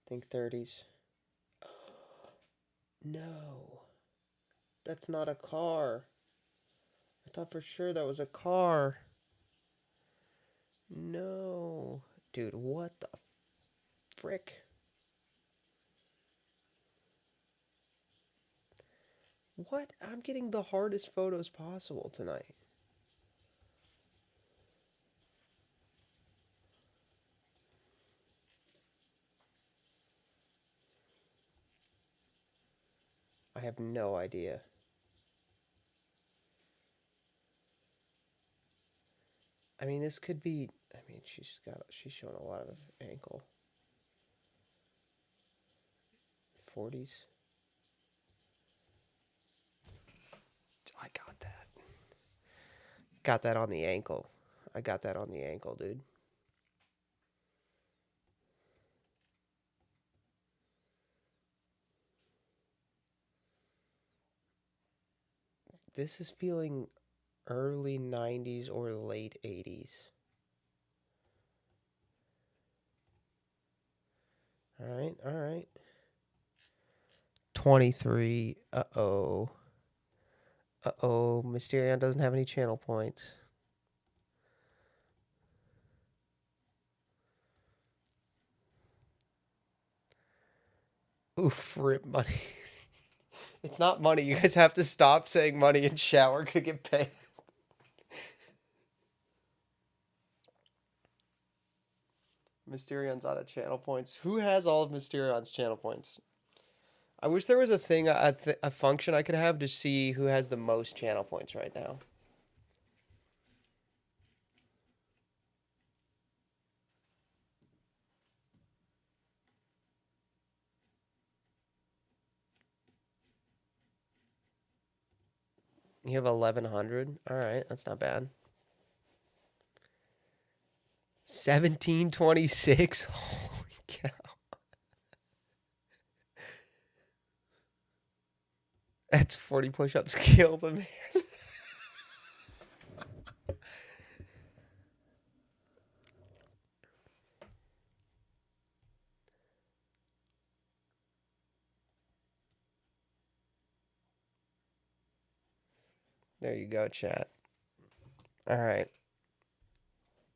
Think 30s. No. That's not a car. I thought for sure that was a car. No. Dude, what the frick? What? I'm getting the hardest photos possible tonight. I have no idea. I mean, this could be... I mean, she's showing a lot of ankle. 40s. I got that. Got that on the ankle. I got that on the ankle, dude. This is feeling early 90s or late 80s. Alright, alright. 23. Uh-oh. Uh-oh. Mysterion doesn't have any channel points. Oof, rip money. It's not money. You guys have to stop saying money in chat. We're gonna get paid. Mysterion's out of channel points. Who has all of Mysterion's channel points? I wish there was a thing, a function I could have to see who has the most channel points right now. You have 1,100. All right, that's not bad. 1726. Holy cow. That's 40 push-ups. Kill the man. There you go, chat. All right.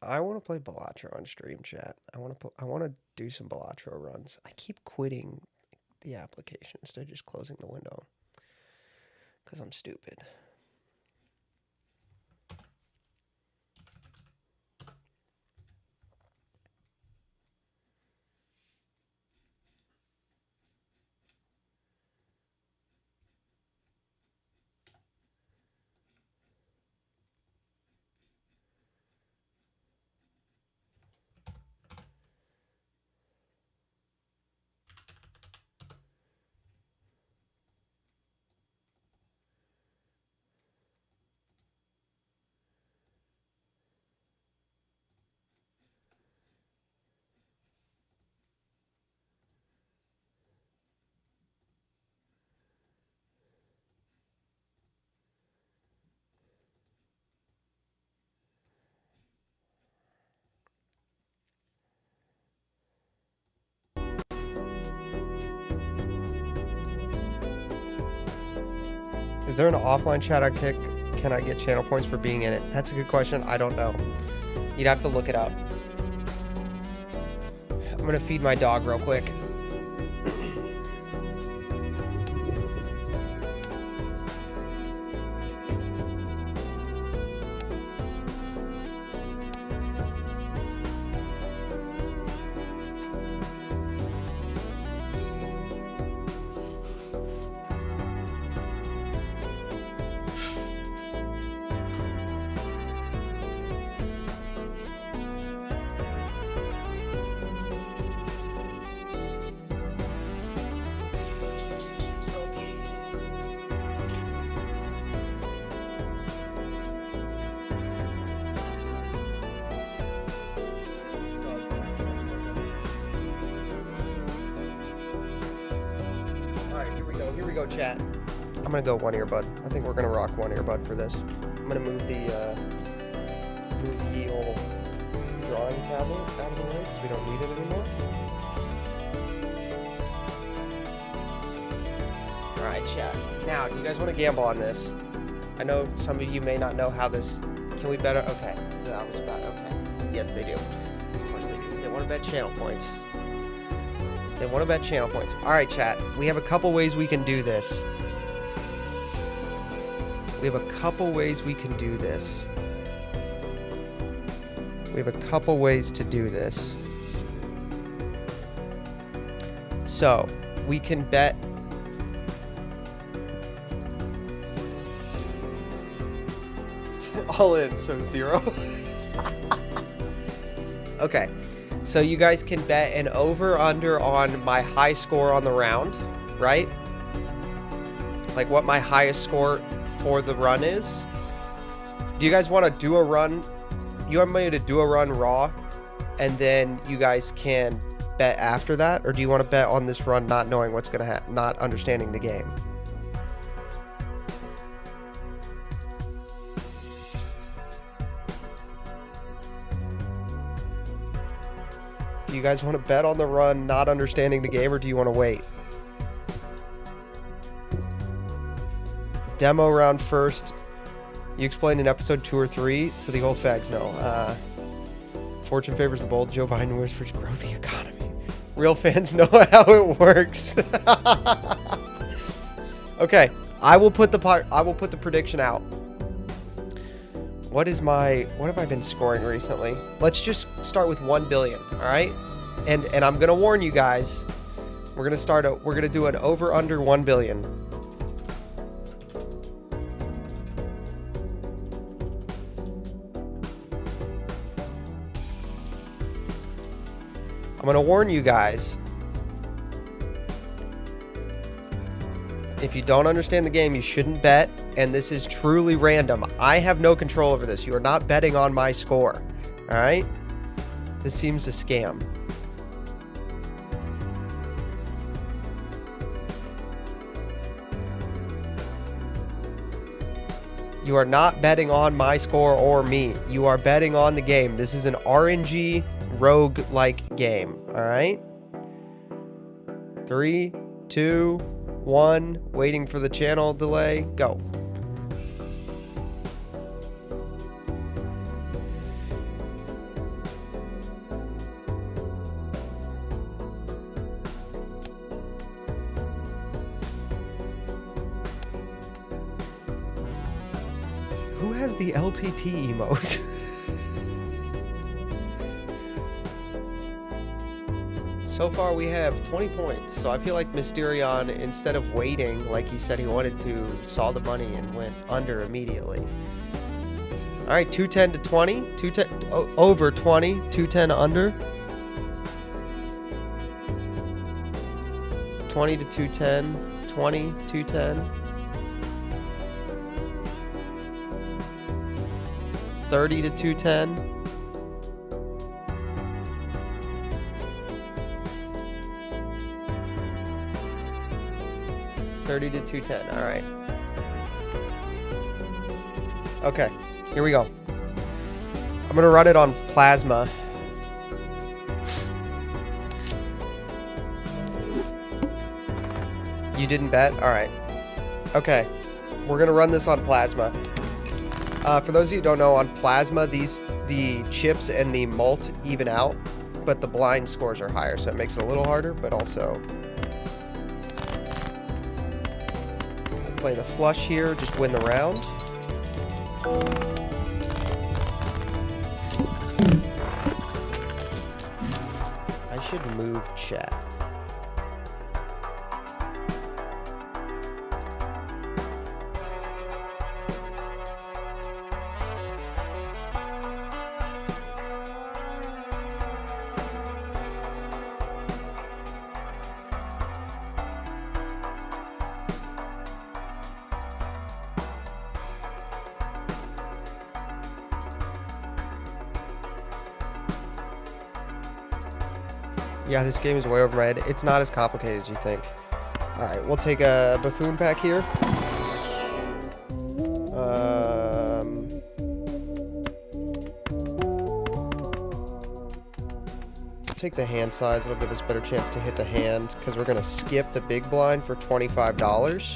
I want to play Balatro on stream, chat. I want to do some Balatro runs. I keep quitting the application instead of just closing the window because I'm stupid. Is there an offline chat I kick? Can I get channel points for being in it? That's a good question. I don't know. You'd have to look it up. I'm gonna feed my dog real quick. Chat. I'm gonna go one earbud. I think we're gonna rock one earbud for this. I'm gonna move the old drawing tablet out of the way because we don't need it anymore. Alright, chat. Now, do you guys want to gamble on this? I know some of you may not know how this... Can we bet? Okay. That was bad. Okay. Yes, they do. Of course they do. They want to bet channel points. They want to bet channel points. Alright, chat. We have a couple ways we can do this. We have a couple ways we can do this. We have a couple ways to do this. So, we can bet... all in, so 0. Okay. So you guys can bet an over-under on my high score on the round, right? Like what my highest score for the run is. Do you guys want to do a run? You want me to do a run raw, and then you guys can bet after that? Or do you want to bet on this run not knowing what's going to happen, not understanding the game? Do you guys want to bet on the run not understanding the game, or do you want to wait? Demo round first. You explained in episode 2 or 3, so the old fags know. Fortune favors the bold. Joe Biden whispers grow the economy. Real fans know how it works. Okay, I will put the prediction out. What have I been scoring recently? Let's just start with 1 billion, all right? And I'm gonna warn you guys, we're gonna do an over under 1 billion. I'm gonna warn you guys. If you don't understand the game, you shouldn't bet, and this is truly random. I have no control over this. You are not betting on my score, all right? This seems a scam. You are not betting on my score or me. You are betting on the game. This is an RNG rogue-like game, all right? 3, 2, 1, waiting for the channel delay, go. Who has the LTT emote? So far we have 20 points, so I feel like Mysterion, instead of waiting like he said he wanted to, saw the money and went under immediately. Alright, 210 to 20, 210 over 20, 210 under. 20 to 210, 20, 210. 30 to 210. 30 to 210. All right. Okay, here we go. I'm gonna run it on plasma. You didn't bet? All right. Okay, we're gonna run this on plasma. For those of you who don't know, on plasma, the chips and the malt even out, but the blind scores are higher, so it makes it a little harder, but also play the flush here, just win the round. I should move chat. Yeah, this game is way over my head. It's not as complicated as you think. Alright, we'll take a buffoon pack here. Take the hand size. It'll give us a better chance to hit the hand, because we're going to skip the big blind for $25.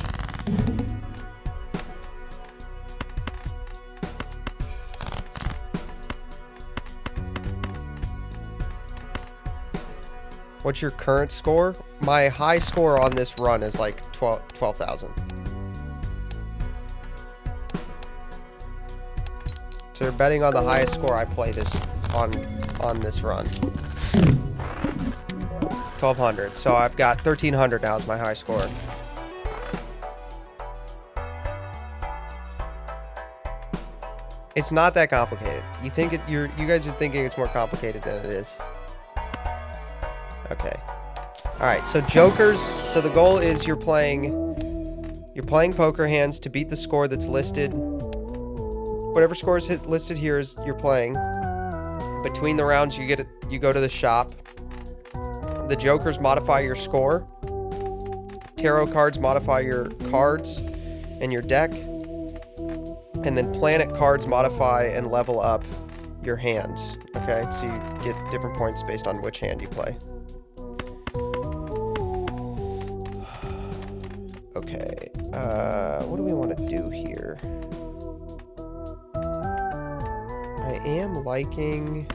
What's your current score? My high score on this run is like 12,000. So you're betting on the highest score I play this on this run. 1,200. So I've got 1,300 now as my high score. It's not that complicated. You think it? You guys are thinking it's more complicated than it is. Okay. All right. So jokers. So the goal is you're playing poker hands to beat the score that's listed. Whatever score is listed here is you're playing. Between the rounds, you go to the shop. The jokers modify your score. Tarot cards modify your cards and your deck. And then planet cards modify and level up your hands. Okay, so you get different points based on which hand you play. Okay, what do we want to do here? I am liking...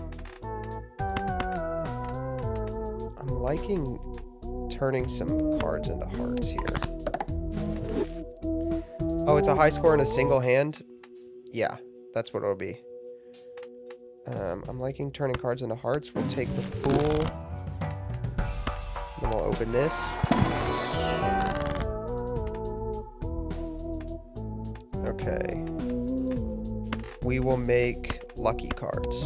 I'm liking turning some cards into hearts here. Oh, it's a high score in a single hand? Yeah, that's what it'll be. I'm liking turning cards into hearts. We'll take the Fool. Then we'll open this. Okay. We will make lucky cards.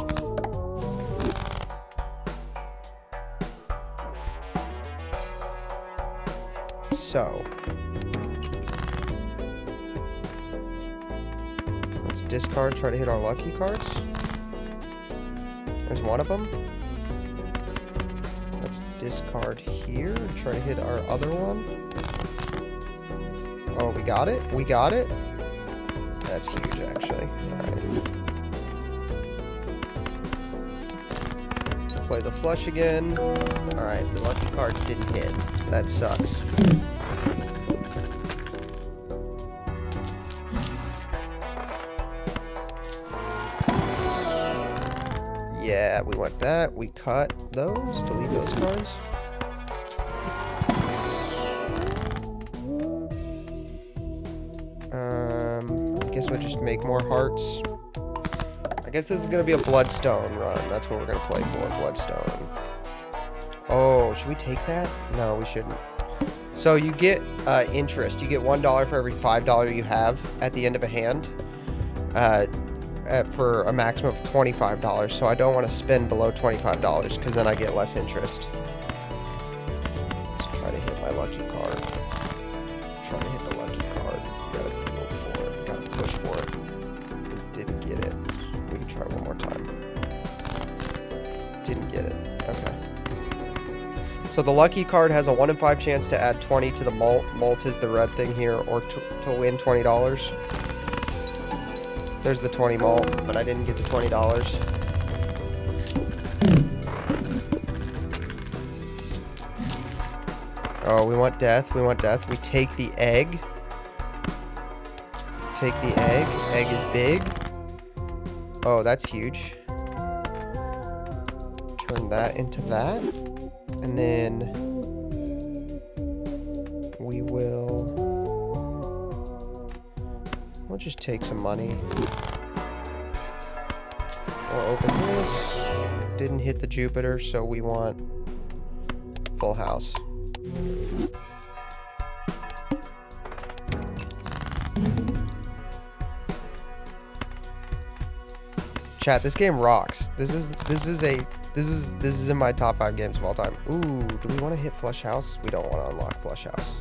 So. Let's discard, try to hit our lucky cards. There's one of them. Let's discard here and try to hit our other one. Oh, we got it? We got it? That's huge, actually. Alright. Play the flush again. Alright, the lucky cards didn't hit. That sucks. Yeah, we want that. We cut those, delete those cards. guess we'll just make more hearts. I guess this is gonna be a bloodstone run. That's what we're gonna play for, bloodstone. Oh, should we take that? No, we shouldn't. So you get interest. You get $1 for every $5 you have at the end of a hand, for a maximum of $25. So I don't want to spend below $25 because then I get less interest. Let's try to hit my lucky card. Trying to hit the lucky card. Gotta go for it. Gotta push for it. Didn't get it. We can try one more time. Didn't get it. Okay. So the lucky card has a 1 in 5 chance to add 20 to the malt. Malt is the red thing here, or to win $20. There's the 20 malt, but I didn't get the $20. Oh, we want death. We want death. We take the egg. Take the egg. Egg is big. Oh, that's huge. Turn that into that. And then we'll just take some money. We'll open this. Didn't hit the Jupiter, so we want full house. Chat, this game rocks. This is in my top 5 games of all time. Ooh, do we want to hit Flush House? We don't want to unlock Flush House.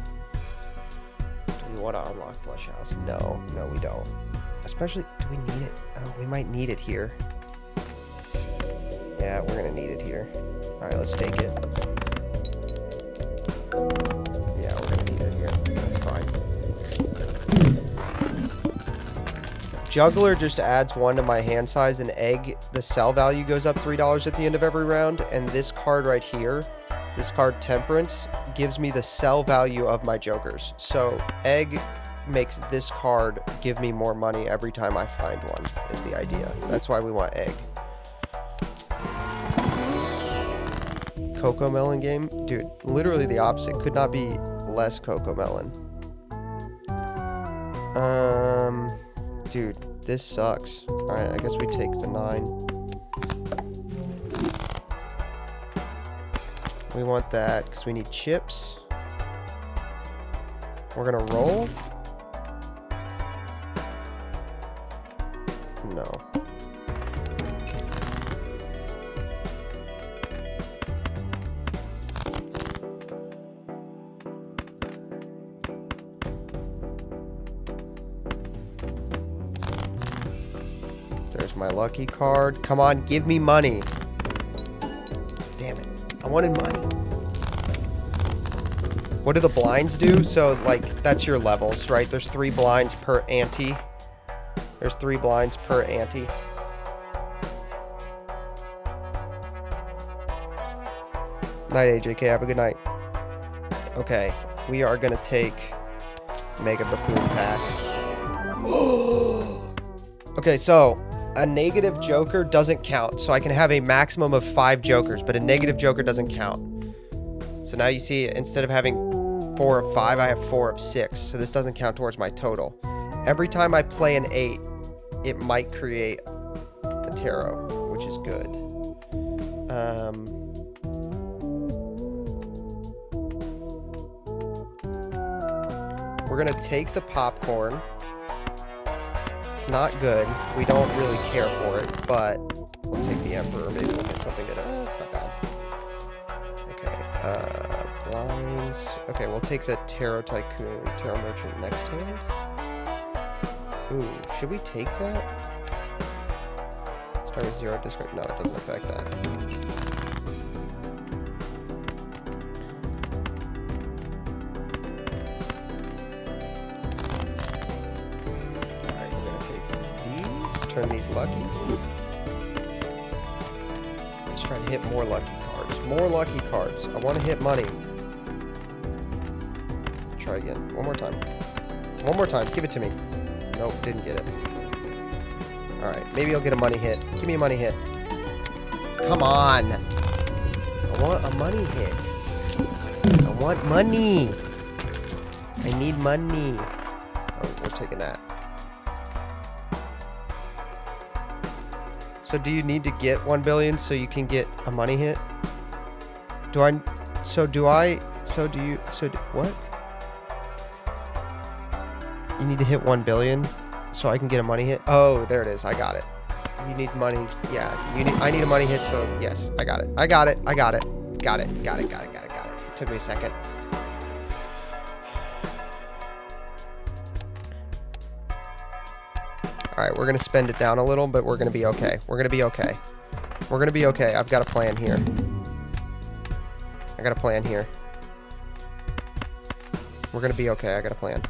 Do we want to unlock Flush House? No, we don't. Especially, do we need it? Oh, we might need it here. Yeah, we're gonna need it here. All right, let's take it. Yeah, we're gonna need it here. That's fine. Juggler just adds 1 to my hand size, and egg, the sell value goes up $3 at the end of every round. And this card right here, this card Temperance, gives me the sell value of my jokers. So egg makes this card give me more money every time I find one, is the idea. That's why we want egg. Cocoa Melon game? Dude, literally the opposite. Could not be less Cocoa Melon. Dude, this sucks. Alright, I guess we take the 9. We want that because we need chips. We're gonna roll. No. There's my lucky card. Come on, give me money. Damn it. I wanted money. What do the blinds do? So, like, that's your levels, right? There's 3 blinds per ante. There's 3 blinds per ante. Night, AJK. Have a good night. Okay, we are gonna take Mega Buffoon Pack. Okay, so a negative joker doesn't count. So I can have a maximum of 5 jokers, but a negative joker doesn't count. So now you see, instead of having 4 of 5, I have 4 of 6. So this doesn't count towards my total. Every time I play an 8, it might create a tarot, which is good. We're gonna take the popcorn. It's not good. We don't really care for it, but we'll take the Emperor. Maybe we'll get something good. Oh, it's not bad. Okay, blinds. Okay, we'll take the Tarot Tycoon, Tarot Merchant next hand. Ooh, should we take that? Start with 0 discard. No, it doesn't affect that. Alright, we're gonna take these, turn these lucky. Let's try to hit more lucky cards. More lucky cards. I want to hit money. Try again. One more time. One more time. Give it to me. Nope, didn't get it. Alright, maybe I'll get a money hit. Give me a money hit. Come on! I want a money hit. I want money! I need money. Oh, we're taking that. So do you need to get 1 billion so you can get a money hit? What? You need to hit 1 billion so I can get a money hit? Oh, there it is. I got it. You need money. Yeah, I need a money hit, so yes, I got it. I got it. Got it. It took me a second. All right, we're gonna spend it down a little, but we're gonna be okay. We're gonna be okay. I've got a plan here. We're gonna be okay. I got a plan.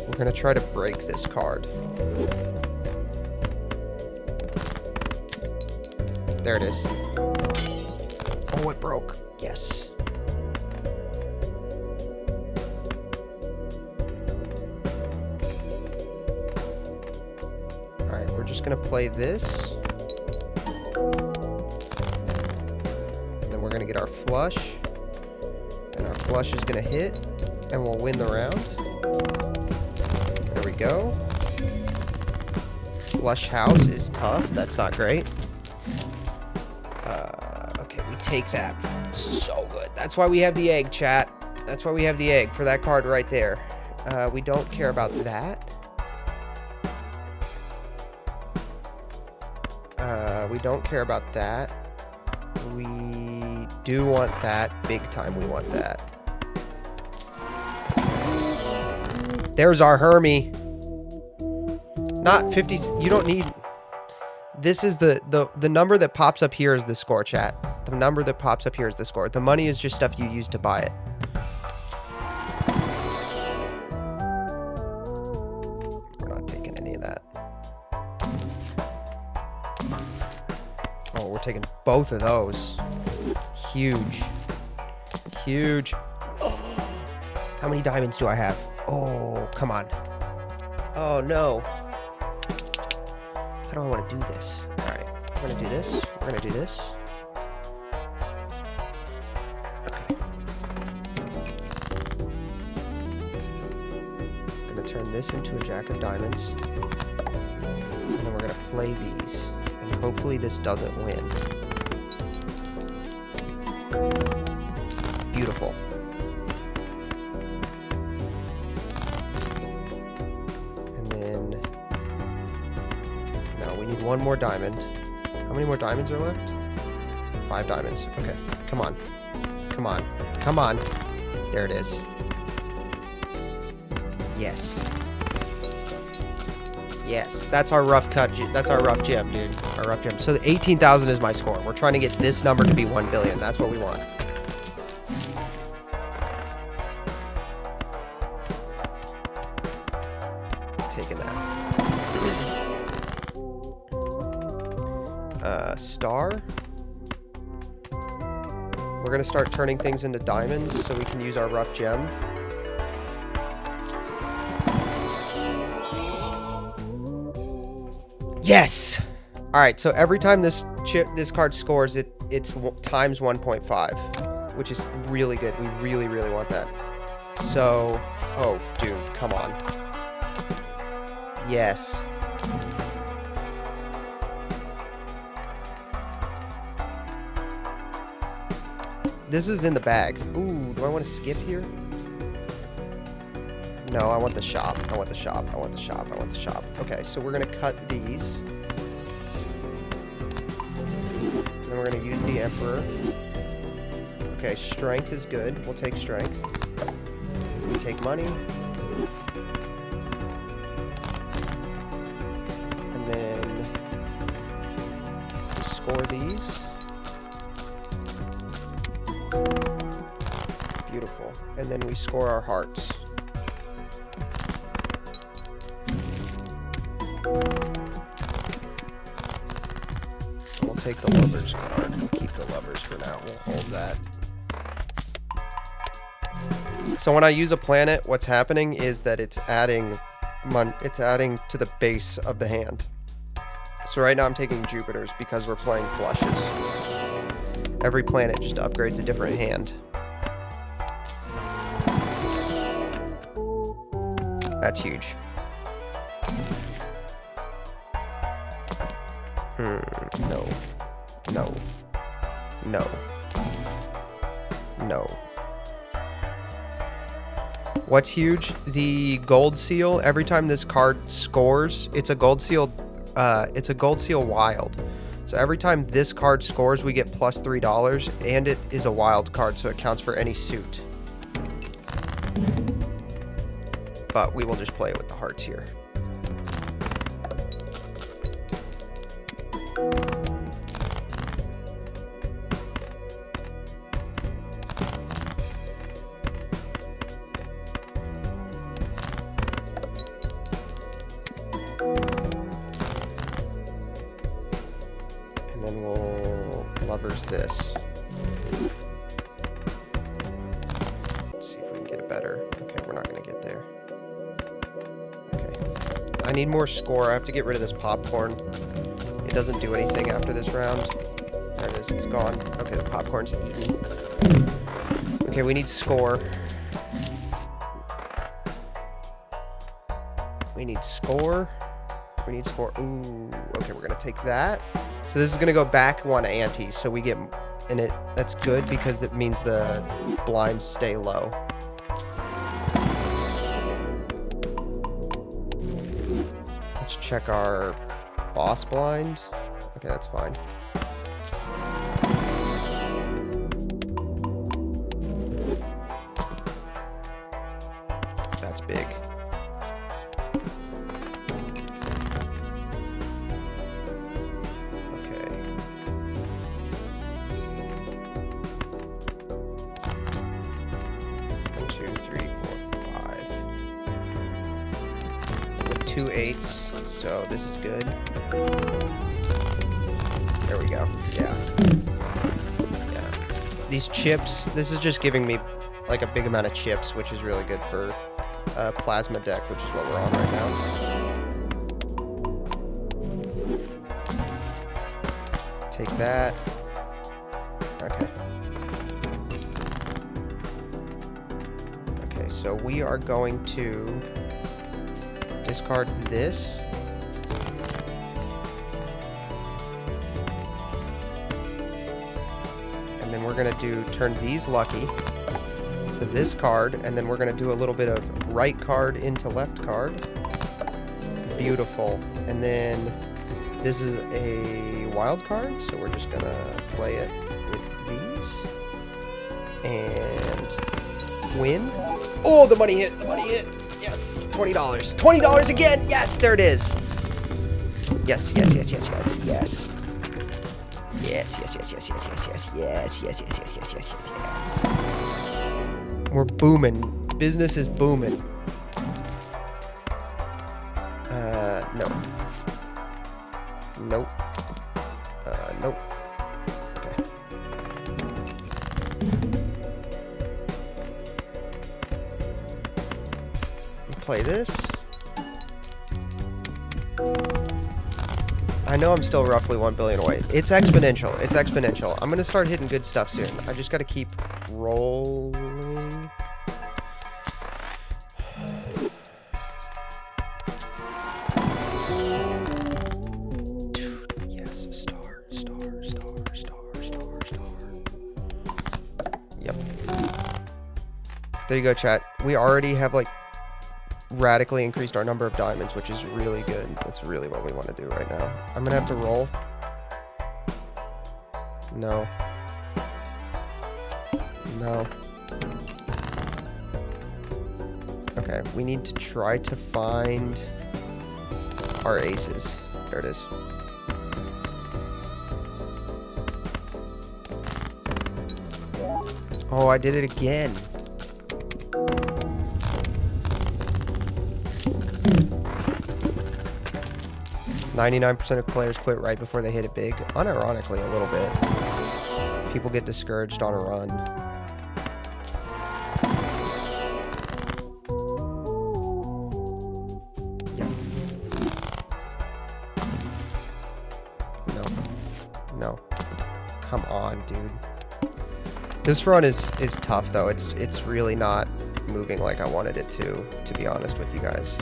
We're gonna try to break this card. There it is. Oh, it broke. Yes. All right, we're just gonna play this. Then we're gonna get our flush. And our flush is gonna hit. And we'll win the round. There we go. Flush house is tough. That's not great. Okay, we take that. So good. That's why we have the egg, chat. That's why we have the egg for that card right there. We don't care about that. We don't care about that. We do want that. Big time we want that. There's our Hermie. Not 50. You don't need... This is the number that pops up here is the score, chat. The number that pops up here is the score. The money is just stuff you use to buy it. We're not taking any of that. Oh, we're taking both of those. Huge. Huge. Oh. How many diamonds do I have? Oh, come on. Oh, no. How do I want to do this? All right, we're going to do this. We're going to do this. Okay. I'm going to turn this into a jack of diamonds. And then we're going to play these. And hopefully this doesn't win. Beautiful. One more diamond. How many more diamonds are left? 5 diamonds. Okay. Come on. Come on. Come on. There it is. Yes. Yes. That's our rough cut. That's our rough gem, dude. Our rough gem. So the 18,000 is my score. We're trying to get this number to be 1 billion. That's what we want. Taking that. Star. We're gonna start turning things into diamonds so we can use our rough gem. Yes. All right. So every time this card scores, it's times 1.5, which is really good. We really want that. So, oh, dude, come on. Yes. This is in the bag. Ooh, do I want to skip here? No, I want the shop. I want the shop. I want the shop. I want the shop. Okay, so we're going to cut these. Then we're going to use the Emperor. Okay, strength is good. We'll take strength. We take money. And then we score these. Beautiful. And then we score our hearts. We'll take the lovers card. We'll keep the lovers for now. We'll hold that. So when I use a planet, what's happening is that it's adding to the base of the hand. So right now I'm taking Jupiter's because we're playing flushes. Every planet just upgrades a different hand. That's huge. No. No. No. No. What's huge? The gold seal. Every time this card scores, it's a gold seal. It's a gold seal wild. So every time this card scores, we get plus $3, and it is a wild card, so it counts for any suit. But we will just play it with the hearts here. And then we'll lovers this. Let's see if we can get it better. Okay, we're not going to get there. Okay. I need more score. I have to get rid of this popcorn. It doesn't do anything after this round. There it is. It's gone. Okay, the popcorn's eaten. Okay, we need score. We need score. We need score. Ooh. Okay, we're going to take that. So this is going to go back one ante. So we get... And that's good because it means the blinds stay low. Let's check our boss blind. Okay, that's fine. That's big. Okay. One, two, three, four, five. With 2 8s. So this is good. There we go. Yeah. Yeah. These chips, this is just giving me like a big amount of chips, which is really good for plasma deck, which is what we're on right now. Take that. Okay. Okay, so we are going to discard this. And then we're going to turn these lucky. So this card, and then we're going to do a little bit of right card into left card. Beautiful. And then this is a wild card, so we're just going to play it with these. And win. Oh, the money hit. The money hit. Yes. $20. $20 again. Yes, there it is. Yes, yes, yes, yes, yes, yes. Yes, yes, yes, yes, yes, yes, yes, yes, yes, yes, yes, yes, yes, yes, yes. We're booming. Business is booming. No. Nope. Nope. Okay. Play this. I know I'm still roughly 1 billion away. It's exponential. It's exponential. I'm gonna start hitting good stuff soon. I just gotta keep rolling. Dude, yes, star, star, star, star, star, star. Yep. There you go, chat. We already have like radically increased our number of diamonds, which is really good. That's really what we want to do right now. I'm gonna have to roll. No. No. Okay, we need to try to find our aces. There it is. Oh, I did it again. %99 of players quit right before they hit it big. Unironically, a little bit. People get discouraged on a run. Yeah. Come on, dude. This run is tough though. It's really not moving like I wanted it to be honest with you guys.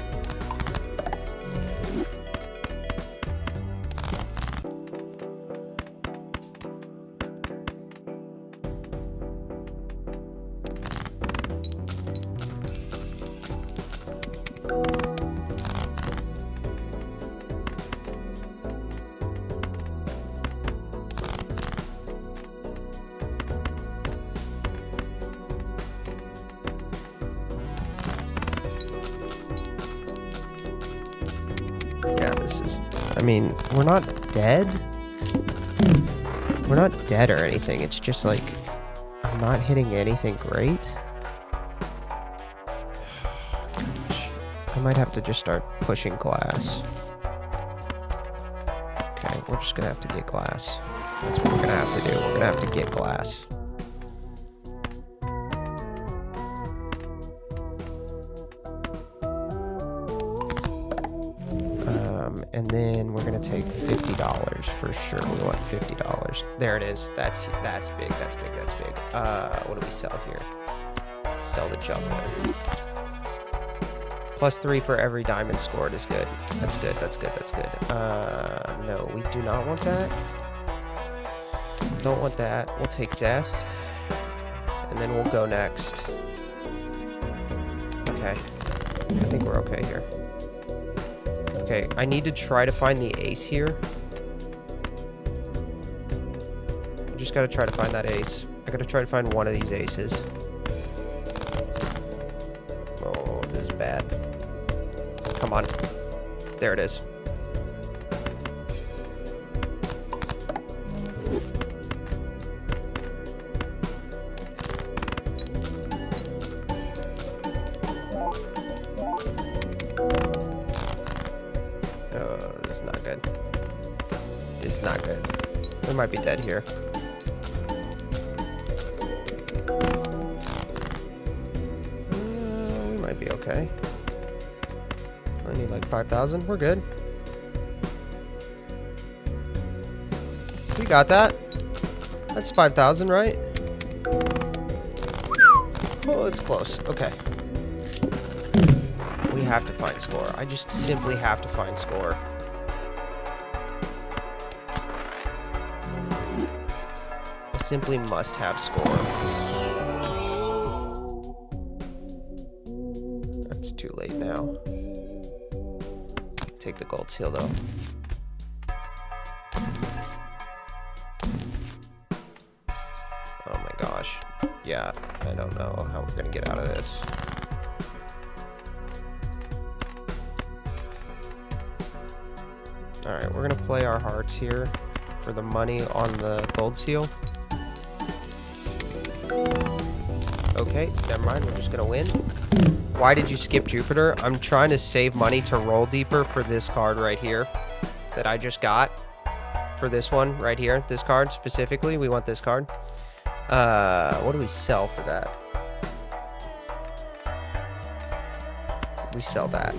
Yeah, this is... I mean, we're not dead. We're not dead or anything. It's just like... I'm not hitting anything great. Gosh. I might have to just start pushing glass. Okay, we're just gonna have to get glass. That's what we're gonna have to do. We're gonna have to get glass. And then we're gonna take $50 for sure. We want $50. There it is. That's big. That's big. That's big. What do we sell here? Sell the juggler. +3 for every diamond scored is good. That's good. That's good. That's good. No, we do not want that. Don't want that. We'll take death, and then we'll go next. Okay. I think we're okay here. Okay, I need to try to find the ace here. I just gotta try to find that ace. I gotta try to find one of these aces. Oh, this is bad. Come on. There it is. This is not good. This is not good. We might be dead here. We might be okay. I need like 5,000. We're good. We got that. That's 5,000, right? Oh, it's close. Okay. We have to find score. I just simply have to find score. I simply must have score. That's too late now. Take the gold seal though. Oh my gosh. Yeah, I don't know how we're gonna get out of this. Alright, we're gonna play our hearts here for the money on the gold seal. Okay, never mind, we're just gonna win. Why did you skip Jupiter? I'm trying to save money to roll deeper for this card right here that I just got. For this one right here, this card specifically, we want this card. What do we sell for that? We sell that.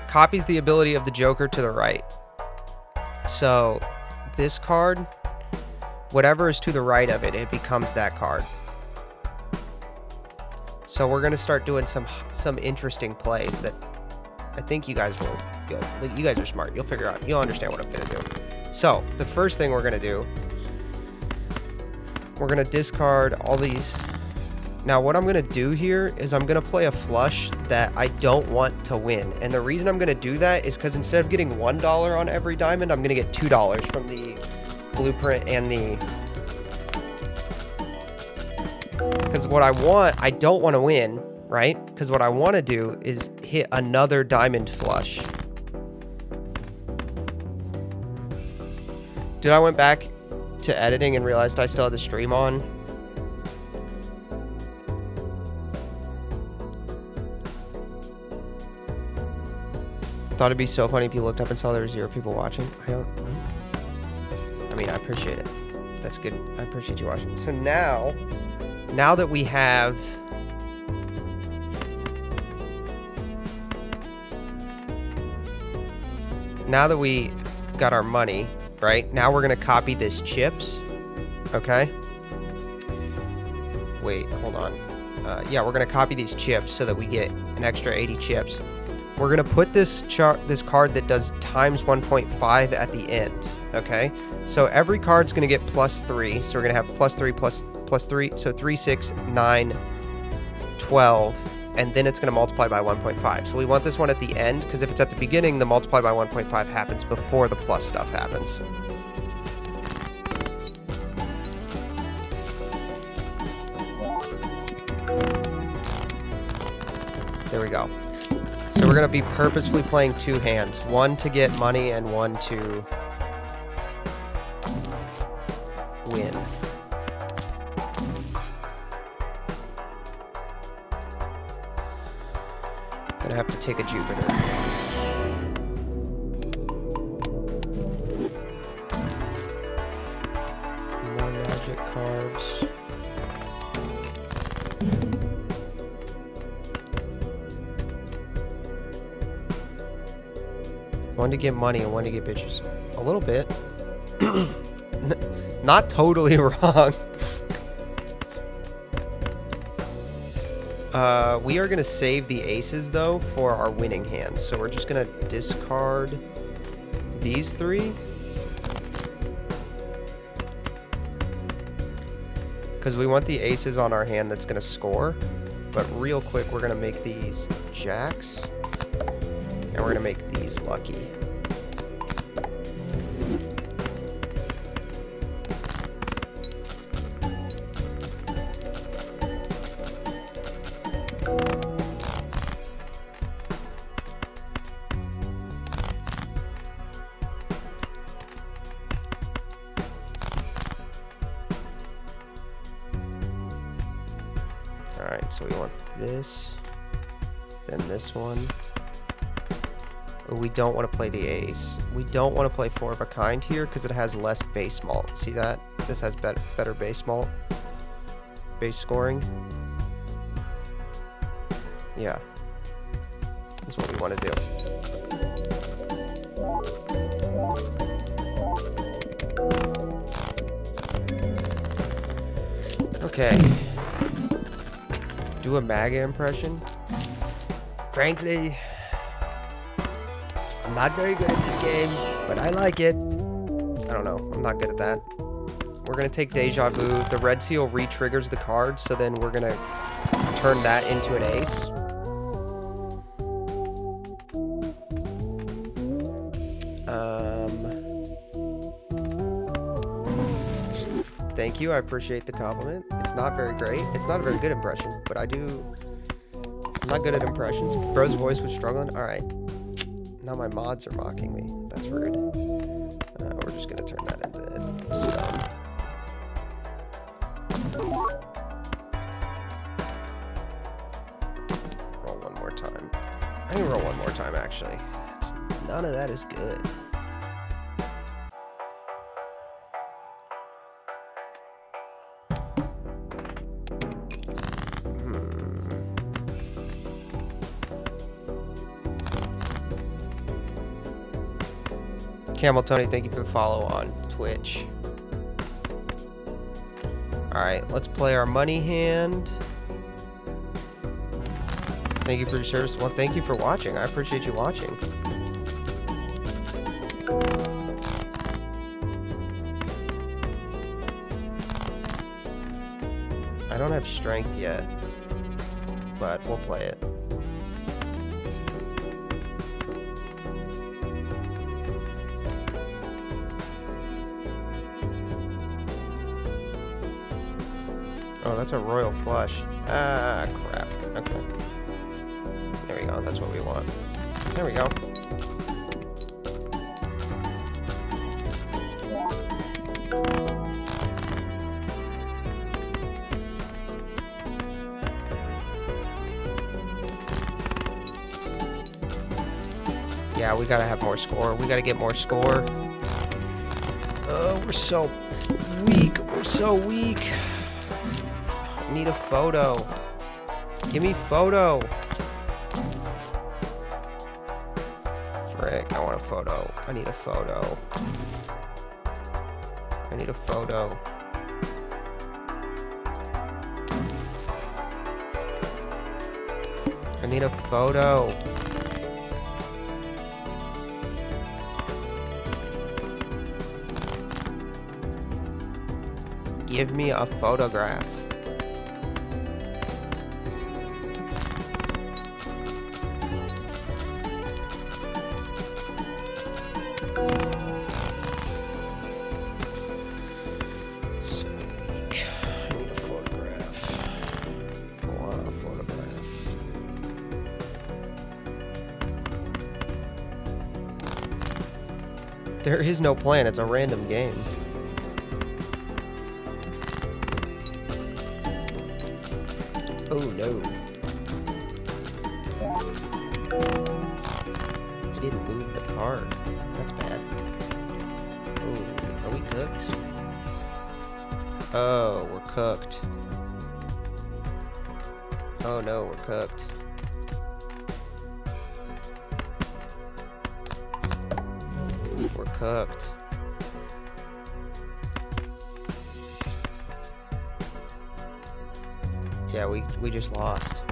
Copies the ability of the Joker to the right. So this card, whatever is to the right of it, it becomes that card. So we're gonna start doing some interesting plays that I think you guys will. You guys are smart. You'll figure out. You'll understand what I'm gonna do. So the first thing we're gonna do, we're gonna discard all these. Now what I'm gonna do here is I'm gonna play a flush that I don't want to win, and the reason I'm gonna do that is because instead of getting $1 on every diamond, I'm gonna get $2 from the blueprint and the. Because what I want, I don't want to win, right? Because what I want to do is hit another diamond flush. Dude, I went back to editing and realized I still had the stream on. Thought it'd be so funny if you looked up and saw there were 0 people watching. I mean, I appreciate it. That's good. I appreciate you watching. So now that we have now that we got our money, right? Now we're going to copy this chips, okay? Wait, hold on. Yeah, we're going to copy these chips so that we get an extra 80 chips. We're going to put this card that does times 1.5 at the end, okay? So every card's going to get +3. So we're going to have +3 plus 3. So 3, 6, 9, 12. And then it's going to multiply by 1.5. So we want this one at the end, because if it's at the beginning, the multiply by 1.5 happens before the plus stuff happens. There we go. So we're going to be purposefully playing 2 hands. One to get money and one to win. Gonna have to take a Jupiter. More magic cards. One to get money and one to get bitches. A little bit. Not totally wrong. We are going to save the aces, though, for our winning hand. So we're just going to discard these 3. Because we want the aces on our hand that's going to score. But real quick, we're going to make these jacks. And we're going to make these lucky. Alright, so we want this, then this one. We don't want to play the ace. We don't want to play 4 of a kind here because it has less base malt. See that? This has better base malt. Base scoring. Yeah. That's what we want to do. Okay. Do a MAGA impression. Frankly, I'm not very good at this game, but I like it. I don't know. I'm not good at that. We're going to take Deja Vu. The red seal re-triggers the card, so then we're going to turn that into an ace. Thank you. I appreciate the compliment. It's not very great. It's not a very good impression, but I'm not good at impressions. Bro's voice was struggling. All right. Now my mods are mocking me. That's rude. We're just going to turn that into stone. Roll one more time. I can roll one more time, actually. None of that is good. Camel Tony, thank you for the follow on Twitch. Alright, let's play our money hand. Thank you for your service. Well, thank you for watching. I appreciate you watching. I don't have strength yet, but we'll play it. Oh, that's a royal flush. Ah, crap. Okay. There we go. That's what we want. There we go. Yeah, we gotta have more score. We gotta get more score. Oh, we're so weak. We're so weak. I need a photo. Give me photo. Frick, I want a photo. I need a photo. I need a photo. I need a photo. Give me a photograph. So weak. I need a photograph. I want a photograph. There is no plan. It's a random game. Oh no. He didn't move the card. That's bad. Oh, are we cooked? Oh, we're cooked. Oh no, we're cooked. We're cooked. Yeah, we just lost.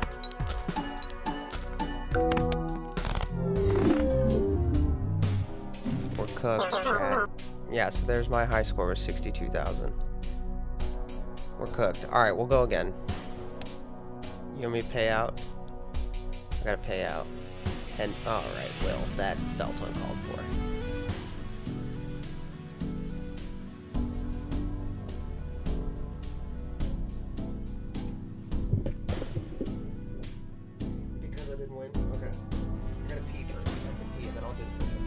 We're cooked, chat. Yeah, so there's my high score was 62,000. We're cooked. Alright, we'll go again. You want me to pay out? I gotta pay out 10. Alright, well, that felt uncalled for. Because I didn't win? Okay. I gotta pee first. I have to pee and then I'll do the push-up again.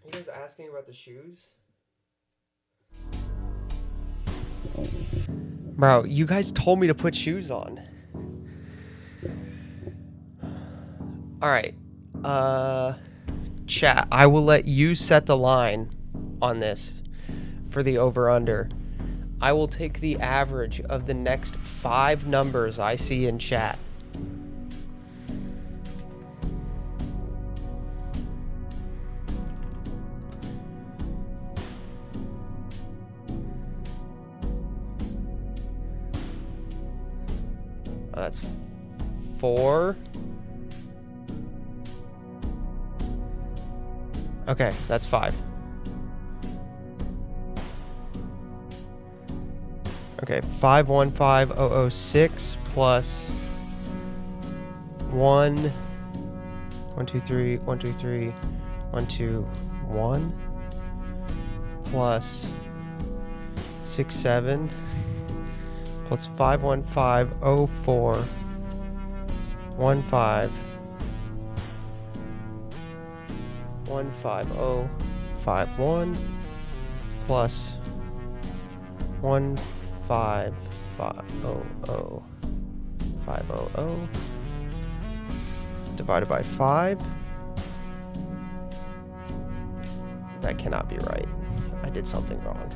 Are you guys asking about the shoes? Bro, you guys told me to put shoes on. Alright. Chat, I will let you set the line on this for the over-under. I will take the average of the next 5 numbers I see in chat. Oh, that's 4. Okay, that's 5. Okay, 515006 plus 1 1 2 3 1 2 3 1 2 1 plus 6 7 plus 51504 15 15051 plus 15500 divided by 5. That cannot be right. I did something wrong.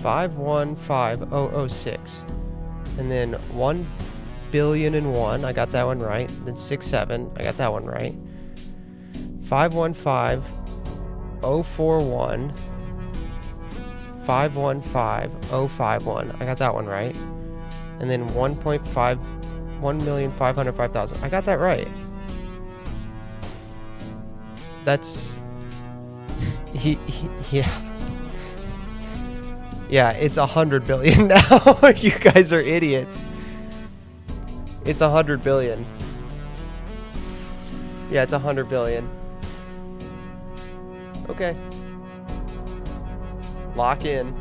$515,006, and then 1,000,001,001. I got that one right. Then 67. I got that one right. 515,041. 515,051. I got that one right. And then 1,505,000. I got that right. That's yeah. Yeah, it's 100 billion now. You guys are idiots. It's 100 billion. Yeah, it's 100 billion. Okay. Lock in.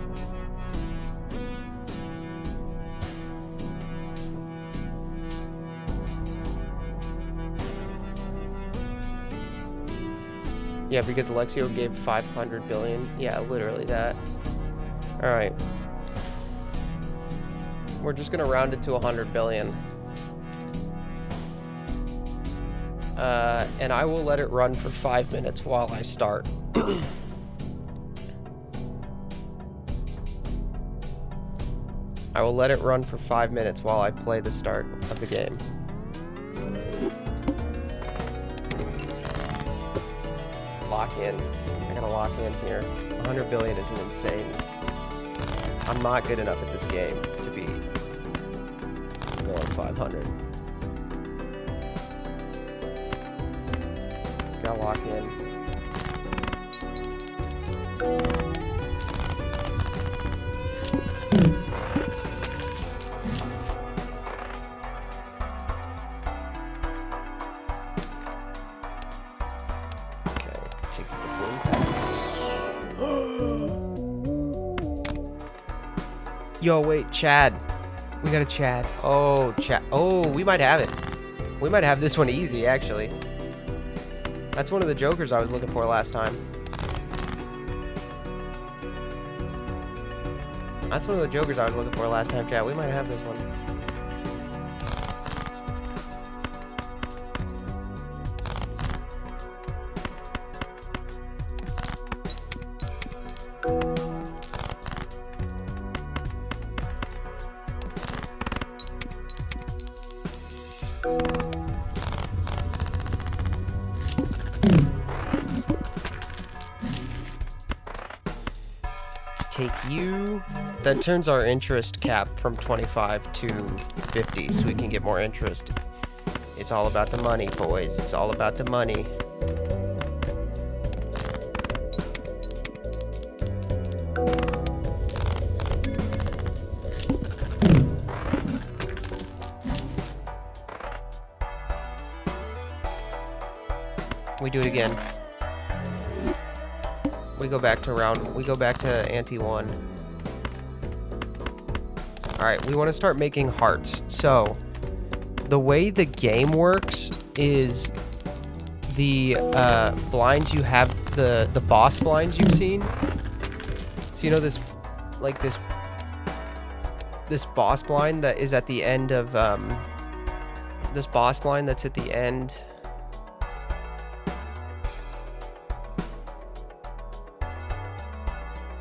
Yeah, because Alexio gave 500 billion. Yeah, literally that. Alright. We're just gonna round it to 100 billion. And I will let it run for 5 minutes while I start. I will let it run for 5 minutes while I play the start of the game. Lock in. I gotta lock in here. 100 billion is an insane. I'm not good enough at this game to be going 500. Gotta lock in. Okay, take the boom pack. Yo, wait, Chad. We got a Chad. Oh, Chad. Oh, we might have it. We might have this one easy, actually. That's one of the jokers I was looking for last time. That's one of the jokers I was looking for last time, Chad. We might have this one. Take you. That turns our interest cap from 25 to 50 so we can get more interest. It's all about the money, boys. It's all about the money. We do it again. We go back to ante 1. Alright, we want to start making hearts. So, the way the game works is the blinds you have, the boss blinds you've seen. So you know this, like this boss blind that is at the end of, this boss blind that's at the end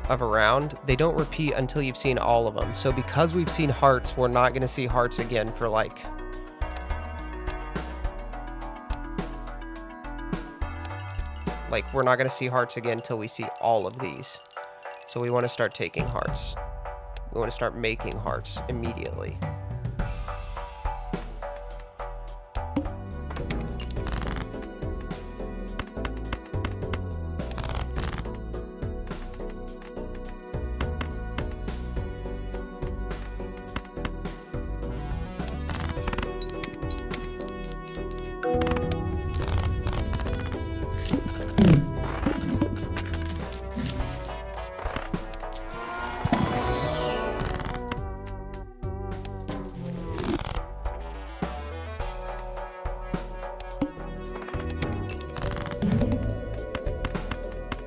of a round, they don't repeat until you've seen all of them. So because we've seen hearts, we're not going to see hearts again for like we're not going to see hearts again until we see all of these. So we want to start taking hearts. We want to start making hearts immediately.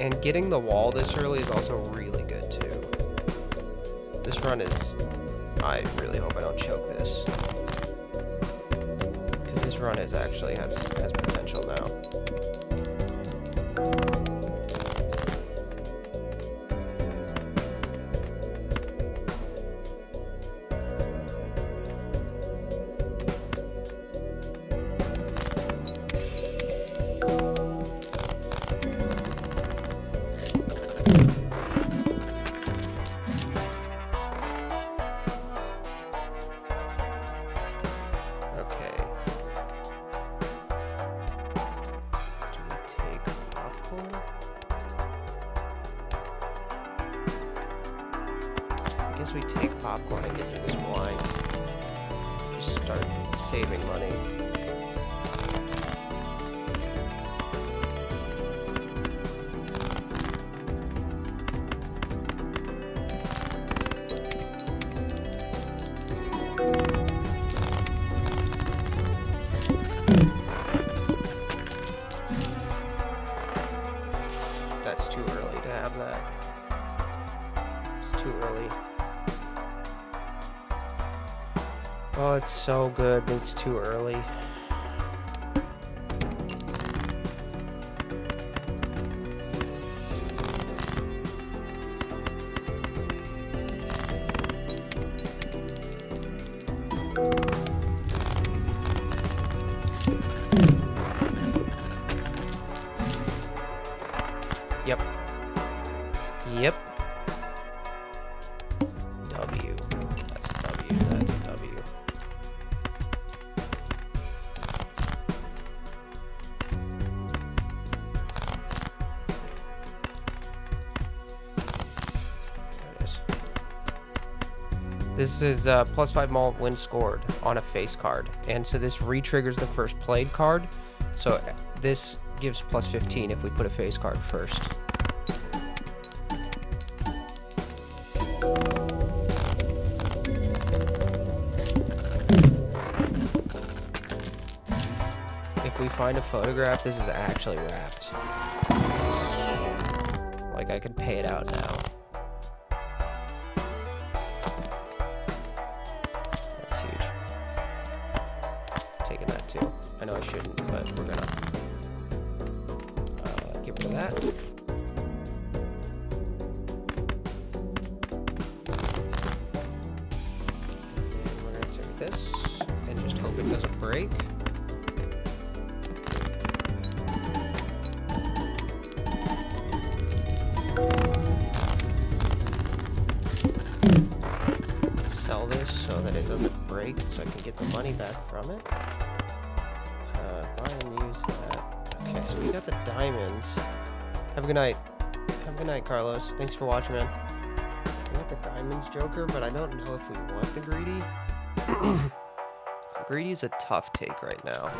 And getting the wall this early is also really good too. This run is... I really hope I don't choke this. Because this run is actually has potential now. We take popcorn and get through this blind. Just start saving money. That's too early to have that. It's too early. Oh, it's so good, but it's too early. Yep. Yep. W. That's a W. That's a W. This is +5 malt when scored on a face card, and so this re-triggers the first played card. So this gives +15 if we put a face card first. If we find a photograph, this is actually wrapped. Like I could pay it out now. I know I shouldn't, but we're gonna get rid of that. And we're gonna take this and just hope it doesn't break. Sell this so that it doesn't break, so I can get the money back from it. Buy and use that. Okay, so we got the diamonds. Have a good night. Have a good night, Carlos. Thanks for watching, man. We got the diamonds, Joker, but I don't know if we want the greedy. Greedy is a tough take right now.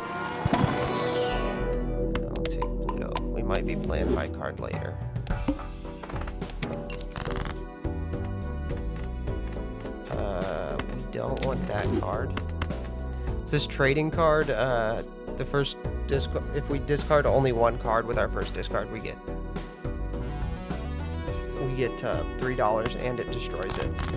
I'll take Pluto. We might be playing high card later. We don't want that card. Is this trading card? The first discard, if we discard only one card with our first discard, we get $3 and it destroys it.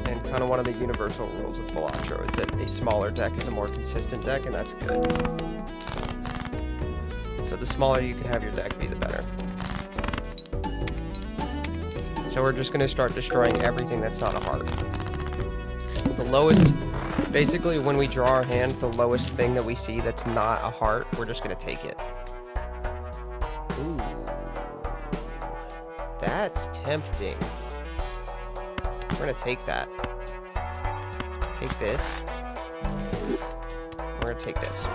And kind of one of the universal rules of Balatro is that a smaller deck is a more consistent deck, and that's good. So the smaller you can have your deck be, the better. So we're just going to start destroying everything that's not a heart. The lowest... Basically, when we draw our hand, the lowest thing that we see that's not a heart, we're just going to take it. Ooh. That's tempting. We're going to take that. Take this. We're going to take this.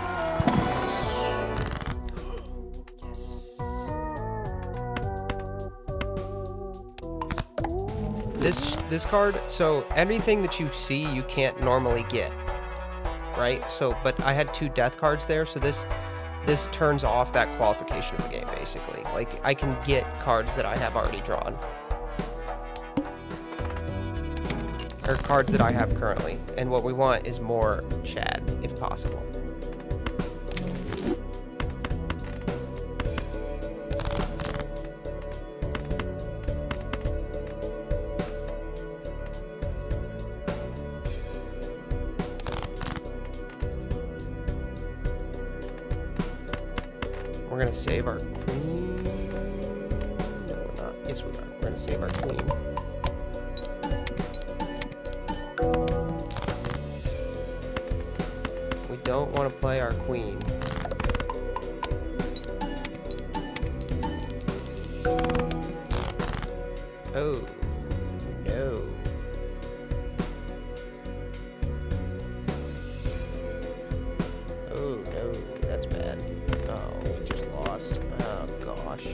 This card, so anything that you see you can't normally get, right? So, but I had 2 death cards there, so this turns off that qualification of the game, basically. Like, I can get cards that I have already drawn. Or cards that I have currently. And what we want is more Chad, if possible. We're gonna save our queen. No, we're not. Yes, we are. We're gonna save our queen. We don't want to play our queen. Oh, no. Oh, no. That's bad. Oh, we just lost. Oh, gosh.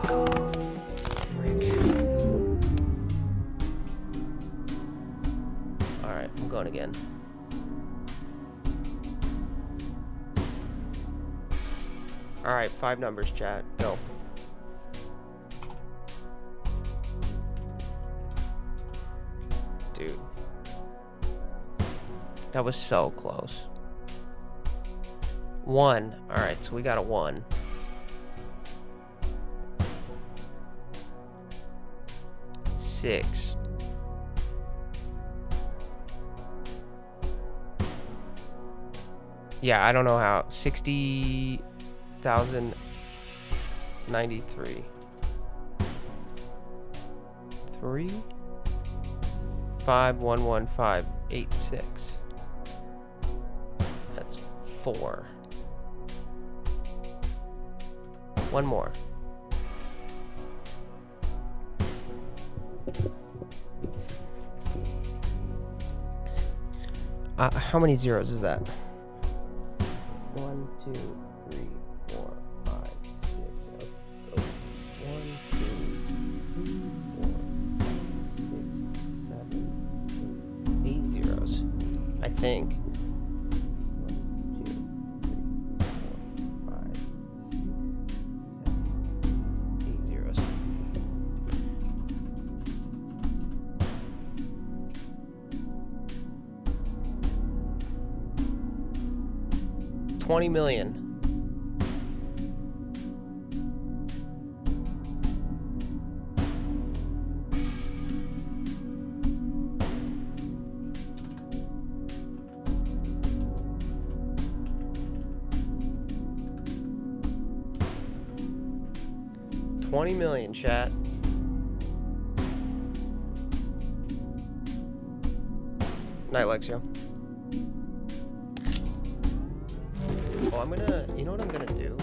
Oh, frick. Alright, I'm going again. Alright, 5 numbers, chat. Go. Dude. That was so close. 1. Alright, so we got a 1. 6. Yeah, I don't know how. 60,093. 3 511586. That's 4. One more. How many zeros is that? 1, 2, 3, 4, 5, 6. Oh. 1, 2, 3, 4, 5, 6, 7, 8 zeros. I think. 1, 2, 3, 4, 5, 6, 7, 8 zeros. $20 million. $20 million, chat. Night, Lexio. Oh, I'm gonna, you know what I'm gonna do?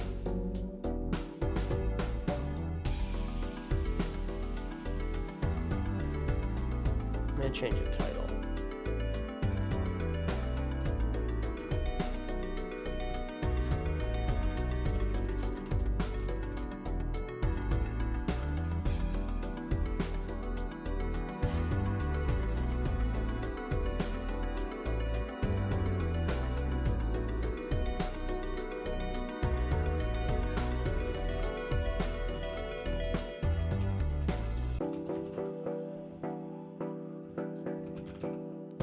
I'm gonna change the title.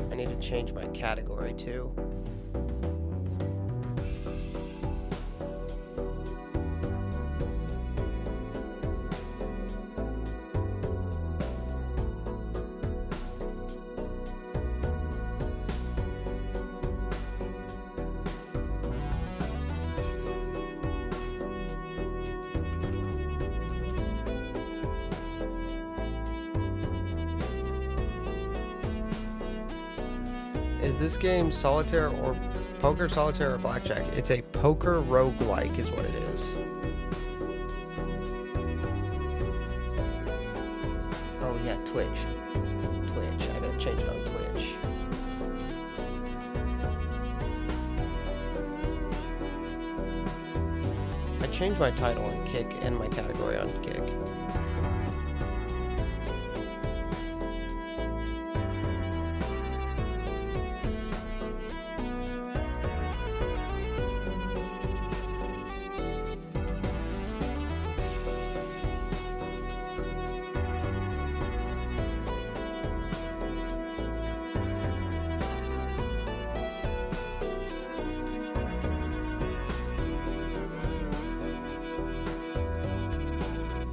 I need to change my category too. Is this game solitaire or poker, solitaire, or blackjack? It's a poker roguelike is what it is. Oh yeah, Twitch. Twitch. I gotta change it on Twitch. I changed my title on Kick and my category on Kick.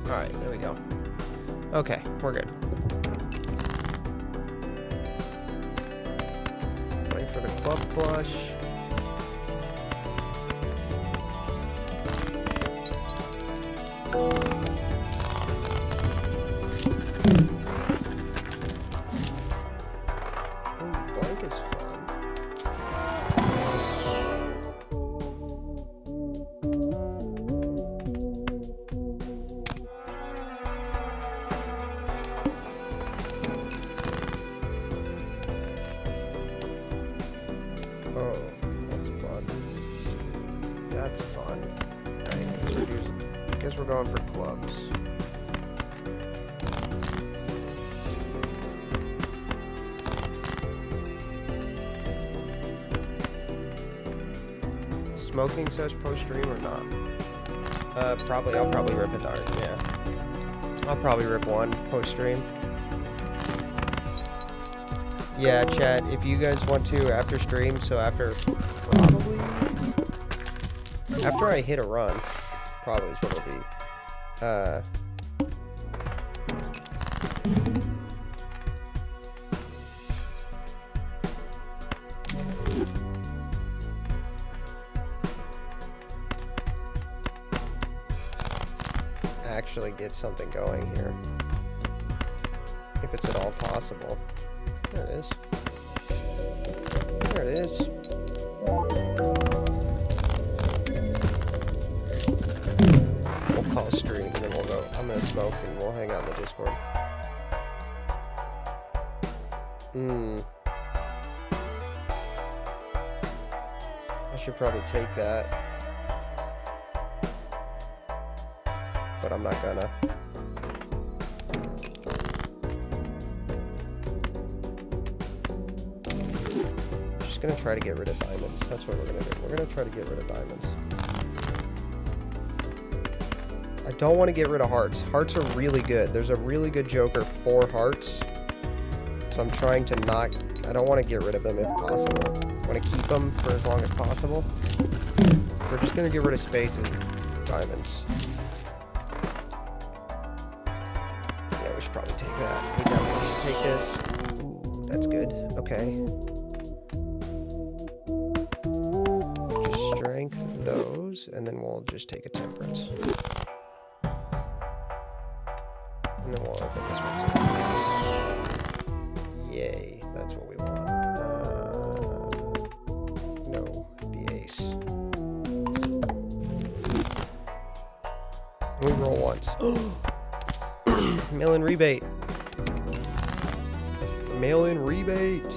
Alright, there we go. Okay, we're good. Play for the club flush. Ooh, blank is fun. Oh, that's fun. That's fun. I guess we're going for clubs. Smoking such post-stream or not? I'll probably rip a dart, yeah. I'll probably rip one post-stream. Yeah, chat, if you guys want to after stream, so after I hit a run, probably is what it'll be. Actually get something going here. If it's at all possible. There it is. There it is. We'll call stream and then we'll go. I'm gonna smoke and we'll hang out in the Discord. I should probably take that. But I'm not gonna. Just gonna try to get rid of diamonds. That's what we're gonna do. We're gonna try to get rid of diamonds. I don't want to get rid of hearts. Hearts are really good. There's a really good joker for hearts. So I'm trying to not... I don't want to get rid of them if possible. I want to keep them for as long as possible. We're just gonna get rid of spades and diamonds. Probably take that. We definitely should take this. Ooh, that's good. Okay. Just strength those, and then we'll just take a temperance. And then we'll open this one too. Yay, that's what we want. No, the ace. And we roll once. Mail-in rebate. Mail-in rebate.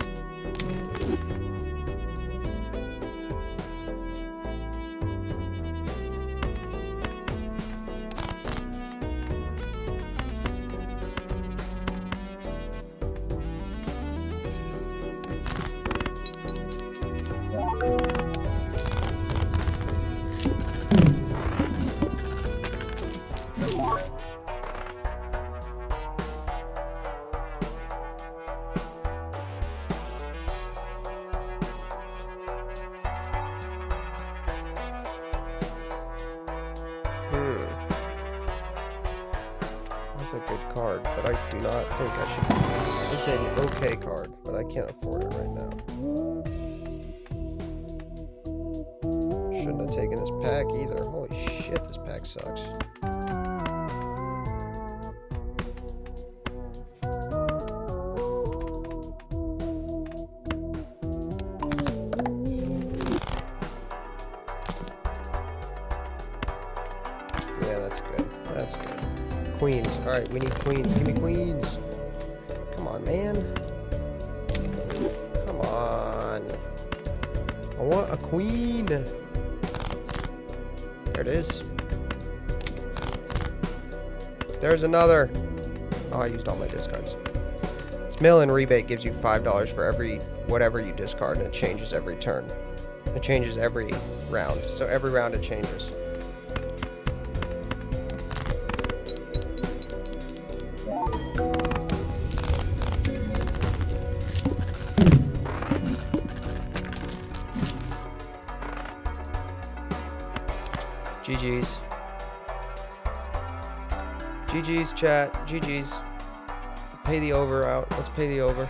That's a good card, but I do not think I should. It's an okay card, but I can't afford it right now. Shouldn't have taken this pack either. Holy shit, this pack sucks. Yeah, that's good. That's good. Queens. Alright, we need queens. Give me queens. Come on, man. Come on. I want a queen. There it is. There's another. Oh, I used all my discards. This mail-in rebate gives you $5 for every whatever you discard, and it changes every turn. It changes every round. So every round it changes. GG's. GG's, chat. GG's. Pay the over out. Let's pay the over.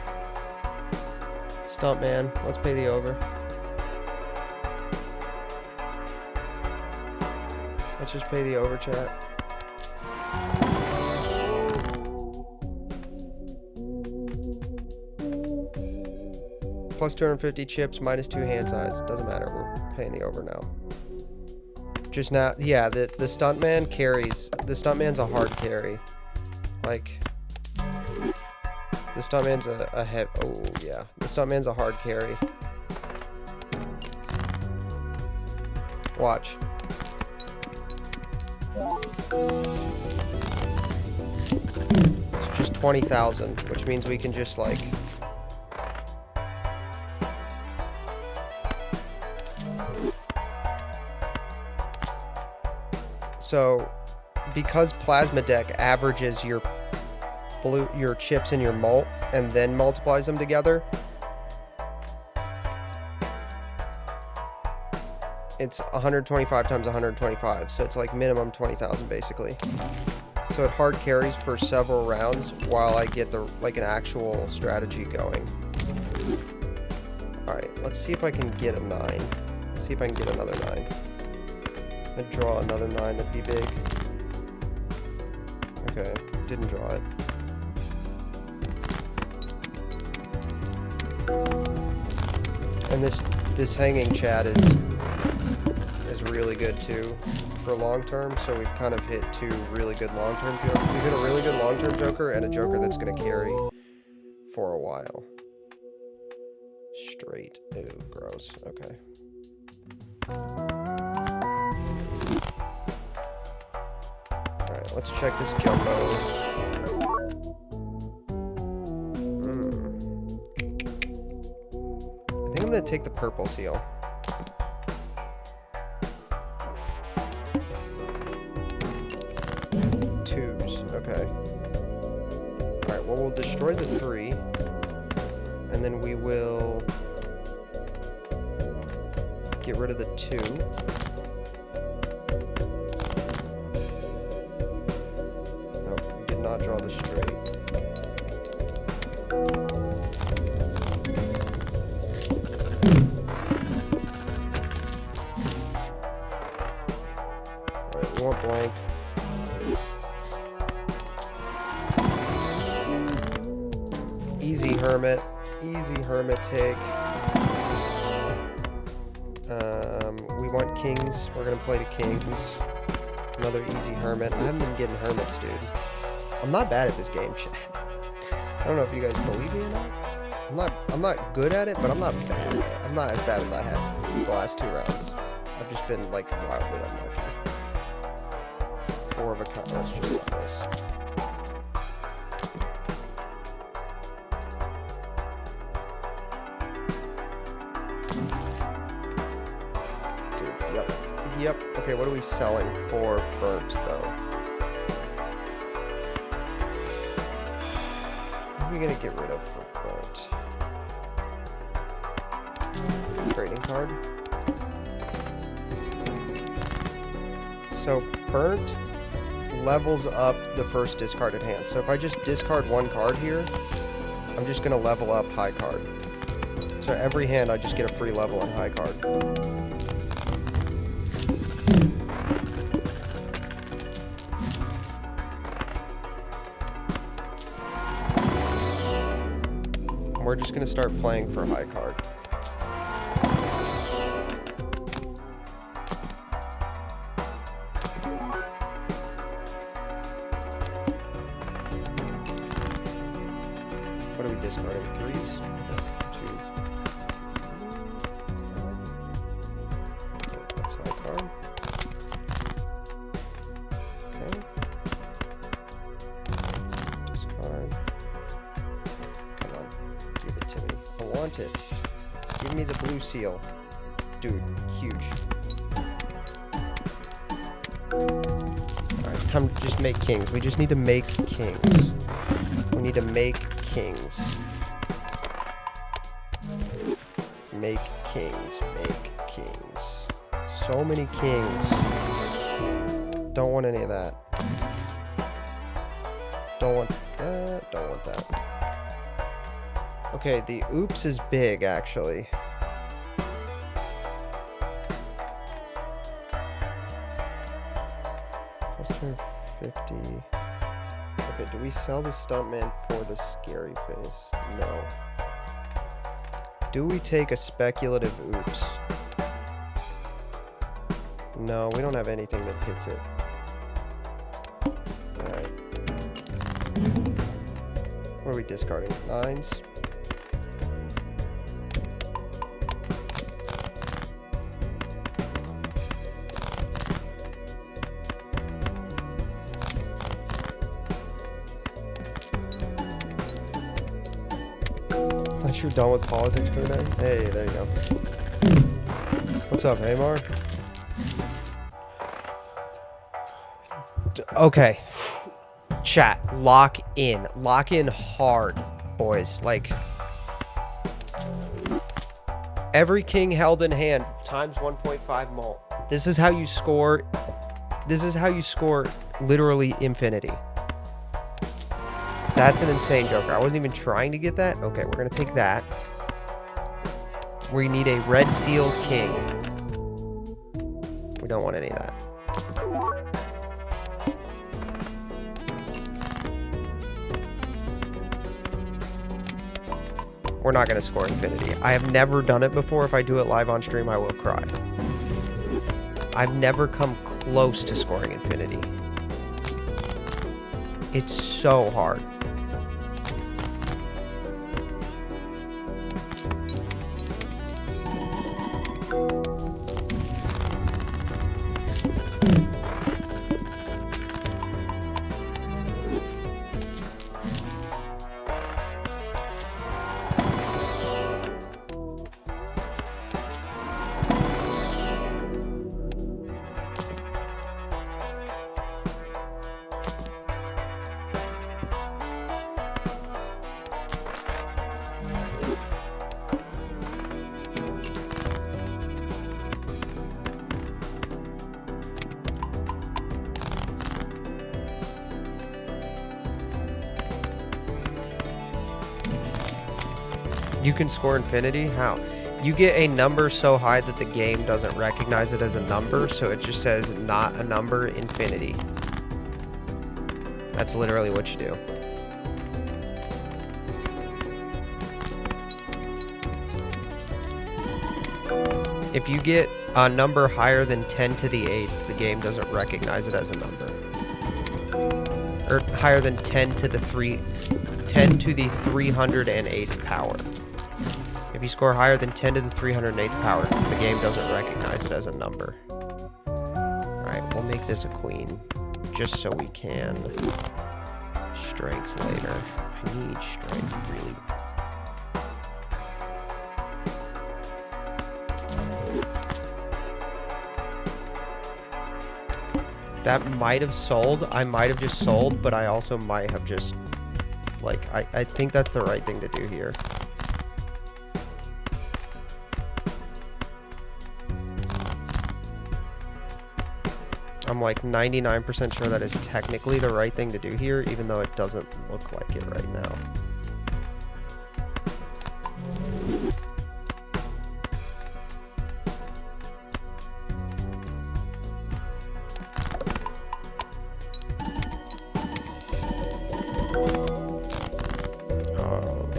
Stump man. Let's pay the over. Let's just pay the over, chat. Plus 250 chips, minus 2 hand size. Doesn't matter. We're paying the over now. Just now, yeah, the stuntman carries. The stuntman's a hard carry. Like, the stuntman's a heavy. Oh, yeah. The stuntman's a hard carry. Watch. It's just 20,000, which means we can just, like, so, because Plasma Deck averages your chips in your mult and then multiplies them together, it's 125 times 125, so it's like minimum 20,000 basically. So it hard carries for several rounds while I get an actual strategy going. All right, let's see if I can get a 9. Let's see if I can get another 9. I'd draw another 9, that'd be big. Okay, didn't draw it. And this hanging chat is really good too for long term, so we've kind of hit 2 really good long term jokers. We've hit a really good long term joker and a joker that's gonna carry for a while. Straight. Ew, gross. Okay. Alright, let's check this jumbo. I think I'm gonna take the purple seal. Okay. Alright, well, we'll destroy the 3. And then we will get rid of the 2. Nope, we did not draw the straight. Alright, we want blank. Easy hermit take. We want kings. We're gonna play to kings. Another easy hermit. I haven't been getting hermits, dude. I'm not bad at this game, chat. I don't know if you guys believe me or not. I'm not good at it, but I'm not bad at it. I'm not as bad as I have the last 2 rounds. I've just been like wildly unlucky. 4 of a kind. Let's just sell this. Yep. Okay, what are we selling for burnt, though? What are we gonna get rid of for burnt? Trading card. So, burnt levels up the first discarded hand. So if I just discard 1 card here, I'm just gonna level up high card. So every hand I just get a free level on high card. We're just gonna start playing for high card. What are we discarding? 3s? Okay, 2s. Okay, that's high card. Okay. Discard. Come on. Give it to me. I want it. Give me the blue seal. Dude, huge. Alright, time to just make kings. We just need to make kings. We need to make kings. Make kings. Make kings. So many kings. Don't want any of that. Don't want that. Don't want that. Okay, the oops is big, actually. Plus 250. Okay, do we sell the stuntman for the scary face? No. Do we take a speculative oops? No, we don't have anything that hits it. Alright. What are we discarding? 9s? You're done with politics for the day? Hey, there you go. What's up, Hamar? Okay. Chat, lock in. Lock in hard, boys. Like, every king held in hand times 1.5 mult. This is how you score. This is how you score literally infinity. That's an insane joker. I wasn't even trying to get that. Okay, we're going to take that. We need a red seal king. We don't want any of that. We're not going to score infinity. I have never done it before. If I do it live on stream, I will cry. I've never come close to scoring infinity. It's so hard. You can score infinity? How? You get a number so high that the game doesn't recognize it as a number, so it just says not a number, infinity. That's literally what you do. If you get a number higher than 10 to the 8th, the game doesn't recognize it as a number. Or higher than 10 to the 308th power. If you score higher than 10 to the 308th power, the game doesn't recognize it as a number. Alright, we'll make this a queen, just so we can strength later. I need strength, really. That might have sold. I might have just sold, but I also might have just, like, I think that's the right thing to do here. I'm like 99% sure that is technically the right thing to do here, even though it doesn't look like it right now.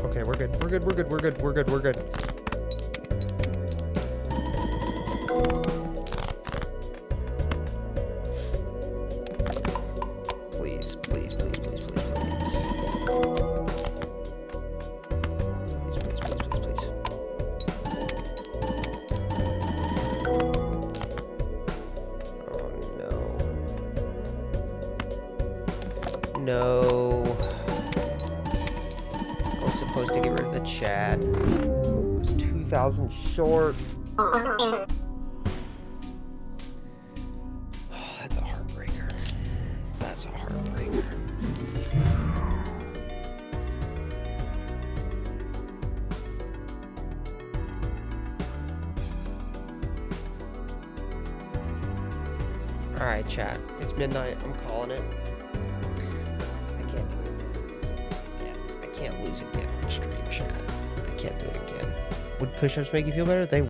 Okay, we're good. We're good. We're good. We're good. We're good. We're good. Please, please, please, please, please, please. Please, please, please, please, please. Oh no. No. I was supposed to get rid of the chat. It was 2,000 short. That's a heartbreaker. That's a heartbreaker. Alright, chat. It's midnight. I'm calling it. I can't do it. Yeah, I can't lose again on stream, chat. I can't do it again. Would push-ups make you feel better? They